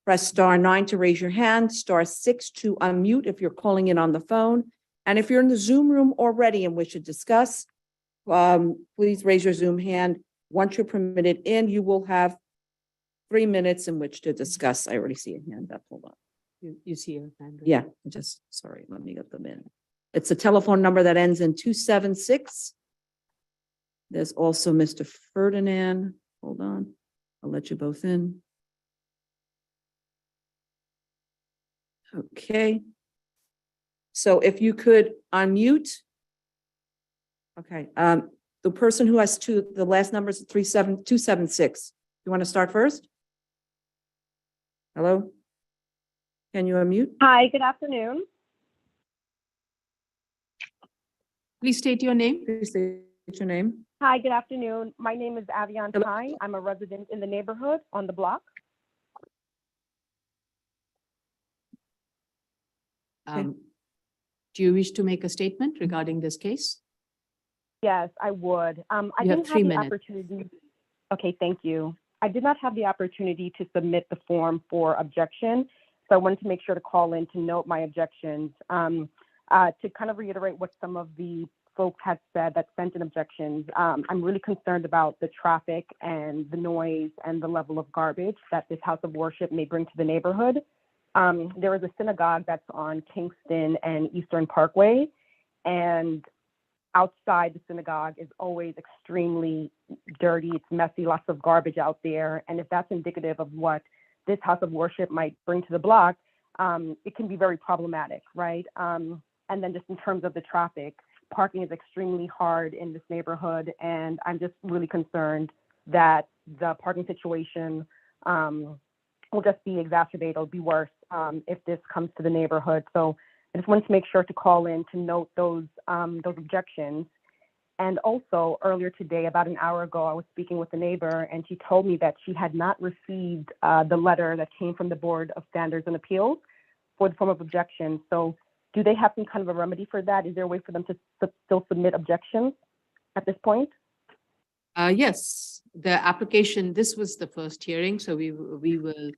Speaker 1: Press *9 to raise your hand, *6 to unmute if you're calling in on the phone. And if you're in the Zoom room already and wish to discuss, please raise your Zoom hand. Once you're permitted in, you will have 3 minutes in which to discuss. I already see a hand up. Hold on.
Speaker 3: You see your hand? Right?
Speaker 1: Yeah, sorry, let me get them in. It's a telephone number that ends in 276. There's also Mr. Ferdinand. Hold on. I'll let you both in. Okay. So if you could unmute. Okay. The person who has the last number is 276. You want to start first? Hello? Can you unmute?
Speaker 20: Hi, good afternoon.
Speaker 3: Please state your name.
Speaker 1: Please state your name.
Speaker 20: Hi, good afternoon. My name is Avian Tai. I'm a resident in the neighborhood on the block.
Speaker 3: Do you wish to make a statement regarding this case?
Speaker 20: Yes, I would. I
Speaker 3: You have
Speaker 20: didn't
Speaker 3: 3
Speaker 20: have the
Speaker 3: minutes.
Speaker 20: opportunity. Okay, thank you. I did not have the opportunity to submit the form for objection, so I wanted to make sure to call in to note my objections. To kind of reiterate what some of the folks had said that sent in objections, I'm really concerned about the traffic and the noise and the level of garbage that this house of worship may bring to the neighborhood. There is a synagogue that's on Kingston and Eastern Parkway, and outside the synagogue is always extremely dirty. It's messy, lots of garbage out there. And if that's indicative of what this house of worship might bring to the block, it can be very problematic, right? And then just in terms of the traffic, parking is extremely hard in this neighborhood. And I'm just really concerned that the parking situation will just be exacerbated or be worse if this comes to the neighborhood. So I just wanted to make sure to call in to note those objections. And also earlier today, about an hour ago, I was speaking with a neighbor and she told me that she had not received the letter that came from the Board of Standards and Appeals for the form of objection. So do they have some kind of a remedy for that? Is there a way for them to still submit objections? at this point?
Speaker 3: Yes, the application, this was the first hearing, so we will,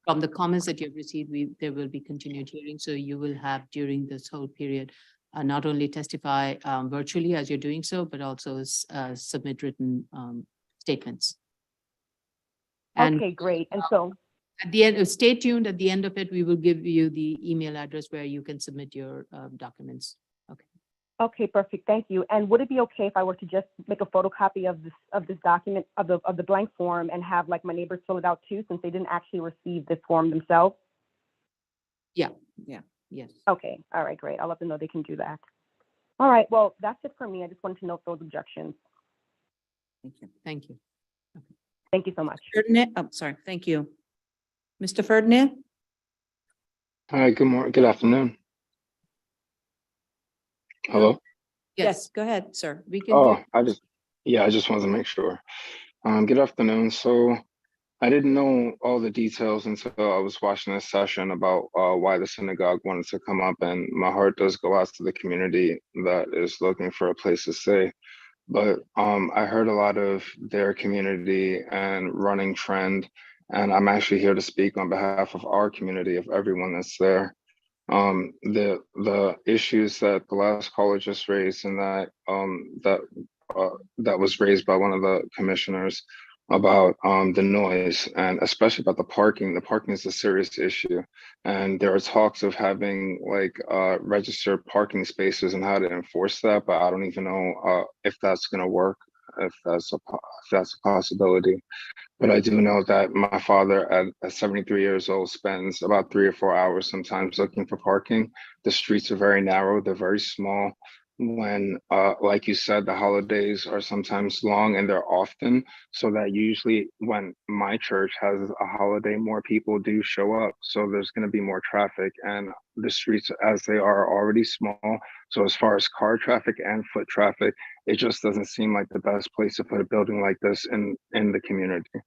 Speaker 3: from the comments that you've received, there will be continued hearing, so you will have during this whole period, not only testify virtually as you're doing so, but also submit written statements. And
Speaker 20: Okay, great. And so,
Speaker 3: at the end, stay tuned. At the end of it, we will give you the email address where you can submit your documents. Okay.
Speaker 20: okay, perfect. Thank you. And would it be okay if I were to just make a photocopy of this document of the blank form and have like my neighbors fill it out too, since they didn't actually receive this form themselves?
Speaker 3: Yeah. Yes.
Speaker 20: Okay. All right, great. I'll let them know they can do that. All right. Well, that's it for me. I just wanted to note those objections.
Speaker 3: Thank you. Thank you.
Speaker 20: Thank you so much.
Speaker 1: Ferdinand, oh, sorry, thank you. Mr. Ferdinand?
Speaker 21: Hi, good morning, good afternoon. Hello?
Speaker 1: Yes, go ahead, sir. We can
Speaker 21: Oh,
Speaker 1: hear.
Speaker 21: I just wanted to make sure. Good afternoon. So I didn't know all the details until I was watching this session about why the synagogue wanted to come up, and my heart does go out to the community that is looking for a place to stay. But I heard a lot of their community and running trend, and I'm actually here to speak on behalf of our community, of everyone that's there. The issues that the last caller just raised, and that was raised by one of the commissioners about the noise, and especially about the parking. The parking is a serious issue, and there are talks of having like registered parking spaces and how to enforce that, but I don't even know if that's going to work, if that's a possibility. But I do know that my father at 73 years old spends about 3 or 4 hours sometimes looking for parking. The streets are very narrow, they're very small. When, like you said, the holidays are sometimes long and they're often, so that usually when my church has a holiday, more people do show up. So there's going to be more traffic, and the streets as they are already small. So as far as car traffic and foot traffic, it just doesn't seem like the best place to put a building like this in the community.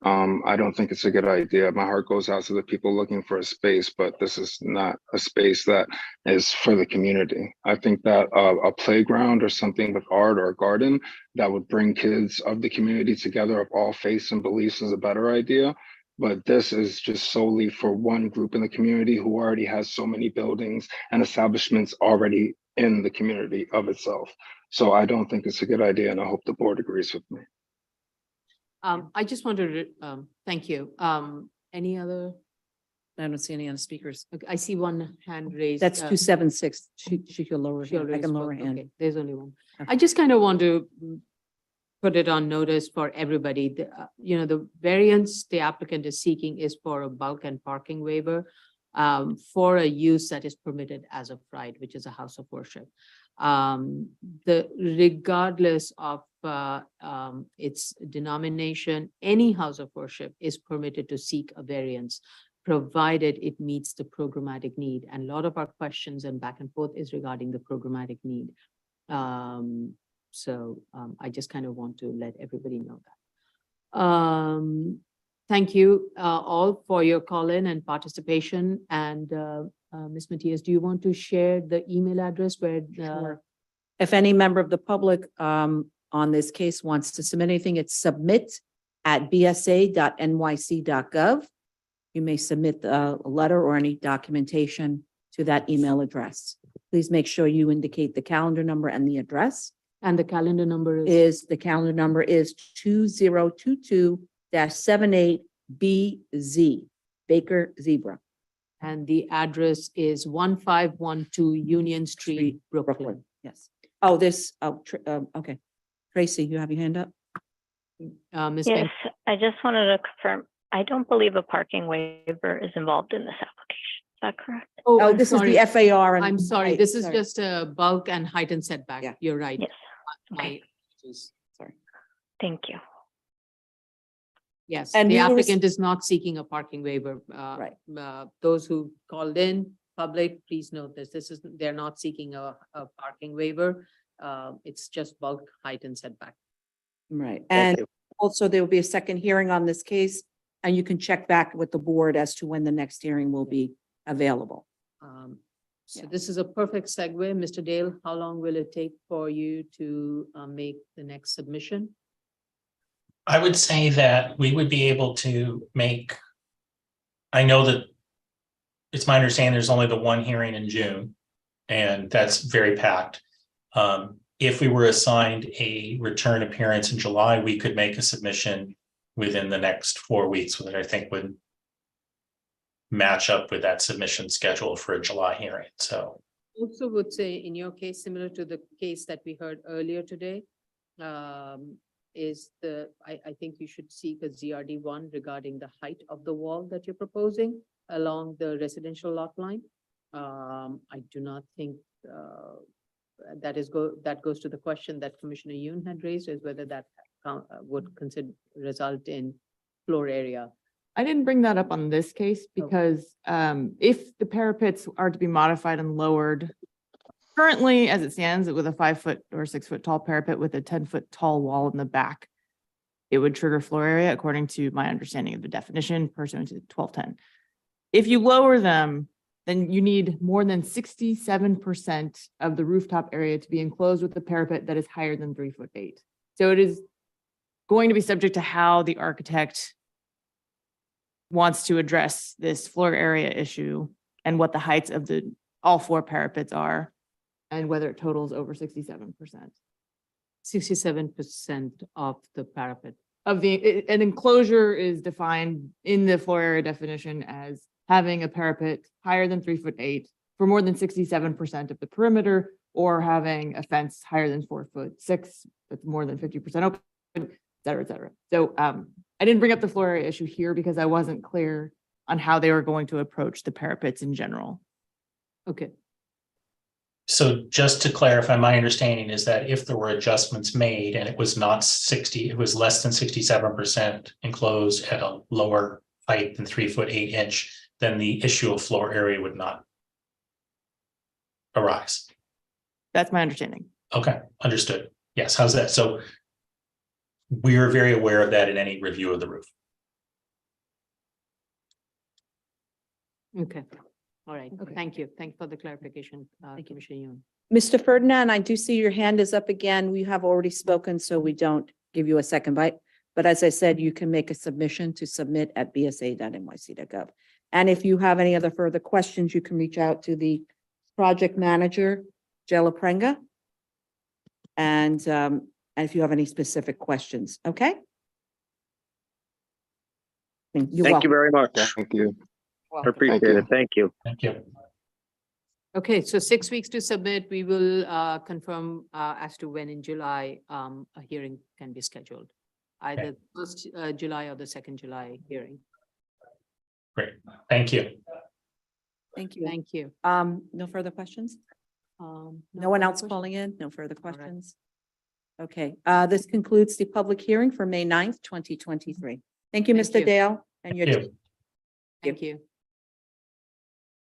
Speaker 21: I don't think it's a good idea. My heart goes out to the people looking for a space, but this is not a space that is for the community. I think that a playground or something with art or a garden that would bring kids of the community together of all faiths and beliefs is a better idea. But this is just solely for one group in the community who already has so many buildings and establishments already in the community of itself. So I don't think it's a good idea, and I hope the board agrees with me.
Speaker 3: I just wanted to, thank you. Any other?
Speaker 1: I don't see any other speakers.
Speaker 3: Okay, I see one hand raised.
Speaker 1: That's 276. She can lower,
Speaker 3: She
Speaker 1: I
Speaker 3: already
Speaker 1: can lower her
Speaker 3: spoke.
Speaker 1: hand.
Speaker 3: Okay, there's only one.
Speaker 1: Okay.
Speaker 3: I just kind of want to put it on notice for everybody. The variance the applicant is seeking is for a bulk and parking waiver for a use that is permitted as of right, which is a house of worship. Regardless of its denomination, any house of worship is permitted to seek a variance, provided it meets the programmatic need. And a lot of our questions and back and forth is regarding the programmatic need. So I just kind of want to let everybody know that. Thank you all for your call in and participation. And Ms. Matias, do you want to share the email address where?
Speaker 1: Sure. If any member of the public on this case wants to submit anything, it's submit@bsa.nyc.gov. You may submit a letter or any documentation to that email address. Please make sure you indicate the calendar number and the address.
Speaker 3: And the calendar number is?
Speaker 1: The calendar number is 2022-78BZ, Baker Zebra.
Speaker 3: And the address is 1512 Union Street, Brooklyn.
Speaker 1: Yes. Oh, okay. Tracy, you have your hand up?
Speaker 3: Ms.
Speaker 7: Yes, I just wanted to confirm, I don't believe a parking waiver is involved in this application. Is that correct?
Speaker 1: Oh, this is the FAR.
Speaker 3: I'm sorry,
Speaker 1: Right,
Speaker 3: this is just a bulk and height and setback.
Speaker 1: Yeah.
Speaker 3: You're right.
Speaker 7: Yes. Okay.
Speaker 1: Sorry.
Speaker 7: Thank you.
Speaker 3: Yes,
Speaker 1: And
Speaker 3: the
Speaker 1: we will
Speaker 3: applicant is not seeking a parking waiver.
Speaker 1: Right.
Speaker 3: Those who called in, public, please note this. They're not seeking a parking waiver. It's just bulk, height and setback.
Speaker 1: Right. And also there will be a second hearing on this case, and you can check back with the board as to when the next hearing will be available.
Speaker 3: So this is a perfect segue. Mr. Dale, how long will it take for you to make the next submission?
Speaker 16: I would say that we would be able to make, I know that it's my understanding there's only the one hearing in June, and that's very packed. If we were assigned a return appearance in July, we could make a submission within the next 4 weeks, which I think would match up with that submission schedule for a July hearing. So
Speaker 3: Also would say in your case, similar to the case that we heard earlier today, I think you should seek a ZRD one regarding the height of the wall that you're proposing along the residential lot line. I do not think that goes to the question that Commissioner Yoon had raised, is whether that would result in floor area.
Speaker 6: I didn't bring that up on this case because if the parapets are to be modified and lowered, currently as it stands with a 5 foot or 6 foot tall parapet with a 10-foot tall wall in the back, it would trigger floor area according to my understanding of the definition pursuant to 1210. If you lower them, then you need more than 67% of the rooftop area to be enclosed with a parapet that is higher than 3'8". So it is going to be subject to how the architect wants to address this floor area issue and what the heights of all 4 parapets are and whether it totals over 67%.
Speaker 3: 67% of the parapet.
Speaker 6: An enclosure is defined in the floor area definition as having a parapet higher than 3'8" for more than 67% of the perimeter, or having a fence higher than 4'6", that's more than 50% open, et cetera, et cetera. So I didn't bring up the floor area issue here because I wasn't clear on how they were going to approach the parapets in general.
Speaker 3: Okay.
Speaker 16: So just to clarify, my understanding is that if there were adjustments made and it was not 60, it was less than 67% enclosed at a lower height than 3'8", then the issue of floor area would not arise.
Speaker 6: That's my understanding.
Speaker 16: Okay, understood. Yes, how's that? So we're very aware of that in any review of the roof.
Speaker 3: Okay. All right. Okay. Thank you. Thank you for the clarification, Commissioner Yoon.
Speaker 1: Mr. Ferdinand, I do see your hand is up again. We have already spoken, so we don't give you a second bite. But as I said, you can make a submission to submit at bsa.nyc.gov. And if you have any other further questions, you can reach out to the project manager, Jella Prenga. And if you have any specific questions, okay?
Speaker 18: Thank you very much.
Speaker 21: Thank you.
Speaker 18: I appreciate it. Thank you.
Speaker 16: Thank you.
Speaker 3: Okay, so 6 weeks to submit. We will confirm as to when in July a hearing can be scheduled. Either first July or the 2nd July hearing.
Speaker 16: Great. Thank you.
Speaker 1: Thank you.
Speaker 3: Thank you.
Speaker 1: No further questions? No one else calling in? No further questions? Okay, this concludes the public hearing for May 9th, 2023. Thank you,
Speaker 3: Thank
Speaker 1: Mr.
Speaker 3: you.
Speaker 1: Dale. And your
Speaker 16: Thank you.
Speaker 3: Thank you.